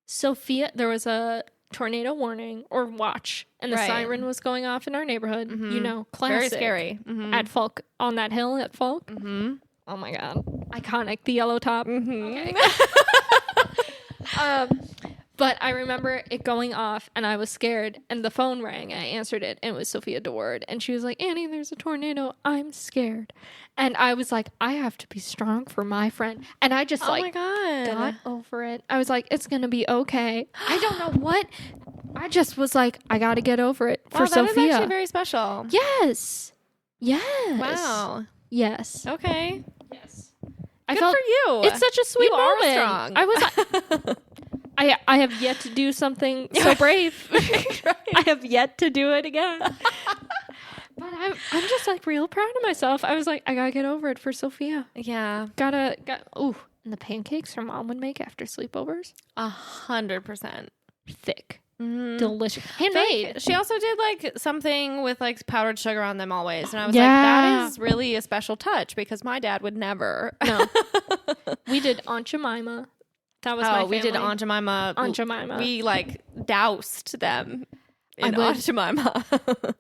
S2: Sophia, there was a tornado warning or watch, and the siren was going off in our neighborhood. Mm-hmm. You know, classic.
S1: Very scary. Mm-hmm.
S2: At Falk, on that hill at Falk.
S1: Mm-hmm.
S2: Oh my God. Iconic. The yellow top.
S1: Mm-hmm.
S2: Okay. But I remember it going off and I was scared and the phone rang and I answered it and it was Sophia Dord. And she was like, Annie, there's a tornado. I'm scared. And I was like, I have to be strong for my friend. And I just
S1: my God.
S2: got over it. I was like, it's going to be okay. I don't know what. I just was like, I got to get over it for Sophia.
S1: That is actually very special.
S2: Yes.
S1: Wow.
S2: Yes.
S1: Okay.
S2: Yes.
S1: Good for you.
S2: It's such a sweet moment.
S1: You are strong.
S2: I was. I have yet to do something so brave.
S1: Right.
S2: I have yet to do it again. But I'm just like real proud of myself. I was like, I gotta get over it for Sophia.
S1: Yeah.
S2: Ooh, and the pancakes her mom would make after sleepovers.
S1: 100%.
S2: Thick. Delicious. Handmade.
S1: She also did like something with like powdered sugar on them always. And I was like, that is really a special touch because my dad would never.
S2: No. We did Aunt Jemima. That was my family.
S1: We did Aunt Jemima.
S2: Aunt Jemima.
S1: We like doused them in Aunt Jemima.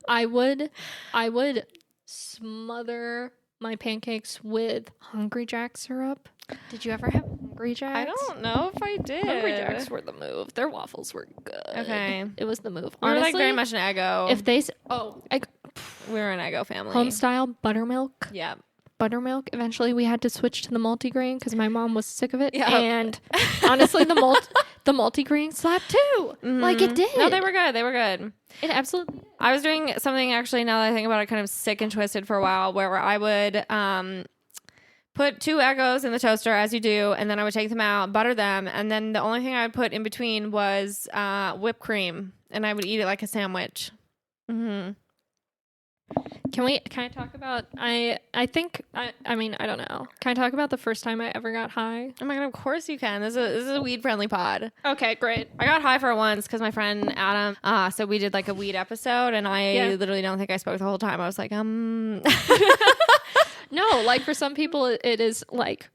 S2: I would smother my pancakes with Hungry Jack syrup. Did you ever have Hungry Jacks?
S1: I don't know if I did.
S2: Hungry Jacks were the move. Their waffles were good.
S1: Okay.
S2: It was the move.
S1: We were like very much an Eggo.
S2: If they...
S1: we were an Eggo family.
S2: Home style buttermilk.
S1: Yeah.
S2: Buttermilk. Eventually, we had to switch to the multigrain because my mom was sick of it.
S1: Yeah.
S2: And honestly, the multigrain slapped too. Like it did.
S1: No, they were good. They were good.
S2: It absolutely.
S1: I was doing something actually. Now that I think about it, kind of sick and twisted for a while, where I would put 2 Eggos in the toaster as you do, and then I would take them out, butter them, and then the only thing I would put in between was whipped cream, and I would eat it like a sandwich. Mm-hmm.
S2: Can I talk about I mean I don't know. Can I talk about the first time I ever got high?
S1: Oh my God, of course you can. This is a weed friendly pod.
S2: Okay, great.
S1: I got high for it once because my friend Adam, so we did like a weed episode and I literally don't think I spoke the whole time. I was like,
S2: No, like for some people it is like,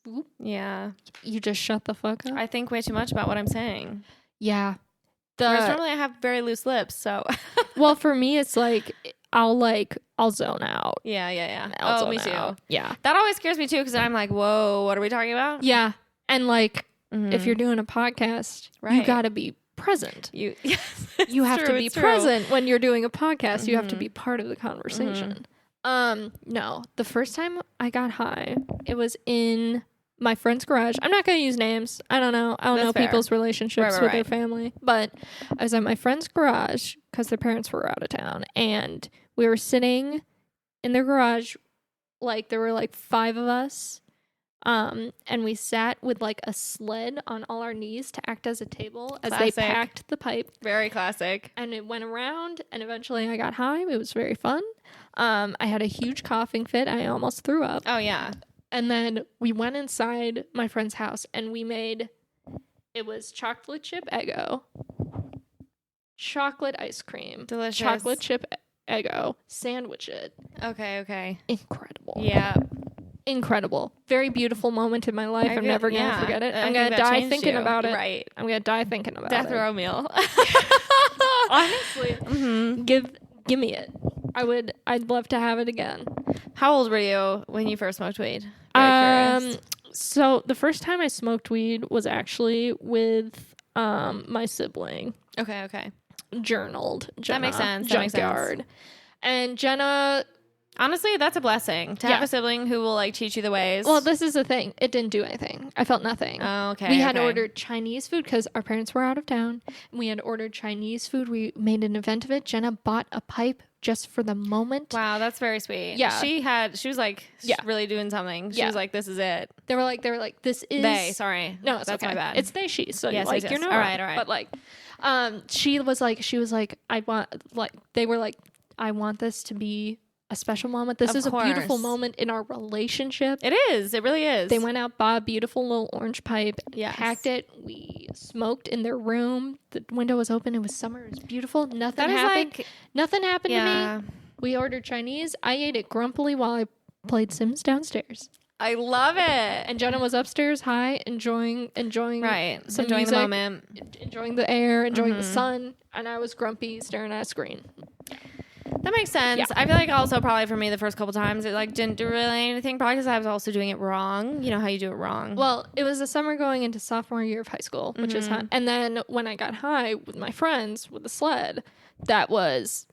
S2: whoop,
S1: yeah,
S2: you just shut the fuck up.
S1: I think way too much about what I'm saying.
S2: Yeah.
S1: Whereas normally I have very loose lips, so.
S2: Well, for me it's like I'll zone out.
S1: Yeah.
S2: I'll
S1: me
S2: zone out.
S1: too.
S2: Yeah.
S1: That always scares me too because I'm like, whoa, what are we talking about?
S2: Yeah. And like, if you're doing a podcast, you got to be present. You have to be present when you're doing a podcast. You have to be part of the conversation. No, the first time I got high, it was in my friend's garage. I'm not going to use names. I don't know. I don't know people's relationships with their family. But I was at my friend's garage because their parents were out of town. And we were sitting in their garage. Like, there were like 5 of us. And we sat with like a sled on all our knees to act as a table as they packed the pipe.
S1: Very classic.
S2: And it went around. And eventually I got high. It was very fun. I had a huge coughing fit. I almost threw up.
S1: Oh, yeah.
S2: And then we went inside my friend's house and we made, it was chocolate chip Eggo, chocolate ice cream,
S1: delicious,
S2: chocolate chip Eggo, sandwich it.
S1: Okay.
S2: Incredible.
S1: Yeah.
S2: Incredible. Very beautiful moment in my life. I'm never going to forget it. I'm going to die thinking about it.
S1: Right.
S2: I'm going to die thinking about it.
S1: Death row meal.
S2: Honestly, give me it. I'd love to have it again.
S1: How old were you when you first smoked weed?
S2: So the first time I smoked weed was actually with my sibling.
S1: Okay.
S2: Journaled. Jenna,
S1: that makes sense.
S2: Junkyard. And Jenna,
S1: honestly, that's a blessing to have a sibling who will like teach you the ways.
S2: Well, this is the thing. It didn't do anything. I felt nothing.
S1: Oh, okay.
S2: We had ordered Chinese food because our parents were out of town. And we had ordered Chinese food. We made an event of it. Jenna bought a pipe just for the moment.
S1: Wow, that's very sweet.
S2: Yeah.
S1: She was like really doing something. She was like, this is it.
S2: They were like, this is
S1: sorry.
S2: No, it's
S1: that's
S2: okay.
S1: my bad.
S2: It's they, she. So
S1: yes,
S2: like, you're not
S1: all right.
S2: But like, she was like, I want, like, they were like, I want this to be a special moment. This is a beautiful moment in our relationship.
S1: It is. It really is.
S2: They went out, bought a beautiful little orange pipe, packed it. We smoked in their room. The window was open. It was summer. It was beautiful. Nothing happened. Nothing happened to me. We ordered Chinese. I ate it grumpily while I played Sims downstairs.
S1: I love it.
S2: And Jenna was upstairs high, enjoying
S1: right,
S2: some
S1: enjoying
S2: music,
S1: the moment,
S2: enjoying the air, enjoying the sun, and I was grumpy staring at a screen.
S1: That makes sense.
S2: Yeah.
S1: I feel like also probably for me the first couple times it like didn't do really anything, probably because I was also doing it wrong. You know how you do it wrong.
S2: Well, it was the summer going into sophomore year of high school, which is high. And then when I got high with my friends with the sled, that was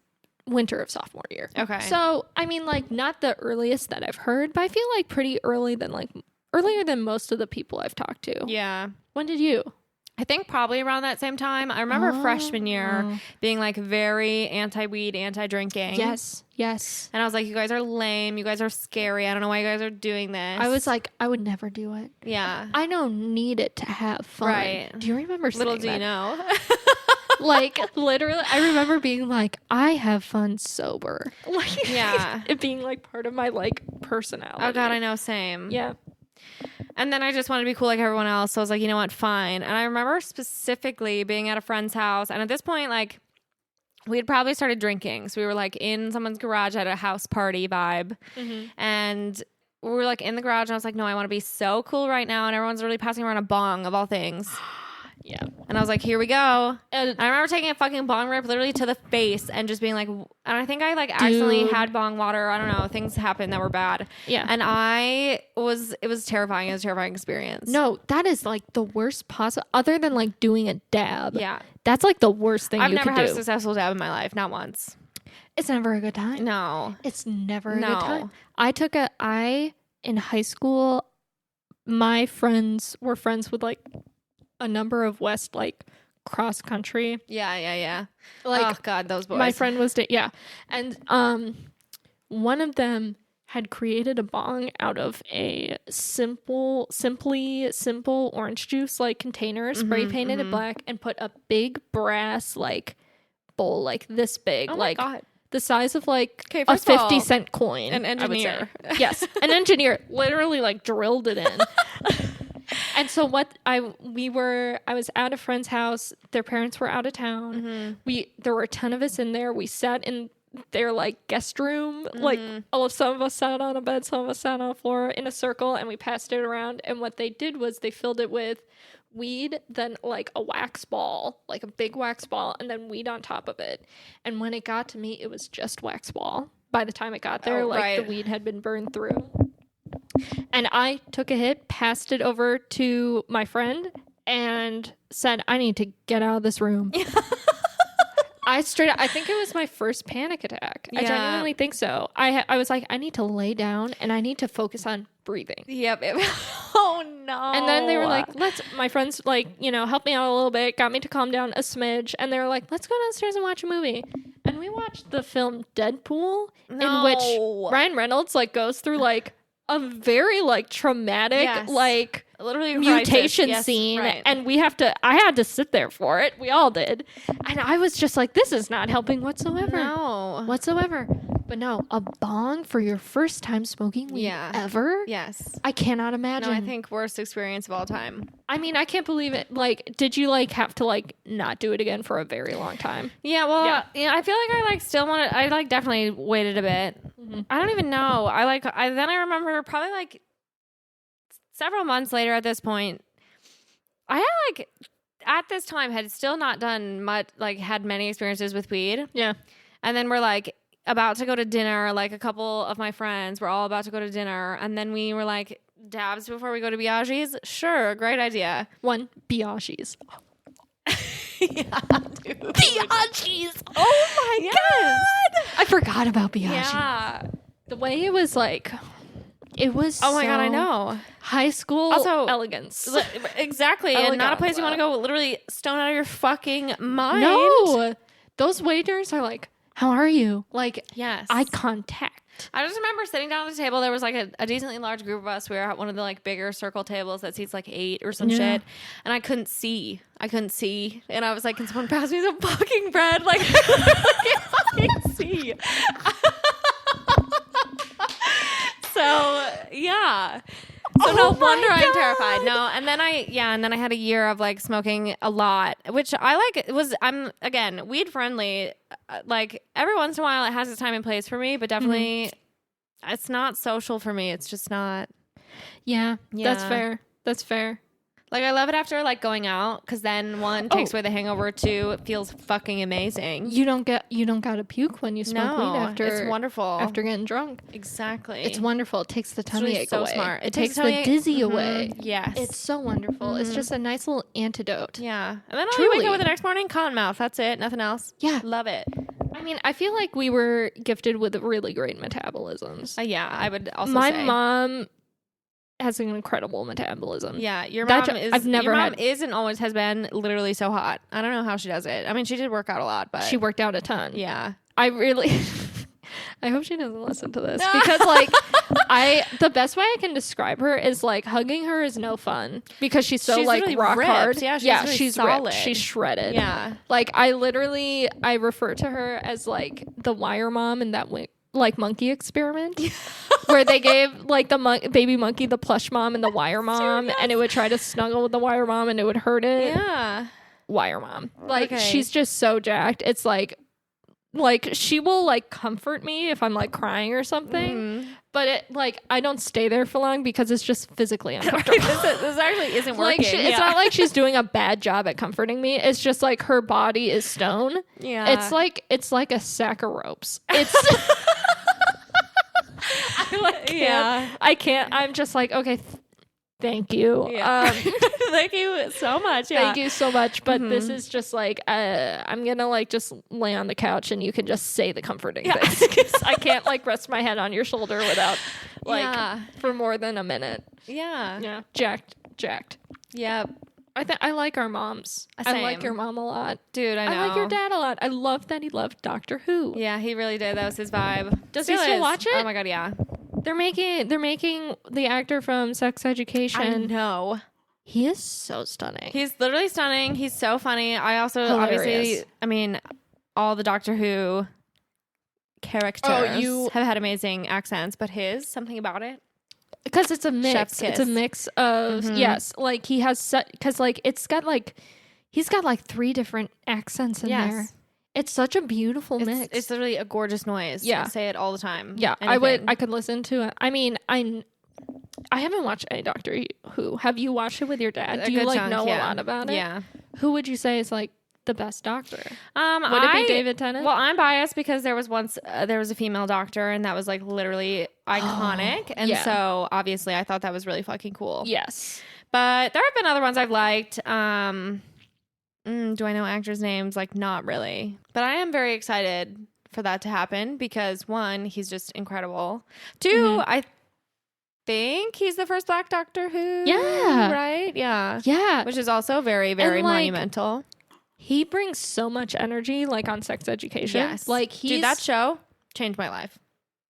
S2: winter of sophomore year.
S1: Okay.
S2: So, I mean, like, not the earliest that I've heard, but I feel like pretty early than, like, earlier than most of the people I've talked to.
S1: Yeah.
S2: When did you?
S1: I think probably around that same time. I remember freshman year being like very anti-weed, anti-drinking.
S2: Yes. Yes.
S1: And I was like, you guys are lame. You guys are scary. I don't know why you guys are doing this.
S2: I was like, I would never do it.
S1: Yeah.
S2: I don't need it to have fun.
S1: Right.
S2: Do you remember saying
S1: Little do you
S2: that?
S1: know.
S2: Like, literally, I remember being like, I have fun sober. Like,
S1: Yeah.
S2: it being like part of my like personality.
S1: Oh God, I know. Same.
S2: Yeah.
S1: And then I just wanted to be cool like everyone else. So I was like, you know what? Fine. And I remember specifically being at a friend's house. And at this point, like, we had probably started drinking. So we were like in someone's garage at a house party vibe. And we were like in the garage. And I was like, no, I want to be so cool right now. And everyone's really passing around a bong of all things.
S2: Yeah.
S1: And I was like, here we go. And I remember taking a fucking bong rip literally to the face and just being like, and I think I like accidentally had bong water. I don't know. Things happened that were bad.
S2: Yeah.
S1: And it was terrifying. It was a terrifying experience.
S2: No, that is like the worst possible, other than like doing a dab.
S1: Yeah.
S2: That's like the worst thing
S1: I've
S2: you
S1: never
S2: could
S1: had
S2: do.
S1: a successful dab in my life. Not once.
S2: It's never a good time.
S1: No.
S2: It's never a
S1: No.
S2: good time. In high school, my friends were friends with like a number of West, like cross country.
S1: Yeah.
S2: Like,
S1: oh God, those boys.
S2: my friend was, and one of them had created a bong out of a simple orange juice like container, spray painted it black, and put a big brass like bowl like this big,
S1: Oh
S2: like
S1: my God.
S2: the size of like
S1: Okay,
S2: a
S1: first of all,
S2: 50-cent coin.
S1: an engineer.
S2: I would say. Yes, an engineer literally like drilled it in. And so I was at a friend's house. Their parents were out of town. There were a ton of us in there. We sat in their like guest room. Like some of us sat on a bed, some of us sat on a floor in a circle, and we passed it around. And what they did was they filled it with weed, then like a wax ball, like a big wax ball, and then weed on top of it. And when it got to me, it was just wax ball. By the time it got there, the weed had been burned through. And I took a hit, passed it over to my friend, and said, I need to get out of this room. I think it was my first panic attack.
S1: Yeah.
S2: I genuinely think so. I was like, I need to lay down and I need to focus on breathing.
S1: Yep. Oh no.
S2: And then they were like, my friends like, helped me out a little bit, got me to calm down a smidge. And they were like, let's go downstairs and watch a movie. And we watched the film Deadpool, in which Ryan Reynolds like goes through like a very like traumatic like
S1: literally
S2: mutation
S1: crisis.
S2: scene,
S1: Yes, right.
S2: and I had to sit there for it. We all did, and I was just like, this is not helping whatsoever. But no, a bong for your first time smoking weed ever?
S1: Yes.
S2: I cannot imagine.
S1: No, I think worst experience of all time.
S2: I mean, I can't believe it. Like, did you like have to like not do it again for a very long time?
S1: Yeah, well, I feel like I like still want to. I like definitely waited a bit. I don't even know. Then I remember probably like several months later at this point, I had like at this time had still not done much, like had many experiences with weed.
S2: Yeah.
S1: And then we're like about to go to dinner. Like a couple of my friends were all about to go to dinner, and then we were like, dabs before we go to Biaggi's? Sure, great idea.
S2: One, Biaggi's.
S1: Yeah, dude.
S2: Biaggi's! Oh my God! I forgot about Biaggi's.
S1: Yeah.
S2: The way it was like, it was
S1: Oh my God, I know.
S2: High school
S1: Also,
S2: elegance.
S1: Exactly. And not a place you want to go literally stone out of your fucking mind.
S2: No. Those waiters are like, how are you? Like,
S1: Yes.
S2: eye contact.
S1: I just remember sitting down at the table. There was like a decently large group of us. We were at one of the like bigger circle tables that seats like 8 or some shit. And I couldn't see. And I was like, can someone pass me some fucking bread? Like, I can't fucking see. So, yeah. So no wonder I'm terrified. No, and then I had a year of like smoking a lot, which I like. I'm again weed friendly. Like every once in a while, it has its time and place for me, but definitely it's not social for me. It's just not.
S2: Yeah, that's fair.
S1: Like, I love it after, like, going out, because then, one, takes away the hangover, two, it feels fucking amazing.
S2: You don't gotta puke when you smoke weed after.
S1: It's wonderful.
S2: After getting drunk.
S1: Exactly.
S2: It's wonderful. It takes the tummy ache away.
S1: So smart.
S2: It takes the dizzy away.
S1: Yes.
S2: It's so wonderful. It's just a nice little antidote.
S1: Yeah. And then all you wake up with the next morning, cotton mouth. That's it. Nothing else.
S2: Yeah.
S1: Love it.
S2: I mean, I feel like we were gifted with really great metabolisms.
S1: Yeah, I would also
S2: My
S1: say.
S2: mom has an incredible metabolism.
S1: Yeah, your mom is.
S2: I've never
S1: your mom
S2: had.
S1: is and always has been literally so hot. I don't know how she does it. I mean, she did work out a lot, but
S2: She worked out a ton.
S1: yeah.
S2: I really. I hope she doesn't listen to this because, like, the best way I can describe her is like hugging her is no fun because she's so like
S1: really
S2: rock
S1: ripped.
S2: hard.
S1: Yeah,
S2: she's
S1: solid.
S2: ripped. She's shredded.
S1: Yeah.
S2: Like I refer to her as like the wire mom in that like monkey experiment where they gave like the baby monkey the plush mom and the wire mom and it would try to snuggle with the wire mom and it would hurt it.
S1: Yeah.
S2: Wire mom. Like she's just so jacked. It's like she will like comfort me if I'm like crying or something, but it like I don't stay there for long because it's just physically uncomfortable.
S1: This actually isn't working.
S2: Like it's not like she's doing a bad job at comforting me. It's just like her body is stone.
S1: Yeah,
S2: it's like a sack of ropes. It's I can't. I'm just like okay. Thank you.
S1: Yeah. Thank you so much. Yeah.
S2: Thank you so much. But this is just like, I'm going to like just lay on the couch and you can just say the comforting things. 'Cause I can't like rest my head on your shoulder without like for more than a minute.
S1: Yeah.
S2: Yeah. Jacked.
S1: Yeah.
S2: I like our moms.
S1: Same.
S2: I like your mom a lot.
S1: Dude, I know.
S2: I like your dad a lot. I love that he loved Doctor Who.
S1: Yeah, he really did. That was his vibe.
S2: Does he still watch it?
S1: Oh my God, yeah.
S2: They're making the actor from Sex Education.
S1: I know.
S2: He is so stunning.
S1: He's literally stunning. He's so funny. I also obviously, I mean, all the Doctor Who characters have had amazing accents, but something about it.
S2: Because it's a mix. It's a mix of yes, like he has because like he's got like 3 different accents in there. It's such a beautiful mix.
S1: It's literally a gorgeous noise.
S2: Yeah.
S1: I say it all the time.
S2: Yeah,
S1: Anything.
S2: I could listen to it. I mean, I haven't watched any Doctor Who. Have you watched it with your dad? Do you like know a lot about it?
S1: Yeah.
S2: Who would you say is like the best Doctor?
S1: Would
S2: it be David Tennant?
S1: Well, I'm biased because there was a female Doctor and that was like literally iconic. And so obviously I thought that was really fucking cool.
S2: Yes.
S1: But there have been other ones I've liked. Do I know actors' names? Like, not really. But I am very excited for that to happen because, 1, he's just incredible. 2, I think he's the first Black Doctor Who.
S2: Yeah.
S1: Right? Yeah.
S2: Yeah.
S1: Which is also very, very monumental.
S2: He brings so much energy, like, on Sex Education.
S1: Yes.
S2: Like,
S1: Dude, that show changed my life.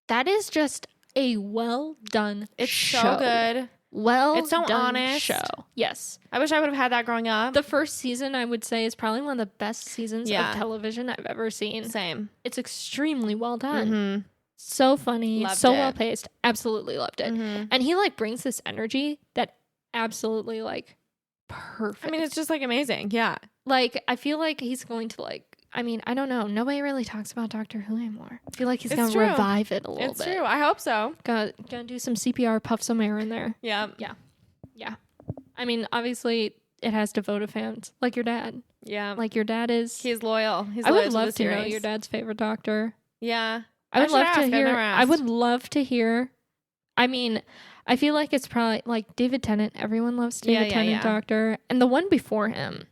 S2: That is just a well-done show.
S1: So good.
S2: It's
S1: so honest.
S2: Show. Yes.
S1: I wish I would have had that growing up.
S2: The first season, I would say, is probably one of the best seasons of television I've ever seen.
S1: Same.
S2: It's extremely well done. So funny. Well paced. Absolutely loved it. And he like brings this energy that absolutely like perfect.
S1: I mean, it's just like amazing. Yeah.
S2: Like, I feel like he's going to like, I mean, I don't know. Nobody really talks about Doctor Who anymore. I feel like he's going to revive it a little bit.
S1: It's true. I hope so.
S2: Gonna do some CPR, puff some air in there.
S1: Yeah.
S2: Yeah. I mean, obviously, it has devoted fans, like your dad.
S1: Yeah.
S2: Like your dad is.
S1: He's loyal.
S2: I would love to know your dad's favorite Doctor.
S1: Yeah.
S2: I would love to hear. I would love to hear. I mean, I feel like it's probably like David Tennant. Everyone loves David Tennant Doctor. And the one before him,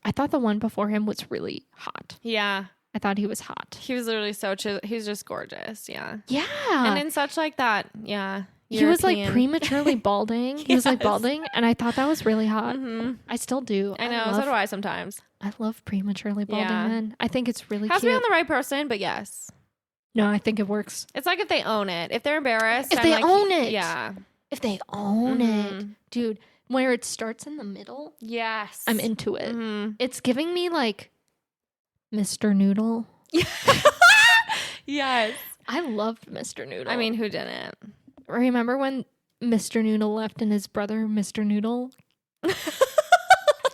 S2: I thought the one before him was really hot.
S1: Yeah.
S2: I thought he was hot.
S1: He was literally so chill. He was just gorgeous. Yeah.
S2: Yeah.
S1: And in such like that. Yeah.
S2: He was like prematurely balding. He was like balding. And I thought that was really hot. I still do.
S1: I know. So do I sometimes.
S2: I love prematurely balding men. I think it's really
S1: Has
S2: cute.
S1: to be on the right person, but yes.
S2: No, I think it works.
S1: It's like if they own it. If they're embarrassed.
S2: If they own it.
S1: Yeah.
S2: If they own it. Dude, where it starts in the middle.
S1: Yes.
S2: I'm into it. It's giving me like Mr. Noodle.
S1: Yes.
S2: I loved Mr. Noodle.
S1: I mean, who didn't?
S2: Remember when Mr. Noodle left and his brother, Mr. Noodle,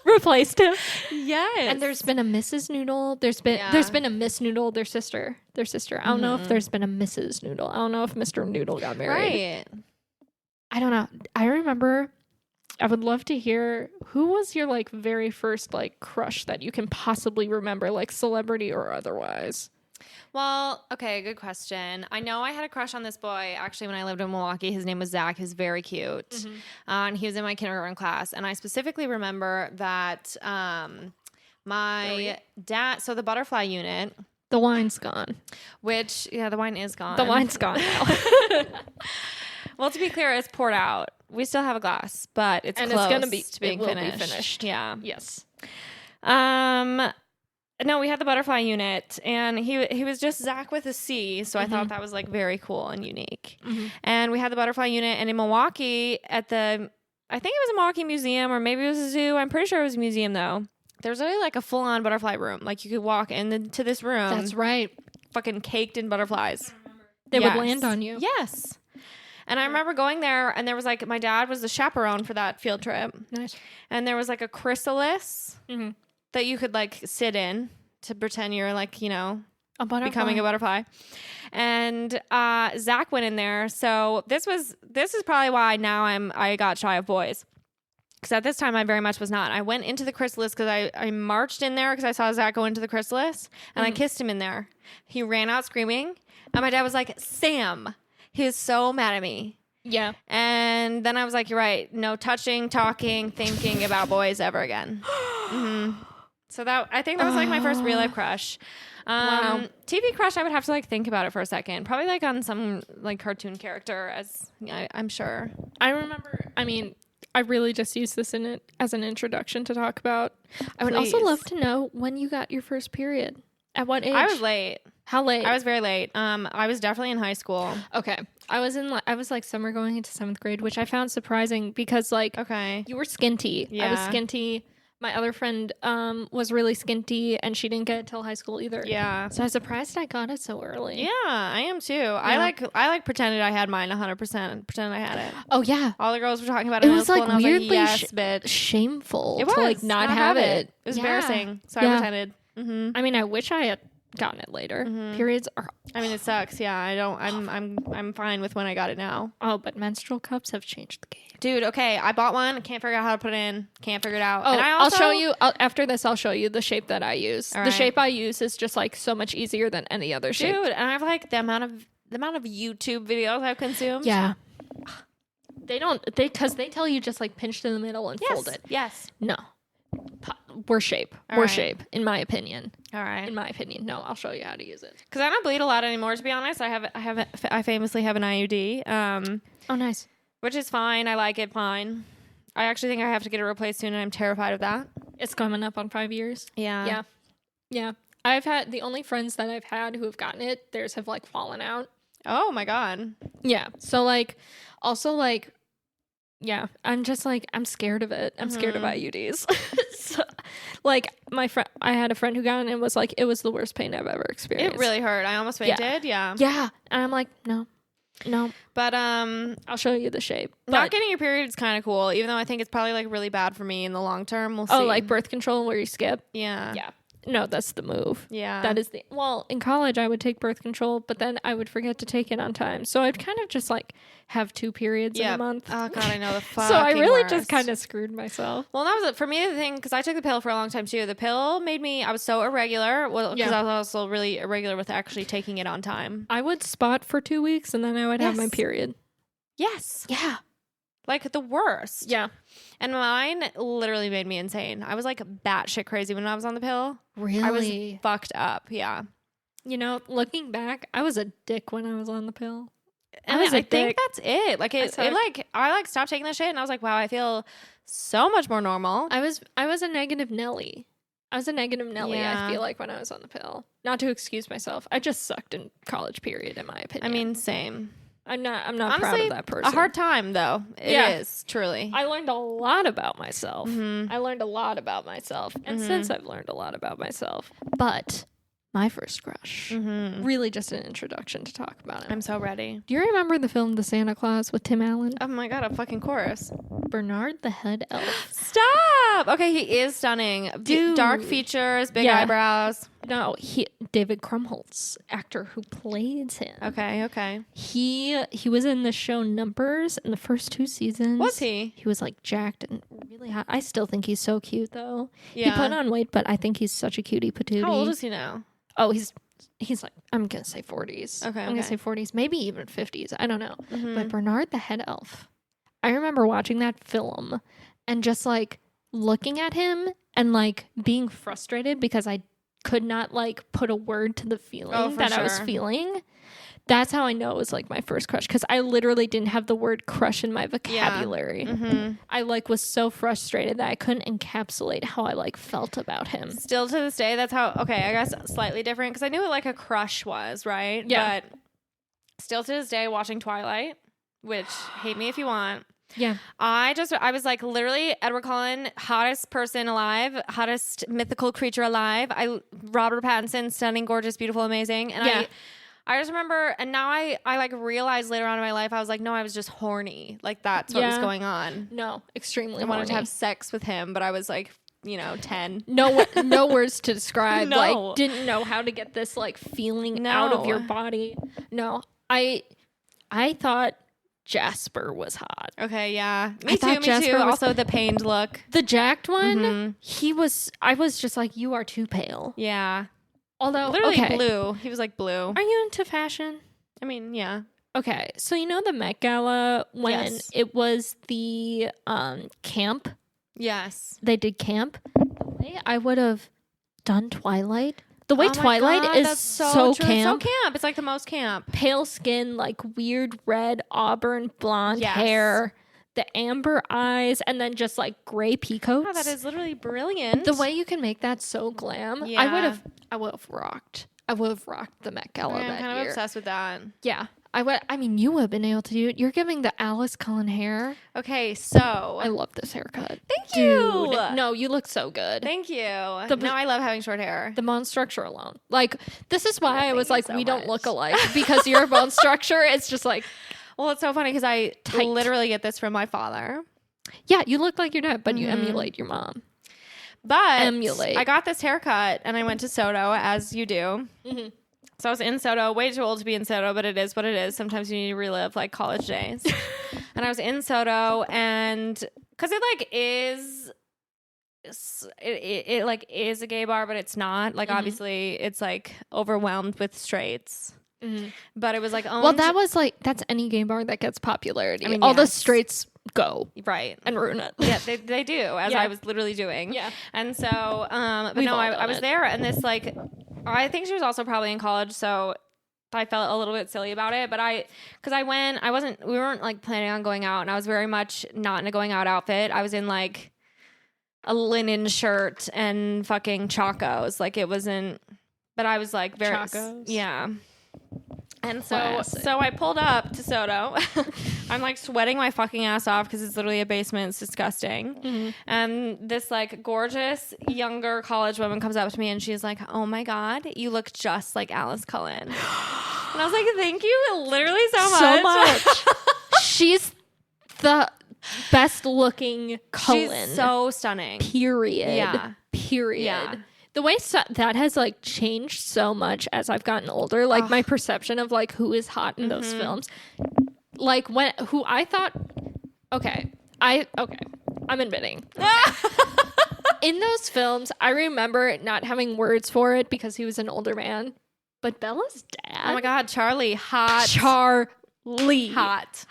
S2: replaced him?
S1: Yes.
S2: And there's been a Mrs. Noodle. There's been a Miss Noodle, their sister. I don't know if there's been a Mrs. Noodle. I don't know if Mr. Noodle got married.
S1: Right.
S2: I don't know. I remember I would love to hear, who was your like very first like crush that you can possibly remember, like celebrity or otherwise?
S1: Well, okay, good question. I know I had a crush on this boy actually when I lived in Milwaukee. His name was Zach. He was very cute.
S2: Mm-hmm.
S1: And he was in my kindergarten class. And I specifically remember that my dad, so the butterfly unit.
S2: The wine's gone.
S1: Which, yeah, the wine is gone.
S2: The wine's gone now.
S1: Well, to be clear, it's poured out. We still have a glass, but it's
S2: and
S1: close
S2: it's gonna be
S1: to being finished. Yeah.
S2: Yes.
S1: No, we had the butterfly unit, and he was just Zach with a C, so I thought that was like very cool and unique. Mm-hmm. And we had the butterfly unit, and in Milwaukee I think it was a Milwaukee museum, or maybe it was a zoo. I'm pretty sure it was a museum though. There's really like a full-on butterfly room. Like you could walk into this room.
S2: That's right.
S1: Fucking caked in butterflies.
S2: They would land on you.
S1: Yes. And I remember going there, and there was like, my dad was the chaperone for that field trip.
S2: Nice.
S1: And there was like a chrysalis that you could like sit in to pretend you're like, you know, becoming a butterfly. And Zach went in there. So this is probably why now I got shy of boys. Because at this time I very much was not. I went into the chrysalis because I marched in there because I saw Zach go into the chrysalis, and I kissed him in there. He ran out screaming, and my dad was like, Sam. He was so mad at me.
S2: Yeah.
S1: And then I was like, you're right. No touching, talking, thinking about boys ever again. So I think that was like my first real life crush.
S2: Wow.
S1: TV crush, I would have to like think about it for a second. Probably like on some like cartoon character, I'm sure.
S2: I remember, I really just used this as an introduction to talk about. I would also love to know when you got your first period. At what age?
S1: I was late.
S2: How late?
S1: I was very late. I was definitely in high school.
S2: Okay. I was like summer going into 7th grade, which I found surprising because like you were skinty. Yeah. I was skinty. My other friend was really skinty, and she didn't get it till high school either.
S1: Yeah.
S2: So I was surprised I got it so early.
S1: Yeah, I am too. Yeah. I pretended I had mine 100%. Pretended I had it.
S2: Oh yeah.
S1: All the girls were talking about it. It was like
S2: weirdly
S1: shameful.
S2: It was to like not have it.
S1: It was embarrassing. So I pretended. Mm-hmm.
S2: I wish I had gotten it later. Periods are
S1: it sucks. Yeah, I'm fine with when I got it now.
S2: Oh, but menstrual cups have changed the game.
S1: Dude, okay, I bought one. Can't figure out how to put it in. Can't figure it out.
S2: Oh, and I'll show you after this. I'll show you the shape that I use.
S1: Right.
S2: The shape I use is just like so much easier than any other shape.
S1: Dude, and I have like the amount of YouTube videos I've consumed.
S2: Yeah. Because they tell you just like pinch to the middle and fold it.
S1: Yes.
S2: No. Worse shape. Shape, in my opinion.
S1: All right.
S2: In my opinion. No, I'll show you how to use it.
S1: Because I don't bleed a lot anymore, to be honest. I famously have an IUD.
S2: Oh, nice.
S1: Which is fine. I like it fine. I actually think I have to get it replaced soon, and I'm terrified of that.
S2: It's coming up on 5 years.
S1: Yeah.
S2: Yeah. I've had the only friends that I've had who have gotten it, theirs have like fallen out.
S1: Oh my God.
S2: Yeah. So like, also like, yeah, I'm just like, I'm scared of it. I'm scared of IUDs. So, like I had a friend who got it and it was like, it was the worst pain I've ever experienced.
S1: It really hurt. I almost fainted. Yeah.
S2: Yeah. And I'm like, no.
S1: But
S2: I'll show you the shape.
S1: Not getting your period is kind of cool, even though I think it's probably like really bad for me in the long term. We'll see.
S2: Oh, like birth control where you skip?
S1: Yeah.
S2: Yeah. No, that's the move.
S1: Yeah.
S2: That is in college I would take birth control, but then I would forget to take it on time. So I'd kind of just like have 2 periods in a month.
S1: Oh God, I know the fucking
S2: So I really
S1: worst.
S2: just kind of screwed myself.
S1: Well, that was for me the thing, because I took the pill for a long time too. The pill made me, I was so irregular. Well, because I was also really irregular with actually taking it on time.
S2: I would spot for 2 weeks and then I would have my period.
S1: Yes.
S2: Yeah.
S1: Like the worst.
S2: Yeah.
S1: And mine literally made me insane. I was like batshit crazy when I was on the pill.
S2: Really?
S1: I was fucked up. Yeah.
S2: You know, looking back, I was a dick when I was on the pill.
S1: And I think that's it. Like I stopped taking that shit and I was like, wow, I feel so much more normal.
S2: I was a negative Nelly. I feel like, when I was on the pill. Not to excuse myself. I just sucked in college period, in my opinion.
S1: I mean, same.
S2: I'm not honestly, proud of that person.
S1: A hard time though. It is, truly.
S2: I learned a lot about myself. And since I've learned a lot about myself. But my first crush. Really just an introduction to talk about him.
S1: I'm so ready.
S2: Do you remember the film The Santa Claus with Tim Allen?
S1: Oh my God, a fucking chorus.
S2: Bernard the Head Elf.
S1: Stop! Okay, he is stunning. Dude. Dark features, big eyebrows.
S2: No, David Krumholtz, actor who plays him.
S1: Okay.
S2: He was in the show Numbers in the first 2 seasons.
S1: Was he?
S2: He was like jacked and really hot. I still think he's so cute though.
S1: Yeah.
S2: He put on weight, but I think he's such a cutie patootie.
S1: How old is he now?
S2: Oh, he's like, I'm gonna say 40s.
S1: Okay.
S2: I'm gonna say 40s, maybe even 50s. I don't know.
S1: Mm-hmm.
S2: But Bernard the Head Elf, I remember watching that film and just like looking at him and like being frustrated because I could not like put a word to the feeling that I was feeling. That's how I know it was like my first crush, because I literally didn't have the word crush in my vocabulary.
S1: Yeah. Mm-hmm.
S2: I like was so frustrated that I couldn't encapsulate how I like felt about him.
S1: Still to this day, that's how, okay, I guess slightly different, because I knew what like a crush was, right?
S2: Yeah.
S1: But still to this day, watching Twilight, which hate me if you want.
S2: Yeah.
S1: I was like literally Edward Cullen, hottest person alive, hottest mythical creature alive. Robert Pattinson, stunning, gorgeous, beautiful, amazing. And I just remember, and now I like realized later on in my life, I was like, no, I was just horny. Like that's what was going on.
S2: No, extremely
S1: I wanted to
S2: horny.
S1: have sex with him, but I was like, 10.
S2: No words to describe.
S1: No.
S2: Like didn't know how to get this like feeling out of your body. No, I thought Jasper was hot.
S1: Okay, yeah.
S2: I
S1: Me
S2: thought
S1: too.
S2: Jasper was-
S1: Also the pained look.
S2: The jacked one,
S1: Mhm.
S2: I was just like, you are too pale.
S1: Yeah.
S2: Although,
S1: Literally
S2: okay.
S1: blue. He was like blue.
S2: Are you into fashion?
S1: I mean, yeah.
S2: Okay, so you know the Met Gala when
S1: Yes.
S2: it was the camp?
S1: Yes.
S2: They did camp. The way I would have done Twilight. The way
S1: Oh my
S2: Twilight
S1: God,
S2: is
S1: that's
S2: so
S1: true.
S2: camp.
S1: So camp. It's like the most camp.
S2: Pale skin, like weird red auburn blonde
S1: Yes.
S2: hair, the amber eyes, and then just like gray peacoats.
S1: Oh, that is literally brilliant.
S2: the way you can make that so glam.
S1: Yeah.
S2: I would have rocked. I would have rocked the Met Gala
S1: I'm
S2: that
S1: kind of
S2: year.
S1: obsessed with that.
S2: Yeah. I mean, you would have been able to do it. You're giving the Alice Cullen hair.
S1: Okay, so
S2: I love this haircut.
S1: thank
S2: Dude.
S1: you.
S2: No, you look so good.
S1: Thank you. No, I love having short hair.
S2: The bone structure alone. Like, this is why I was
S1: you
S2: like,
S1: so
S2: we don't
S1: much.
S2: look alike. Because your bone structure is just like,
S1: Well, it's so funny because I
S2: Tight.
S1: literally get this from my father.
S2: yeah, you look like your dad, but you emulate your mom.
S1: But
S2: Emulate.
S1: I got this haircut and I went to Soto, as you do.
S2: Mhm.
S1: So I was in Soto, way too old to be in Soto, but it is what it is. Sometimes you need to relive like college days. And I was in Soto, and because it like is, it like is a gay bar, but it's not. Like obviously, it's like overwhelmed with straights. But it was like owned.
S2: Well, that's any gay bar that gets popularity.
S1: I mean,
S2: all the
S1: yes.
S2: straights go
S1: right.
S2: and ruin it.
S1: Yeah, they do, as
S2: Yeah.
S1: I was literally doing.
S2: Yeah.
S1: And so, but
S2: We've
S1: no,
S2: all
S1: I
S2: done
S1: was
S2: it.
S1: there, and this like, I think she was also probably in college, so I felt a little bit silly about it. But we weren't like planning on going out, and I was very much not in a going out outfit. I was in like a linen shirt and fucking chacos. Like it wasn't, but I was like very,
S2: Chacos?
S1: yeah. And
S2: Classic.
S1: so I pulled up to Soto. I'm like sweating my fucking ass off because it's literally a basement. It's disgusting. And this like gorgeous younger college woman comes up to me and she's like, "Oh my God, you look just like Alice Cullen." And I was like, "Thank you literally so much."
S2: So much. She's the best looking Cullen.
S1: She's so stunning.
S2: Period.
S1: Yeah.
S2: Period.
S1: Yeah.
S2: The way that has like changed so much as I've gotten older, like my perception of like who is hot in those films, like who I thought, I'm admitting. In those films, I remember not having words for it because he was an older man, but Bella's dad.
S1: Oh my God, Charlie, hot.
S2: Charlie.
S1: Hot.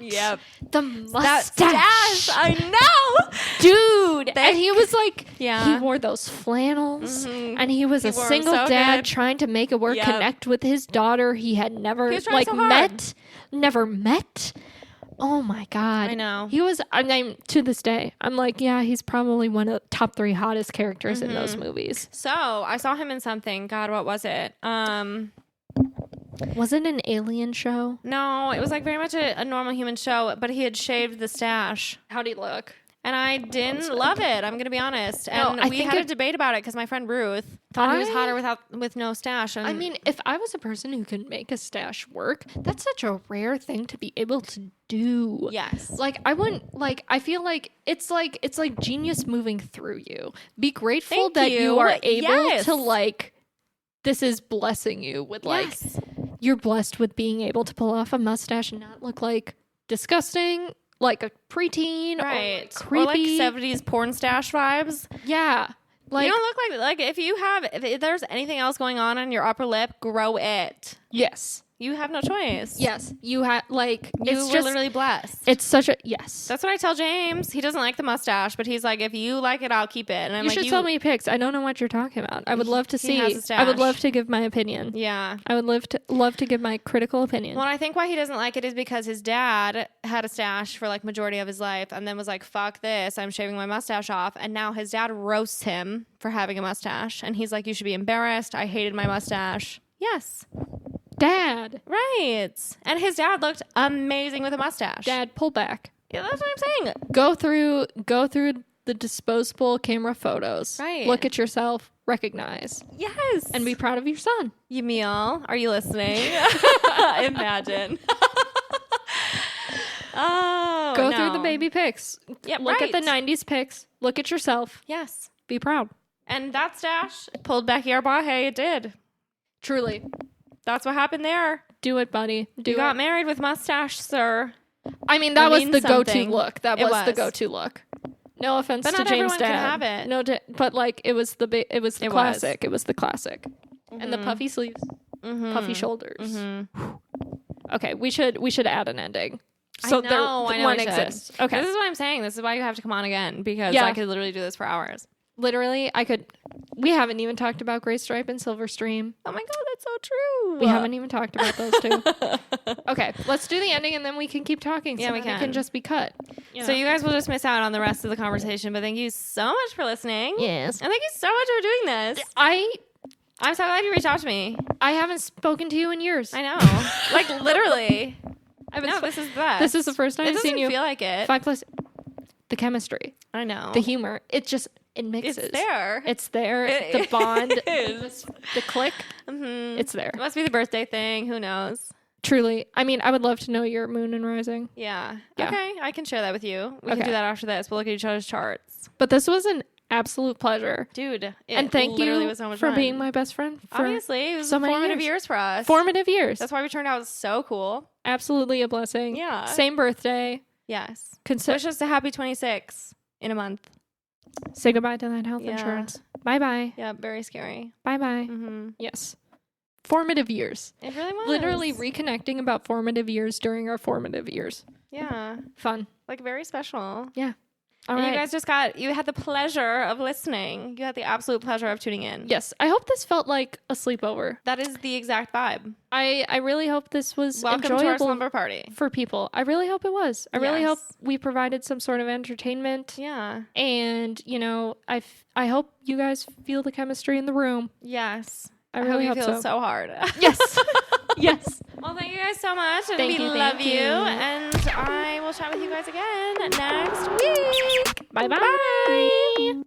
S1: Yep.
S2: The mustache.
S1: I know.
S2: Dude. And he was like,
S1: Yeah.
S2: he wore those flannels and he was
S1: He
S2: a
S1: wore 'em
S2: single
S1: so
S2: dad
S1: good.
S2: trying to make it work,
S1: Yep.
S2: connect with his daughter he had never
S1: He was trying
S2: like
S1: so hard.
S2: never met. Oh my God.
S1: I know.
S2: He was, I mean, to this day, I'm like, yeah, he's probably one of the top 3 hottest characters in those movies.
S1: So I saw him in something. God, what was it?
S2: Was it an alien show?
S1: No, it was like very much a normal human show, but he had shaved the stash.
S2: How'd he look?
S1: And I didn't love it. I'm going to be honest. And
S2: I
S1: we
S2: think
S1: had a
S2: it-
S1: debate about it because my friend Ruth thought he was hotter with no stash. And
S2: I mean, if I was a person who could make a stash work, that's such a rare thing to be able to do.
S1: yes.
S2: Like I wouldn't like I feel like it's like genius moving through you. Be grateful
S1: Thank
S2: that you
S1: you.
S2: are able
S1: Yes.
S2: to like this is blessing you with like,
S1: Yes.
S2: you're blessed with being able to pull off a mustache and not look like disgusting, like a preteen,
S1: Right.
S2: or creepy.
S1: Or like 70s porn stash vibes.
S2: Yeah. Like,
S1: you don't look like if there's anything else going on your upper lip, grow it.
S2: yes.
S1: You have no choice.
S2: Yes. You have, like,
S1: You were literally blessed.
S2: it's such a, yes.
S1: That's what I tell James. He doesn't like the mustache, but he's like, if you like it, I'll keep it. And I'm
S2: you
S1: like,
S2: should sell me pics. I don't know what you're talking about. I would love to see.
S1: has a
S2: I would
S1: stash.
S2: love to give my opinion.
S1: Yeah.
S2: I would love to give my critical opinion.
S1: Well, I think why he doesn't like it is because his dad had a stash for like majority of his life and then was like, fuck this, I'm shaving my mustache off. And now his dad roasts him for having a mustache. And he's like, you should be embarrassed. I hated my mustache. Yes.
S2: Dad.
S1: Right. And his dad looked amazing with a mustache.
S2: Dad, pull back.
S1: Yeah, that's what I'm saying.
S2: Go through the disposable camera photos.
S1: Right.
S2: Look at yourself, recognize,
S1: Yes.
S2: and be proud of your son.
S1: Yamiel, are you listening? Imagine. Oh,
S2: Go through the baby pics.
S1: Yep,
S2: Look at the
S1: right.
S2: 90s pics. Look at yourself.
S1: Yes.
S2: Be proud.
S1: And that stash pulled Becky Arbaje. It did.
S2: Truly.
S1: That's what happened there.
S2: Do it, buddy.
S1: You got married with mustache, sir.
S2: I mean, that was
S1: means
S2: the go-to
S1: something.
S2: look. That
S1: It
S2: was the
S1: was.
S2: go-to look. No offense
S1: But
S2: to
S1: not
S2: James'
S1: everyone
S2: dad.
S1: can have it.
S2: No, but like it was the
S1: It was.
S2: classic. It was the classic. And the puffy sleeves,
S1: Mm-hmm.
S2: puffy shoulders.
S1: Mm-hmm.
S2: Okay, we should add an ending.
S1: So
S2: So there one
S1: we should.
S2: exists. Okay.
S1: This is what I'm saying. This is why you have to come on again because
S2: Yeah.
S1: I could literally do this for hours.
S2: Literally, we haven't even talked about Gray Stripe and Silver Stream.
S1: Oh my God, that's so true.
S2: We haven't even talked about those two. Okay, let's do the ending and then we can keep talking.
S1: Yeah,
S2: so
S1: we
S2: that it
S1: can.
S2: can just be cut.
S1: So you guys will just miss out on the rest of the conversation, but thank you so much for listening.
S2: Yes.
S1: And thank you so much for doing this. I'm so glad you reached out to me.
S2: I haven't spoken to you in years.
S1: I know. Like literally.
S2: haven't
S1: This is the best.
S2: This is the first time
S1: It
S2: I've seen
S1: doesn't
S2: you.
S1: feel like it.
S2: 5+. The chemistry,
S1: I know.
S2: the humor, it mixes.
S1: It's there.
S2: It's there.
S1: It
S2: The bond,
S1: is.
S2: the click,
S1: Mm-hmm.
S2: it's there.
S1: It must be the birthday thing. Who knows?
S2: Truly. I mean, I would love to know your moon and rising.
S1: Yeah.
S2: Yeah.
S1: Okay. I can share that with you. We
S2: Okay.
S1: can do that after this. We'll look at each other's charts.
S2: But this was an absolute pleasure.
S1: Dude.
S2: And thank
S1: literally
S2: you
S1: was so much
S2: for
S1: fun.
S2: being my best friend for
S1: Obviously, it was
S2: so many
S1: formative
S2: years.
S1: years for us.
S2: formative years.
S1: That's why we turned out so cool.
S2: Absolutely a blessing.
S1: Yeah.
S2: Same birthday.
S1: Yes.
S2: Consider
S1: Wish us a happy 26 in a month.
S2: say goodbye to that health
S1: Yeah.
S2: insurance. Bye-bye.
S1: Yeah, very scary.
S2: Bye-bye.
S1: Mm-hmm.
S2: Yes. Formative years.
S1: It really was.
S2: Literally reconnecting about formative years during our formative years.
S1: Yeah.
S2: Fun.
S1: Like very special.
S2: Yeah. All
S1: And
S2: right.
S1: you guys you had the pleasure of listening. You had the absolute pleasure of tuning in.
S2: Yes. I hope this felt like a sleepover.
S1: That is the exact vibe.
S2: I really hope this was
S1: Welcome to our
S2: enjoyable
S1: slumber party.
S2: for people. I really hope it was. I really hope
S1: Yes.
S2: we provided some sort of entertainment.
S1: Yeah.
S2: And, I hope you guys feel the chemistry in the room.
S1: Yes.
S2: I really
S1: hope
S2: hope
S1: you feel
S2: so.
S1: so hard.
S2: Yes. Yes.
S1: Well, thank you guys so much. And
S2: Thank
S1: we
S2: you,
S1: love
S2: thank
S1: you.
S2: you.
S1: And I will chat with you guys again next week.
S2: Bye-bye.
S1: Bye.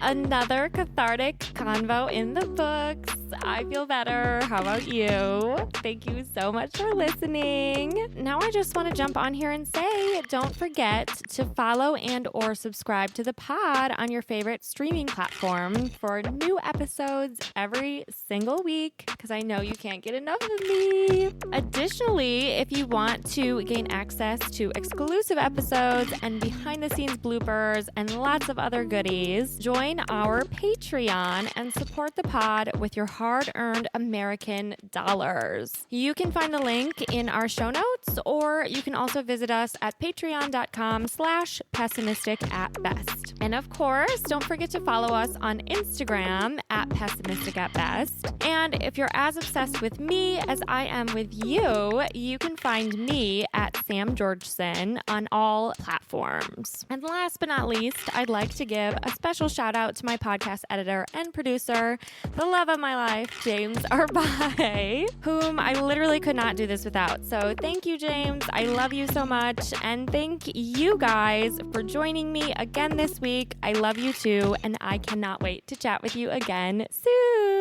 S1: Another cathartic convo in the books. I feel better. How about you? Thank you so much for listening. Now I just want to jump on here and say, don't forget to follow and or subscribe to the pod on your favorite streaming platform for new episodes every single week, because I know you can't get enough of me. Additionally, if you want to gain access to exclusive episodes and behind the scenes bloopers and lots of other goodies, join our Patreon and support the pod with your hard-earned American dollars. You can find the link in our show notes, or you can also visit us at patreon.com/pessimistic@best. And of course, don't forget to follow us on Instagram at pessimistic@best. And if you're as obsessed with me as I am with you, you can find me at Sam Georgeson on all platforms. And last but not least, I'd like to give a special shout out to my podcast editor and producer, the love of my life, James Arbaje, whom I literally could not do this without. So thank you, James. I love you so much. And thank you guys for joining me again this week. I love you too. And I cannot wait to chat with you again soon.